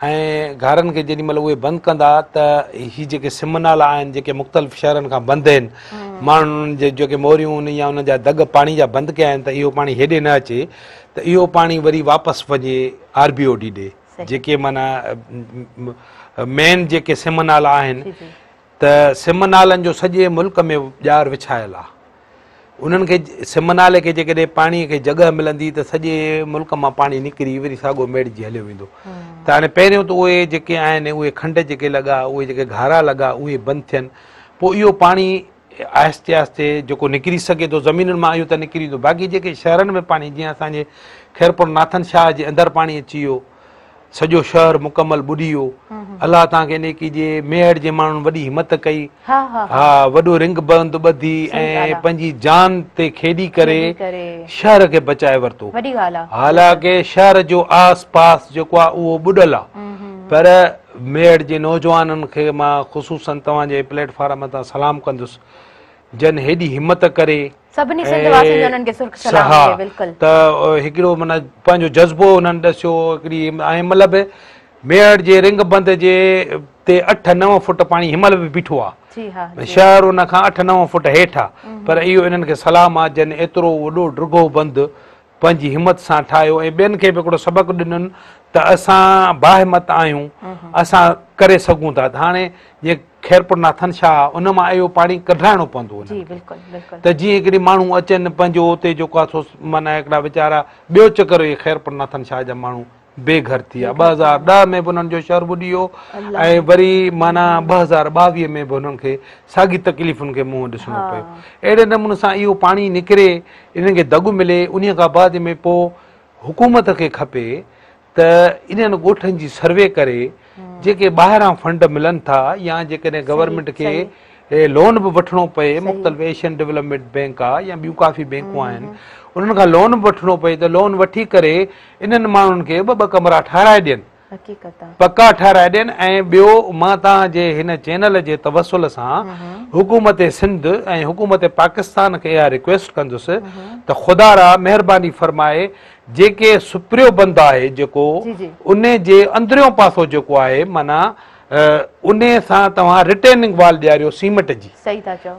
ऐं घारनि खे जेॾी महिल उहे बंदि कंदा त हीअ जेके सिम नाला आहिनि जेके मुख़्तलिफ़ शहरनि खां बंदि आहिनि, माण्हुनि जे जेके मोरियूं आहिनि या उन जा दग पाणी जा बंदि कया आहिनि, त इहो पाणी हेॾे न अचे, त इहो पाणी वरी वापसि वञे RBOD ॾे, जेके माना मेन जेके सिम नाला आहिनि, त सिम नालनि जो सॼे मुल्क में ॼार विछायल आहे। उन्हनि खे सिम नाले खे जेकॾहिं पाणीअ खे जॻह मिलंदी त सॼे मुल्क मां पाणी निकिरी वरी साॻियो मेड़िजी हलियो वेंदो। त हाणे पहिरियों त उहे जेके आहिनि उहे खंड जेके लॻा, उहे जेके घारा लॻा, उहे बंदि थियनि, पोइ इहो पाणी आहिस्ते आहिस्ते जेको निकिरी सघे थो ज़मीनुनि मां, इहो त निकिरी थो। बाक़ी जेके शहरनि में पाणी, जीअं असांजे खैरपुर नाथन शाह जे अंदरि पाणी अची वियो, सॼो शहर मुकमल ॿुॾी वियो। अलाह तव्हांखे नेकी ॾिए, मेहर जे माण्हुनि वॾी हिमत कई, हा वॾो रिंग बंदि ॿधी ऐं पंहिंजी जान ते खेॾी करे शहर खे बचाए वरितो। हालांकि शहर जो आस पास जेको आहे उहो ॿुॾल आहे, पर मेहर जे नौजवाननि खे मां ख़ुशूसन तव्हांजे प्लेटफॉर्म तां सलाम कंदुसि, जन हेॾी हिमत करे त हिकिड़ो माना पंहिंजो जज़्बो हुननि ॾसियो हिकिड़ी, ऐं मतिलबु मेहर जे रिंग बंद जे ते 8-9 फुट पाणी हिमल बि बीठो आहे, शहर उन खां 8-9 फुट हेठि आहे, पर इहो इन्हनि खे सलाम आहे जन एतिरो वॾो ड्रिघो बंदि पंहिंजी हिमत सां ठाहियो ऐं ॿियनि खे बि हिकिड़ो सबक़ु ॾिननि त असां बाहिमत आहियूं, असां करे सघूं था। हाणे जीअं खैरपुर नाथन शाह उन मां इहो पाणी कढाइणो पवंदो, त जीअं हिकिड़ी माण्हू अचनि पंहिंजो उते जेको आहे माना हिकिड़ा वीचारा ॿियो चकर इहे खैरपुर नाथन शाह जा माण्हू बेघर थी विया। 2010 में बि उन्हनि जो शहर ॿुॾी वियो ऐं वरी माना 2022 में बि उन्हनि खे साॻी तकलीफ़ुनि खे मुंहुं ॾिसणो पियो। अहिड़े नमूने सां इहो पाणी निकिरे, इन्हनि खे दगु मिले, उन खां बाद में पोइ हुकूमत खे खपे त इन्हनि ॻोठनि जी सर्वे करे जेके ॿाहिरां फंड मिलनि था या जेकॾहिं गवर्नमेंट खे लोन बि वठिणो पए, मुख़्तलिफ़ एशियन डेवलपमेंट बैंक आहे या ॿियूं काफ़ी बैंकूं आहिनि, उन्हनि खां लोन बि वठिणो पए त लोन वठी करे इन्हनि माण्हुनि खे ॿ कमरा ठाराए ॾियनि, पका ठाराए ॾियनि। ऐं ॿियो, मां तव्हांजे हिन चैनल जे तवसुल सां हुकूमत सिंध ऐं हुकूमत पाकिस्तान खे इहा रिक्वेस्ट कंदुसि त ख़ुदा महिरबानी फरमाए जेके सुपिरियो बंदि आहे जेको उन जे अंदरियों पासो जेको आहे माना उन सां तव्हां रिटेनिंग वाल ॾियारियो सीमेंट जी,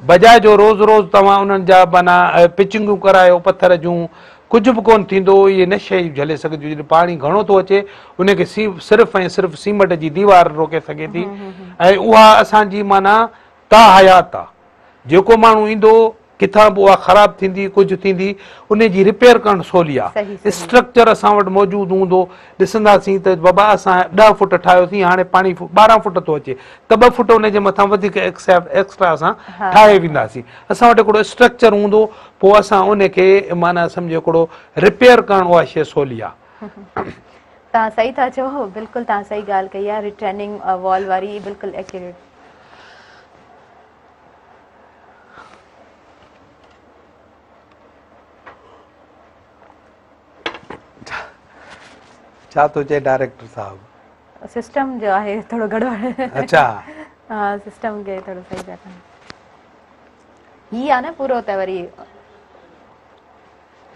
बजाए जो रोज़ रोज़ तव्हां उन्हनि जा माना पिचिंगूं करायो पथर जूं, कुझु बि कोन थींदो। इहे न शइ झले सघिजे, जॾहिं पाणी घणो थो अचे उनखे सिर्फ़ु ऐं सिर्फ़ु सीमेंट जी दीवार रोके सघे थी। ऐं उहा असांजी माना ताहयात आहे, जेको माण्हू ईंदो किथां बि उहा ख़राबु थींदी कुझु थींदी उन जी रिपेयर करणु सवली आहे। स्ट्रक्चर असां वटि मौजूदु हूंदो, ॾिसंदासीं त बाबा असां 10 फुट ठाहियोसीं, हाणे पाणी 12 फुट थो अचे त 2 फुट उनजे मथां वधीक एक्स्ट्रा असां ठाहे वेंदासीं। असां वटि हिकिड़ो स्ट्रक्चर हूंदो, पोइ असां उनखे माना सम्झो हिकिड़ो रिपेयर करणु उहा शइ सवली आहे। तव्हां सही था चओ, बिल्कुलु तव्हां सही ॻाल्हि कई आहे, रिटर्निंग वॉल वारी बिल्कुलु एक्यूरेट। छा थो चए डायरेक्टर साहब? सिस्टम जो आहे थोरो गड़बड़। अच्छा, हा, सिस्टम खे थोरो सही था कनि। ही आहे न पूरो त वरी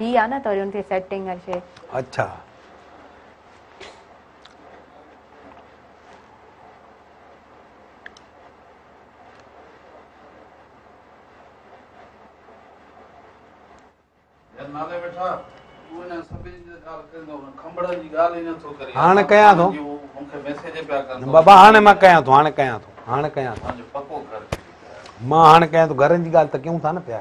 ही आहे न त वरी उनखे सेटिंग हर शइ। अच्छा, हाणे कयां थो बाबा, हाणे मां कयां थो, मां हाणे कयां थो। घरनि जी ॻाल्हि त कयूं था न पिया।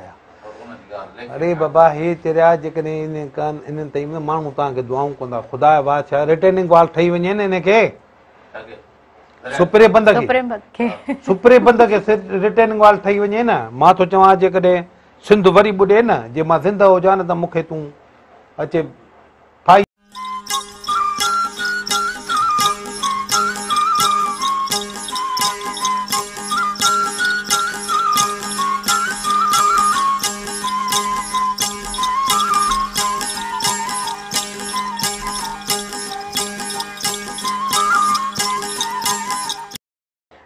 अरे बाबा, हे चरिया जेकॾहिं इन्हनि ताईं माण्हू तव्हांखे दुआऊं कंदा, ख़ुदा जा बादशाह रिटेनिंग वॉल ठही वञे न हिनखे, सुपरे बंद खे रिटेनिंग वॉल ठही वञे न। मां थो चवां जेकॾहिं सिंध वरी ॿुॾे न, जे मां ज़िंदा हुजां न त मूंखे तूं अचे फाई।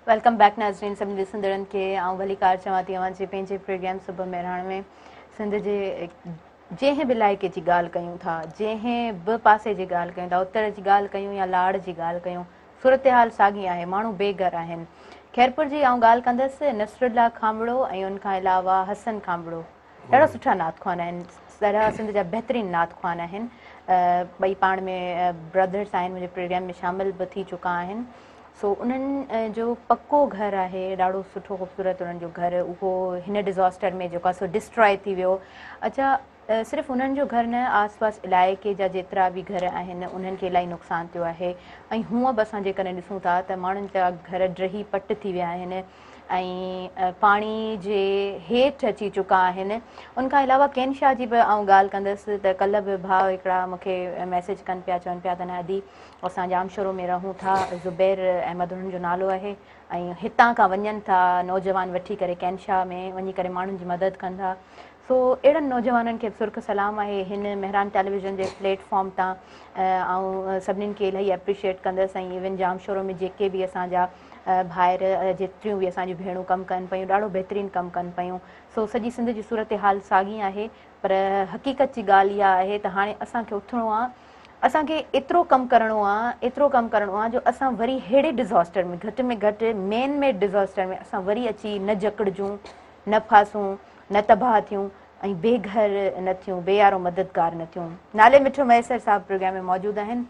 वेलकम बैक नाज़रीन, सभिनी ॾिसंदड़नि खे आउं भलीकार चवां थी अवांजे पंहिंजे प्रोग्राम सुबुह मेहराण में सिंध जे जंहिं बि इलाइक़े जी ॻाल्हि कयूं था, जंहिं बि पासे जी ॻाल्हि कयूं था, उत्तर जी ॻाल्हि कयूं या लाड़ जी ॻाल्हि कयूं, सूरत हाल साॻी आहे, माण्हू बेघर आहिनि। खैरपुर जी आउं ॻाल्हि कंदसि नसरुल्ला खांबड़ो ऐं उनखां अलावा हसन खांबड़ो, ॾाढा सुठा नातख़्वान आहिनि, सारा सिंध जा बहितरीनु नातख़्वान आहिनि। ॿई पाण में ब्रदर्स आहिनि, मुंहिंजे प्रोग्राम में शामिल बि थी चुका आहिनि। सो उन्हनि जो पको घरु आहे, ॾाढो सुठो ख़ूबसूरत उन्हनि जो घरु, उहो हिन डिज़ास्टर में जेको आहे सो डिस्ट्रॉय थी वियो। अच्छा, सिर्फ़ु उन्हनि जो घरु न, आसपास इलाइक़े जा जेतिरा बि घर आहिनि उन्हनि खे इलाही नुक़सानु थियो आहे। ऐं हूअं बि असां जेकॾहिं ॾिसूं था त माण्हुनि जा घर ड्रही पट थी विया आहिनि ऐं पाणी जे हेठि अची चुका आहिनि। उनखां अलावा कैनशा जी बि आउं ॻाल्हि कंदसि त कल्ह बि भाउ हिकिड़ा मूंखे मैसेज कनि पिया, चवनि पिया त नादी असां जामशोरो में रहूं था, ज़ुबैर अहमद हुननि जो नालो आहे, ऐं हितां खां वञनि था नौजवान वठी करे कैनशा में वञी करे माण्हुनि जी मदद कनि था। सो अहिड़नि नौजवाननि खे सुर्ख सलाम आहे। हिन मेहरान टेलीविज़न जे प्लेटफॉर्म तां ऐं सभिनीनि खे इलाही एप्रिशिएट कंदसि। ऐं इवन जामशोरो में जेके बि असांजा ॿाहिरि जेतिरियूं बि असांजियूं भेणूं कमु कनि पियूं, ॾाढो बहितरीनु कमु कनि पियूं। सो सॼी सिंध जी सूरत हाल साॻी आहे, पर हक़ीक़त जी ॻाल्हि इहा आहे त हाणे असांखे उथिणो आहे, असांखे एतिरो कमु करिणो आहे जो असां वरी अहिड़े डिज़ास्टर में घटि में डिज़ास्टर में असां वरी अची न जकड़जूं, न फासूं, न तबाह थियूं ऐं बेघर न थियूं, बेयारो मददगार न थियूं। नाले मिठो मैसर साहब प्रोग्राम में मौजूदु आहिनि।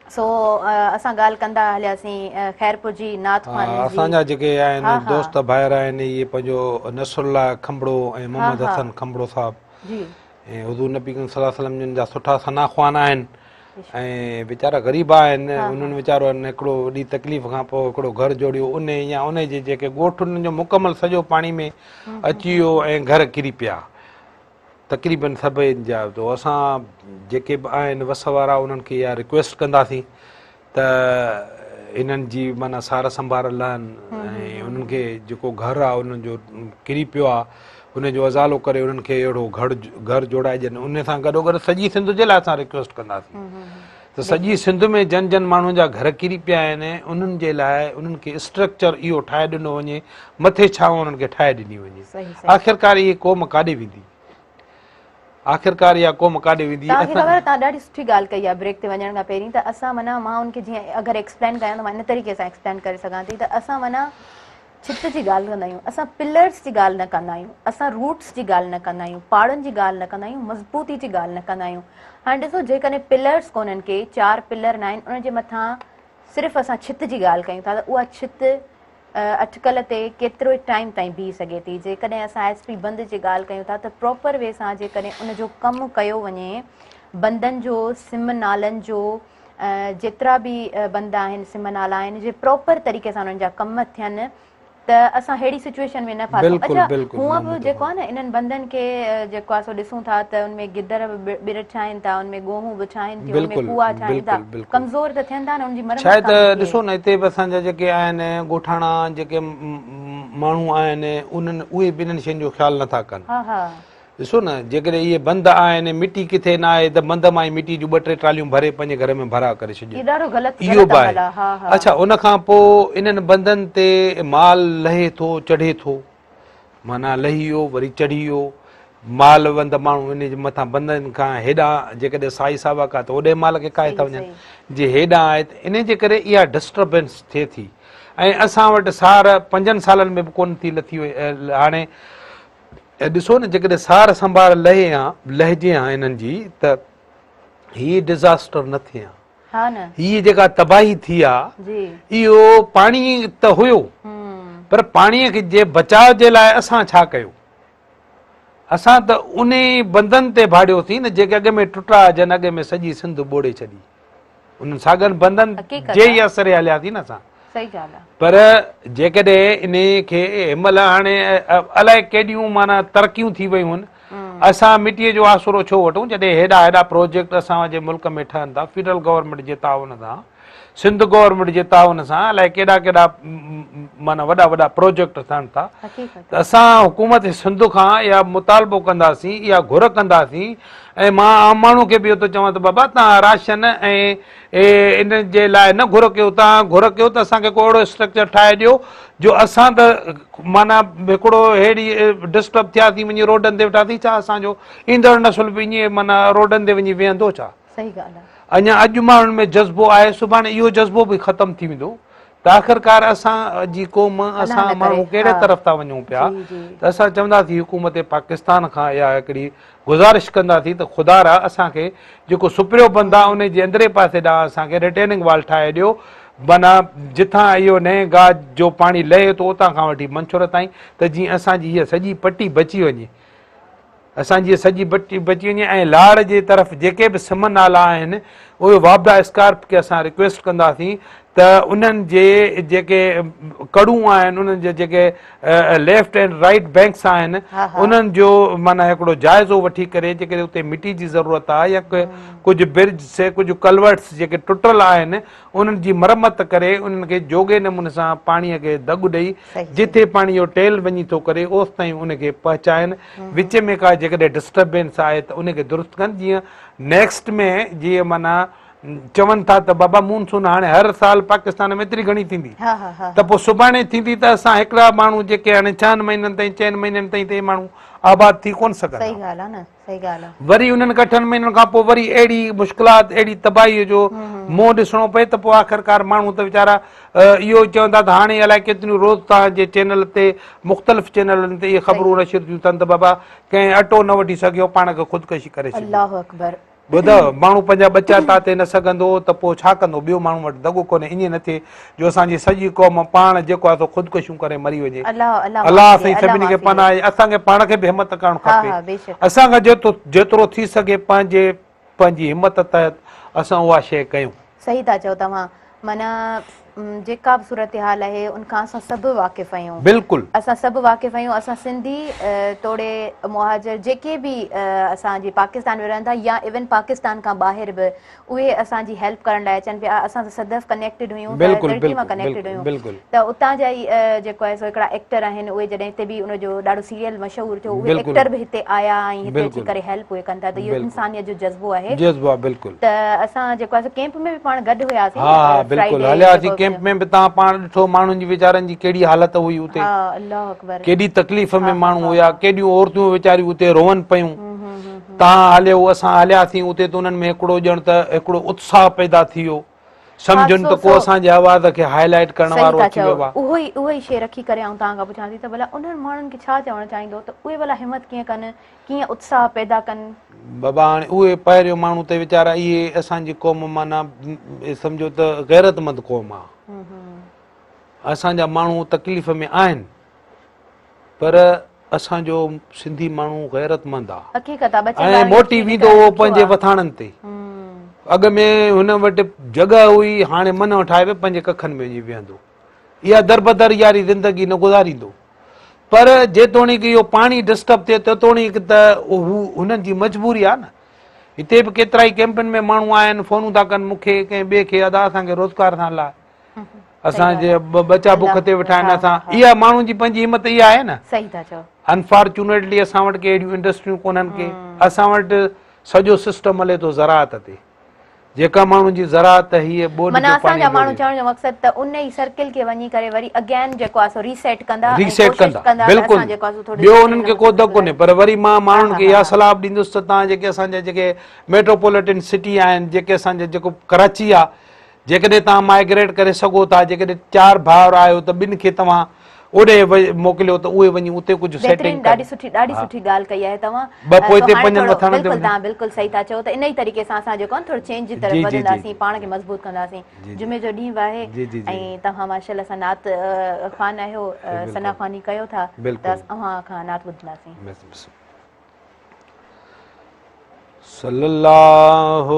सो असां ॻाल्हि कंदा हलियासीं खैरपुर जी नातख़्वान जी। असांजा जेके आहिनि दोस्त भाइर आहिनि, इहे पंहिंजो नसरुल्ला खंबड़ो ऐं मोहम्मद हसन खंबड़ो साहब जी ऐं हुज़ूर नबी सल्लल्लाहु अलैहि वसल्लम जिन जा सुठा सनाख़्वान आहिनि ऐं वीचारा ग़रीब आहिनि। उन्हनि वीचारनि हिकिड़ो वॾी तकलीफ़ खां पोइ हिकिड़ो घरु जोड़ियो, उन या उन जे जेके ॻोठ उन्हनि जो मुकमल सॼो पाणी में अची वियो ऐं घर किरी पिया तक़रीबन सभई जा। तो असां जेके बि आहिनि वस वारा उन्हनि खे इहा रिक्वेस्ट कंदासीं त इन्हनि जी माना सार संभाल लहनि ऐं उन्हनि खे जेको घरु आहे उन्हनि जो किरी पियो आहे उनजो अज़ालो करे उन्हनि खे अहिड़ो घर जोड़ाए ॾियनि। उन सां गॾोगॾु सॼी सिंध जे लाइ असां रिक्वेस्ट कंदासीं त सॼी सिंध में जन जन माण्हुनि जा घर किरी पिया आहिनि उन्हनि जे लाइ उन्हनि खे स्ट्रक्चर इहो ठाहे ॾिनो वञे, मथे छांव उन्हनि खे ठाहे ॾिनी वञे। आख़िरकार इहे क़ौम काॾे वेंदी, आख़िरकार इहा क़ौम काॾे वेंदी। तव्हांखे ख़बर तव्हां ॾाढी सुठी ॻाल्हि कई आहे ब्रेक ते वञण खां पहिरीं त असां माना मां उनखे जीअं अगरि एक्सप्लेन कयां त मां इन तरीक़े सां एक्सप्लेन करे सघां थी त असां माना छित जी ॻाल्हि कंदा आहियूं, असां पिलर्स जी ॻाल्हि न कंदा आहियूं, असां रूट्स जी ॻाल्हि न कंदा आहियूं, पाड़नि जी ॻाल्हि न कंदा आहियूं, मज़बूती जी ॻाल्हि न कंदा आहियूं। हाणे ॾिसो जेकॾहिं पिलर्स कोन्हनि के 4 पिलर न आहिनि उनजे मथां सिर्फ़ु असां छित जी ॻाल्हि कयूं था त उहा छित अटकल ते केतिरो टाइम ताईं बीह सघे थी। जेकॾहिं असां SP बंद जी ॻाल्हि कयूं था त प्रॉपर वे सां जेकॾहिं उनजो कमु कयो वञे, बंदनि जो सिम नालनि जो जेतिरा बि बंद आहिनि सिम नाला आहिनि जे प्रॉपर तरीक़े सां उन्हनि जा कम थियनि त असां अहिड़ी सिचुएशन में न फासूं। अच्छा हूअं बि जेको आहे न इन्हनि बंदनि खे जेको आहे सो ॾिसूं था त उनमें गिदर ॿिर ठाहिनि था, उनमें गोहूं बि ठाहिनि थियूं, उनमें कुआ ठाहिनि था, कमज़ोर त थियनि था न उनजी मरम्मत। शायदि ॾिसो न हिते बि असांजा जेके आहिनि ॻोठाणा जेके माण्हू आहिनि उन्हनि उहे बि इन्हनि शयुनि जो ख़्यालु नथा कनि। ॾिसो न जेकॾहिं इहे बंद आहिनि मिटी किथे न आहे त बंद मां ई मिटी जूं 2-3 ट्रालियूं भरे पंहिंजे घर में भरा करे छॾियो, इहो बि आहे। अच्छा उन खां पोइ इन्हनि बंदनि ते माल लहे थो चढ़े थो, माना लही वियो वरी चढ़ी वियो माल बंद माण्हू इन जे मथां बंदनि खां हेॾां जेकॾहिं साई सावा का त ओॾे माल खे खाए था वञनि, जे हेॾां आहे त इन जे करे इहा डिस्टर्बेंस थिए थी। ऐं असां वटि सार 5 सालनि में बि कोन थी लथी वई। हाणे ॾिसो न जेकॾहिं सार संभाल लहिजे हा इन्हनि जी त हीअ डिज़ास्टर न थिए हा, हीअ जेका तबाही थी आहे इहो पाणी त हुयो पर पाणीअ खे जे बचाव जे लाइ असां छा कयो? असां त उन बंदनि ते भाड़ियोसीं न जेके अॻ में टुटा जन अॻ में सॼी सिंध ॿोड़े छॾी, उन्हनि साॻनि बंदनि जे ई असर हलिया थी न असां। पर जेकॾहिं इन खे हिनमहिल हाणे अलाए केॾियूं माना तरक़ियूं थी वियूं आहिनि, असां मिटीअ जो आसरो छो वठूं जॾहिं हेॾा प्रोजेक्ट असां जे मुल्क में ठहनि था फेडरल गवर्नमेंट जे ताउन सां, सिंध गवर्नमेंट जे ताउन सां अलाए केॾा माना वॾा प्रोजेक्ट थियनि था। त असां हुकूमत सिंध खां इहा मुतालबो कंदासीं, इहा घुर कंदासीं। ऐं मां आम माण्हू खे बि इहो थो चवां त बाबा तव्हां राशन ऐं इन जे लाइ न घुर कयो, तव्हां घुर कयो त असांखे को अहिड़ो स्ट्रक्चर ठाहे ॾियो जो असां त माना हिकिड़ो अहिड़ी डिस्टर्ब थिया थी वञे रोडनि ते वेठा थी, छा असांजो ईंदड़ नसुल बि ईअं माना रोडनि ते वञी वेहंदो छा? सही ॻाल्हि आहे। अञा अॼु माण्हुनि में जज़्बो आहे, सुभाणे इहो जज़्बो बि ख़तमु थी वेंदो त आख़िरकार असां जी क़ौम असां माण्हू कहिड़े तरफ़ था वञूं पिया। त असां चवंदासीं हुकूमत पाकिस्तान खां इहा हिकिड़ी गुज़ारिश कंदासीं त ख़ुदा रा असांखे जेको सुपिरियो बंद आहे उन जे अंदरे पासे ॾांहुं असांखे रिटेनिंग वॉल ठाहे ॾियो, माना जिथां इहो नए गाह जो पाणी लहे थो उतां खां वठी मंछूर ताईं त जीअं असांजी हीअ सॼी पटी बची वञे, असांजी सॼी बची वञे। ऐं लाड़ जे तरफ़ जेके बि सिम नाला आहिनि उहे वाबदा स्कार्प खे असां रिक्वेस्ट कंदासीं त उन्हनि जे जेके कड़ूं आहिनि उन्हनि जे जेके लेफ्ट एंड राइट बैंक्स आहिनि उन्हनि जो माना हिकिड़ो जाइज़ो वठी करे जेकॾहिं उते मिटी जी ज़रूरत आहे या कुझु ब्रिज से कुझु कलवर्ट्स जेके टुटल आहिनि उन्हनि जी मरम्मत करे उन्हनि खे जोगे नमूने सां पाणीअ खे दॻु ॾेई जिथे पाणी जो टेल वञी थो करे ओसि ताईं उनखे पहुचाइनि। विच में का जेकॾहिं डिस्टर्बेंस आहे त उनखे दुरुस्त कनि, जीअं नेक्स्ट में जीअं माना चवनि था त बाबा मूनसून हाणे हर साल पाकिस्तान में एतिरी घणी थींदी त पोइ सुभाणे थींदी त असां हिकिड़ा माण्हू जेके हाणे 6 महीननि ताईं 4 महीननि ताईं ते माण्हू आबाद थी कोन सघंदा। वरी उन्हनि 8 महीननि खां पोइ वरी अहिड़ी मुश्किलात अहिड़ी तबाहीअ जो मुंहुं ॾिसणो पए त पोइ आख़िरकार माण्हू त वीचारा इहो चवंदा त हाणे अलाए केतिरियूं रोज़ तव्हांजे चैनल ते मुख़्तलिफ़ चैनलनि ते इहे ख़बरूं नशर थियूं अथनि त बाबा कंहिं अटो न वठी सघियो पाण खे ख़ुदकशी करे छॾियो। ॿुधायो माण्हू पंहिंजा बचा ताते न सघंदो त पोइ छा कंदो, ॿियो माण्हू वटि दॻो कोन्हे। ईअं न थिए जो असांजी सॼी क़ौम पाण जेको आहे ख़ुदकशियूं करे मरी वञे। अलाह साईं सभिनी खे पनाह आहे। असांखे पाण खे बि हिमत करणु खपे, असांखां जेतिरो थी सघे पंहिंजी हिमत तहत असां उहा शइ कयूं। सही था चओ तव्हां, माना जेका बि सूरत हाल आहे उनखां असां सभु वाक़िफ़ आहियूं। बिल्कुलु असां सभु वाक़िफ़ आहियूं। असां सिंधी तोड़े मुहाजिर जेके बि असांजी पाकिस्तान में रहंदा या इवन पाकिस्तान खां ॿाहिरि बि उहे असांजी हेल्प करण लाइ अचनि पिया। असां त सदैव कनेक्टेड हुयूं, धरती मां कनेक्टेड हुयूं। त उतां जा ई जेको आहे सो हिकिड़ा एक्टर आहिनि, उहे जॾहिं हिते बि उनजो ॾाढो सीरियल मशहूरु थियो, उहे एक्टर बि हिते आया ऐं हिते अची करे हेल्प उहे कनि था। त इहो इंसानियत जो जज़्बो आहे। त असां जेको आहे कैंप में बि पाण गॾु हुयासीं। हा बिल्कुलु हलियासीं कैंप में बि। तव्हां पाण ॾिठो माण्हुनि जी वीचारनि जी कहिड़ी हालत हुई उते, केॾी तकलीफ़ में माण्हू हुया, केॾियूं औरतूं वीचारियूं उते रोअनि पियूं। तव्हां हलियो, असां हलियासीं उते, त उन्हनि में हिकिड़ो ॼण त हिकिड़ो उत्साह पैदा थी वियो, सम्झनि त को असांजे आवाज़ खे हाईलाइट करण वारो अची वियो आहे। उहो ई शइ रखी करे ऐं तव्हां खां पुछां थी त भला उन्हनि माण्हुनि खे छा चवणु चाहींदो त उहे भला हिमत कीअं कनि, कीअं उत्साह पैदा कनि? बाबा हाणे उहे पहिरियों माण्हू त वीचारा इहे असांजी क़ौम माना सम्झो त गैरतमंद क़ौम आहे। असांजा माण्हू तकलीफ़ में आहिनि, पर असांजो सिंधी माण्हू गैरतमंद आहे ऐं मोटी वेंदो उहो पंहिंजे वथाणनि ते। अॻ में हुन वटि जॻह हुई, हाणे मन ठाहे पियो पंहिंजे कखनि में वञी वेहंदो। इहा दरबदर यारी ज़िंदगी न गुज़ारींदो। पर जेतोणीकि इहो पाणी डिस्टर्ब थिए तेतोणीकि त हुननि जी मजबूरी आहे न। हिते बि केतिरा ई कैंपनि में माण्हू आया आहिनि, फ़ोनूं था कनि मूंखे कंहिं ॿिए खे, अदा असांखे रोज़गार सां लाइ, असांजे बचा बुख ते वेठा आहिनि। असां इहा माण्हुनि जी पंहिंजी हिमत इहा आहे न। सही था चओ। अनफॉर्चुनेटली असां वटि के अहिड़ियूं इंडस्ट्रियूं कोन्हनि के। असां वटि सॼो सिस्टम हले थो ज़राअत ते, जेका माण्हुनि जी ज़राअत हीअ बोड माना असांजा माण्हू चवण जो मक़सदु त उन ई सर्किल खे वञी करे वरी अगेन जेको आहे सो रीसेट कंदा। बिल्कुलु, ॿियो उन्हनि खे को दक कोन्हे। पर वरी मां माण्हुनि खे इहा सलाह बि ॾींदुसि त तव्हां जेके असांजा जेके मेट्रोपॉलिटन सिटी आहिनि, जेके असांजे जेको कराची आहे, जेकॾहिं तव्हां माइग्रेट करे सघो था, जेकॾहिं 4 भाउर आहियो त ॿिनि खे तव्हां ओॾे मोकिलियो त उहे वञी उते कुझु सेटिंग। ॾाढी सुठी ॻाल्हि कई आहे तव्हां। बिल्कुलु सही था चओ। त इन ई तरीक़े सां असां जेको आहे थोरो चेंज जी तरफ़ वधंदासीं, पाण खे मज़बूत कंदासीं। जुमे जो ॾींहुं आहे ऐं तव्हां माशाल्लाह सां नात ख़ान आहियो, सना ख़ानी कयो था, त अव्हां खां नात ॿुधंदासीं। सल्लल्लाहु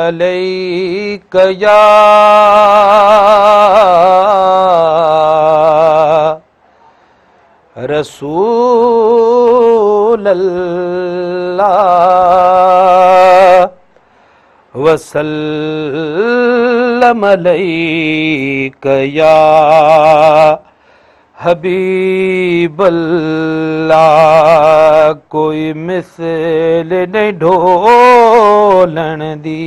अलैका या रसूल अल्लाह वसल्लम अलैका या हबीब अल्लाह। कोई मिसल नहीं ढोलण दी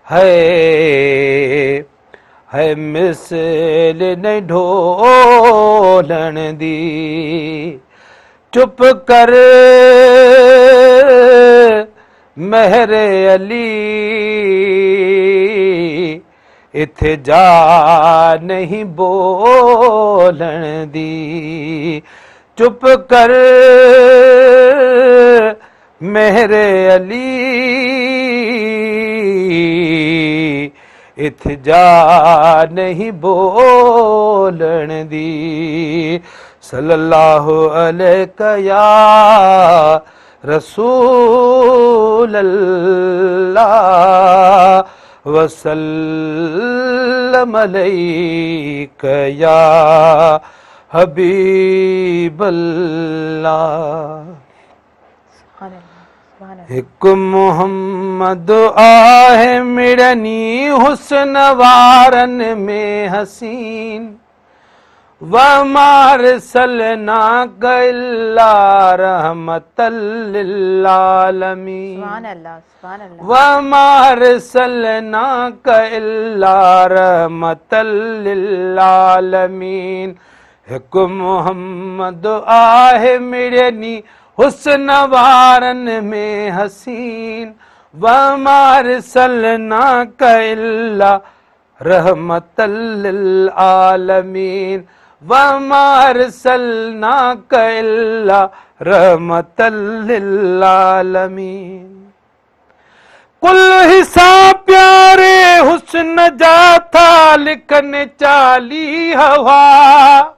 है मिसल नहीं ढोलण दी। चुप कर मेहरे अली, इथे जा नहीं बोलण दी। चुप कर मेरे अली, इथे जा नहीं बोलण दी। सल्लल्लाहु अलैका या रसूल अल्लाह वसल्लम अलैका या हबीब अल्लाह। हिक मोहम्मद आहे मिड़नी हुस्न वारन में हसीन, वमार सलना कइल्ला रहमतल लिल आलमीन। वमार सलना कइल्ला रहमतल लिल आलमीन। हिक मोहम्मद आहे मिड़नी हुस्न वारन में हसीन, वमार सलना कइल्ला रहमतल लिल आलमीन। वमार सलना कइल्ला रहमतल लिल आलमीन। कुल हिसाब प्यारे हुस्न जा था लिखन 40 हवा।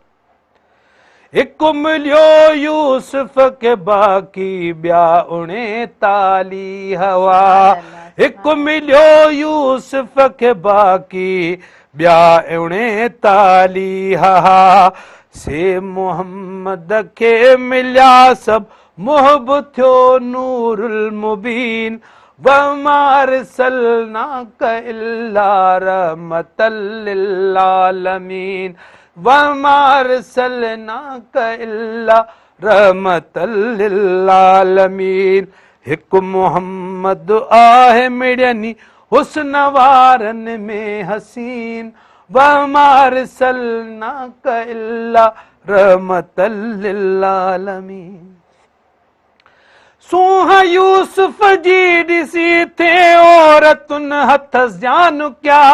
एक मिलियो यूसुफ के बाकी ॿिया 39 हवा। एक मिलियो यूसुफ के बाकी ॿिया एवणे तालीहा से मोहम्मद खे मिलिया सभु मुहब थियो नूरुल मुबीन वमा अरसलनाका इल्ला रहमतल लिल आलमीन वमा अरसलनाका इल्ला रहमतल लिल आलमीन। हिकु मोहम्मद आहे मिड़नी हुस्न वारनि में हसीन वमा अरसलनाका इल्ला रहमतल लिल आलमीन। सूहा यूसुफ जी ॾिसी थे औरतुन हथस जान क्या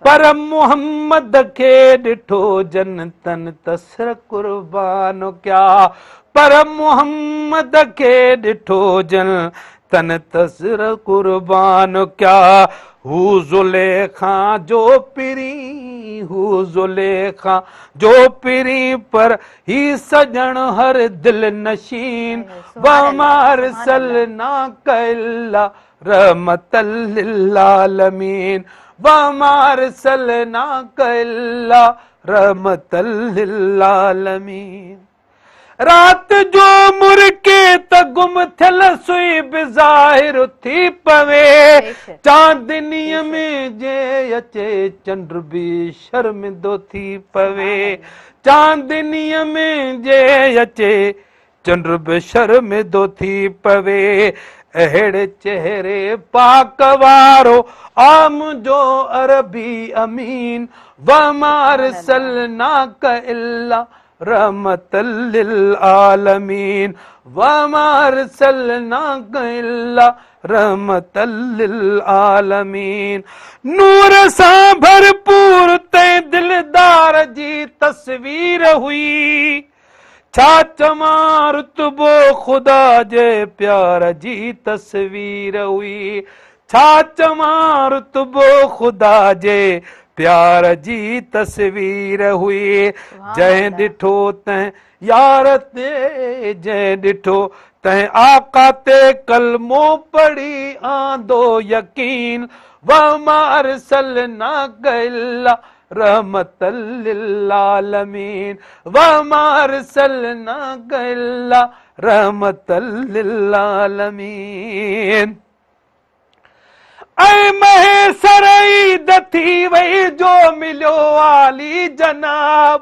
पर मोहम्मद खे ॾिठो जनतन तसर कुर्बान क्या पर मोहम्मद खे ॾिठो जनतन तसर कुर्बान क्या हू ज़ुलेखा जो पिरी हू ज़ुलेखा जो पिरी पर ही सजण हर दिल नशीन वमा अरसलनाका इल्ला रहमतल लिल आलमीन वमा अरसलनाका इल्ला रहमतल लिल आलमीन। रात जो मुर्के त गुम थियल सुई बि ज़ाहिर थी पवे चांदनीअ में जे अचे चंड बि शर्मिंदो थी पवे चांदनीअ में जे अचे चंड बि शर्मिंदो थी पवे अहिड़े चेहरे पाक वारो आम जो अरबी अमीन वमा अरसलनाका इल्ला रहमतल लिल आलमीन वमा अरसलनाका इल्ला रहमतल लिल आलमीन। नूर सां भरपूर तै दिलदार जी तस्वीर हुई छा चवां रुतबो ख़ुदा जे प्यार जी तस्वीर हुई छा चवां रुतबो ख़ुदा जे प्यार जी तस्वीर हुई जंहिं ॾिठो तंहिं यार ते जंहिं ॾिठो तंहिं आका ते कलमो पढ़ी आंदो यकीन वमा अरसलनाका इल्ला रहमतल लिल आलमीन वमा अरसलनाका इल्ला रहमतल लिल आलमीन। ऐं महेसर ईद थी वई जो मिलियो आली जनाब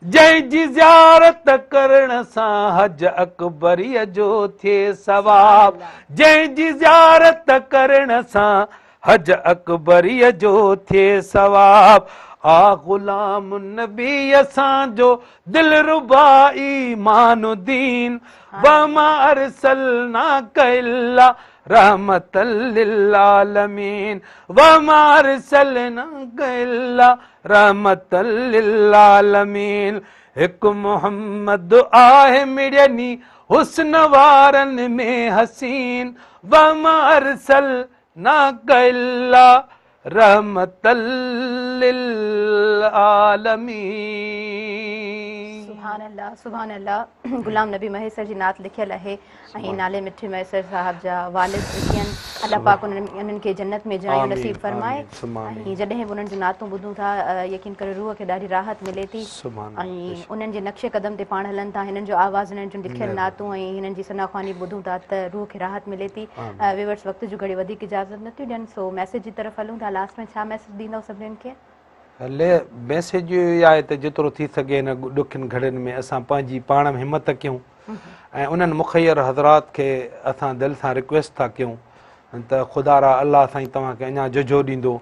जंहिंजी ज़ियारत करण सां हज अकबरीअ जो थिए सवाब जंहिंजी ज़ियारत करण सां हज अकबरीअ जो थिए सवाब आ ग़ुलाम नबी असांजो दिलरुबा ईमानुद्दीन वमा अरसलनाका इल्ला रहमतल लिल आलमीन वमा अरसलनाका इल्ला रहमतल लिल आलमीन। हिकु मोहम्मद आहे मिड़नी हुस्न वारनि में हसीन वमा अरसलनाका इल्ला रहमतल लिल आलमीन। सुभान अल्लाह सुभान अल्लाह। गुलाम नबी महेसर जी नात लिखियल आहे ऐं नाले मिठे महेसर साहब जा वालिद थियनि अल्लाह पाक उन्हनि खे जन्नत में जायूं नसीब फरमाए ऐं जॾहिं बि उन्हनि जूं नातूं ॿुधूं था यकीन करे रूह खे ॾाढी राहत मिले थी ऐं उन्हनि जे नक्शे क़दम ते पाण हलनि था हिननि जो आवाज़ हिननि जूं लिखियल नातूं ऐं हिननि जी सनाख़्वानी ॿुधूं था त रूह खे राहत मिले थी। व्यूअर्स वक़्त जो घड़ी वधीक इजाज़त नथियूं ॾियनि सो मैसेज जी तरफ़ हलूं था। लास्ट में छा मैसेज ॾींदव सभिनीनि खे? हले मैसेज इहो आहे त जेतिरो थी सघे हिन ॾुखियुनि घड़ियुनि में असां पंहिंजी पाण में हिमत कयूं ऐं उन्हनि मुखैर हज़रात खे असां दिलि सां रिक्वेस्ट था कयूं त ख़ुदा रा अलाह साईं तव्हांखे अञा जुजो ॾींदो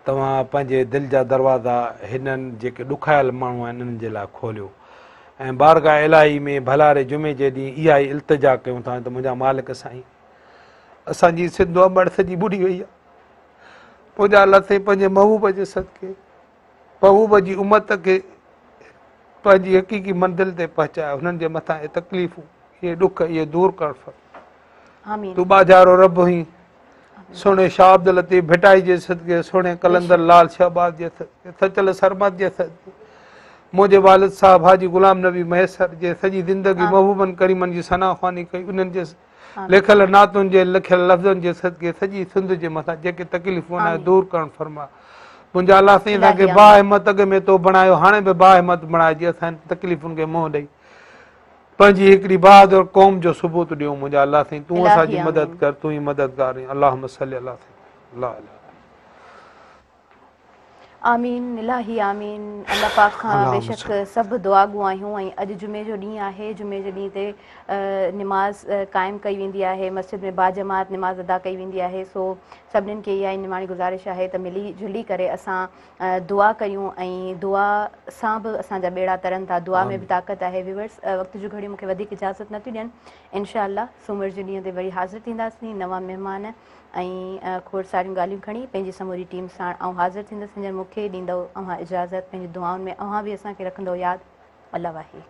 तव्हां पंहिंजे दिलि जा दरवाज़ा हिननि जेके ॾुखायल माण्हू आहिनि इन्हनि जे लाइ खोलियो ऐं बारगाह इलाही में भलारे जुमे जे ॾींहुं इहा ई इल्तिजा कयूं था त मुंहिंजा मालिक साईं असांजी सिंधु अमड़ सॼी ॿुॾी वई आहे मुंहिंजा अलाह साईं पंहिंजे महबूब जे सदके महबूब जी उमत खे पंहिंजी हक़ीक़ी मंज़िल ते पहुचाए हुननि जे मथां इहे तकलीफ़ूं इहे ॾुख इहे दूरि कर तूं बाज़ारो रब हुई सोने शाह अब्दुल लतीफ़ भिटाई जे सदके सोने कलंदर लाल शहबाज जे सदके सचल सरमद जे सदके मुंहिंजे वालिद साहब हाजी गुलाम नबी महेसर जे सॼी ज़िंदगी महबूबनि करीमनि जी सनाख़्वानी कई उन्हनि जे लिखियल नातुनि जे लिखियल लफ़्ज़नि जे सदके सॼी सिंध जे मथां जेके तकलीफ़ूं आहिनि दूरि करणु फरमा। मुंहिंजा अलाह साईं असांखे बाहिमत अॻ में तो बणायो, हाणे बि बाहिमत बणाइजे, असां तकलीफ़ुनि खे मुंहुं ॾेई पंहिंजी हिकिड़ी बहादुर क़ौम जो सबूत ॾियूं। मुंहिंजा अलाह साईं तूं असांजी मदद कर, तूं ई मददगार आहीं। अल्लाहुम्मा सल्ली अला सय्यिदिना अल्लाह। आमीन इलाही आमीन। अल्लाह पाक खां बेशक सभु दुआ गो आहियूं। ऐं अॼु जुमे जो ॾींहुं आहे, जुमे जे ॾींहं ते निमाज़ क़ाइमु कई वेंदी आहे, मस्जिद में बाजमात निमाज़ अदा कई वेंदी आहे। सो सभिनीनि खे इहा ई निमाणी गुज़ारिश आहे त मिली जुली करे असां दुआ कयूं ऐं दुआ सां बि असांजा ॿेड़ा तरनि था, दुआ में बि ताक़त आहे। व्यूअर्स, वक़्त जूं घड़ियूं मूंखे वधीक इजाज़त नथियूं ॾियनि। इंशा अल्लाह सूमर जे ॾींहं ते वरी हाज़िर थींदासीं, नवां महिमान ऐं खोड़ सारियूं ॻाल्हियूं खणी पंहिंजी समूरी टीम सां ऐं हाज़िर थींदसि। हींअर मूंखे ॾींदव अव्हां इजाज़त, पंहिंजी दुआउनि में अव्हां बि असांखे रखंदव यादि। अल्लाह वाहिद।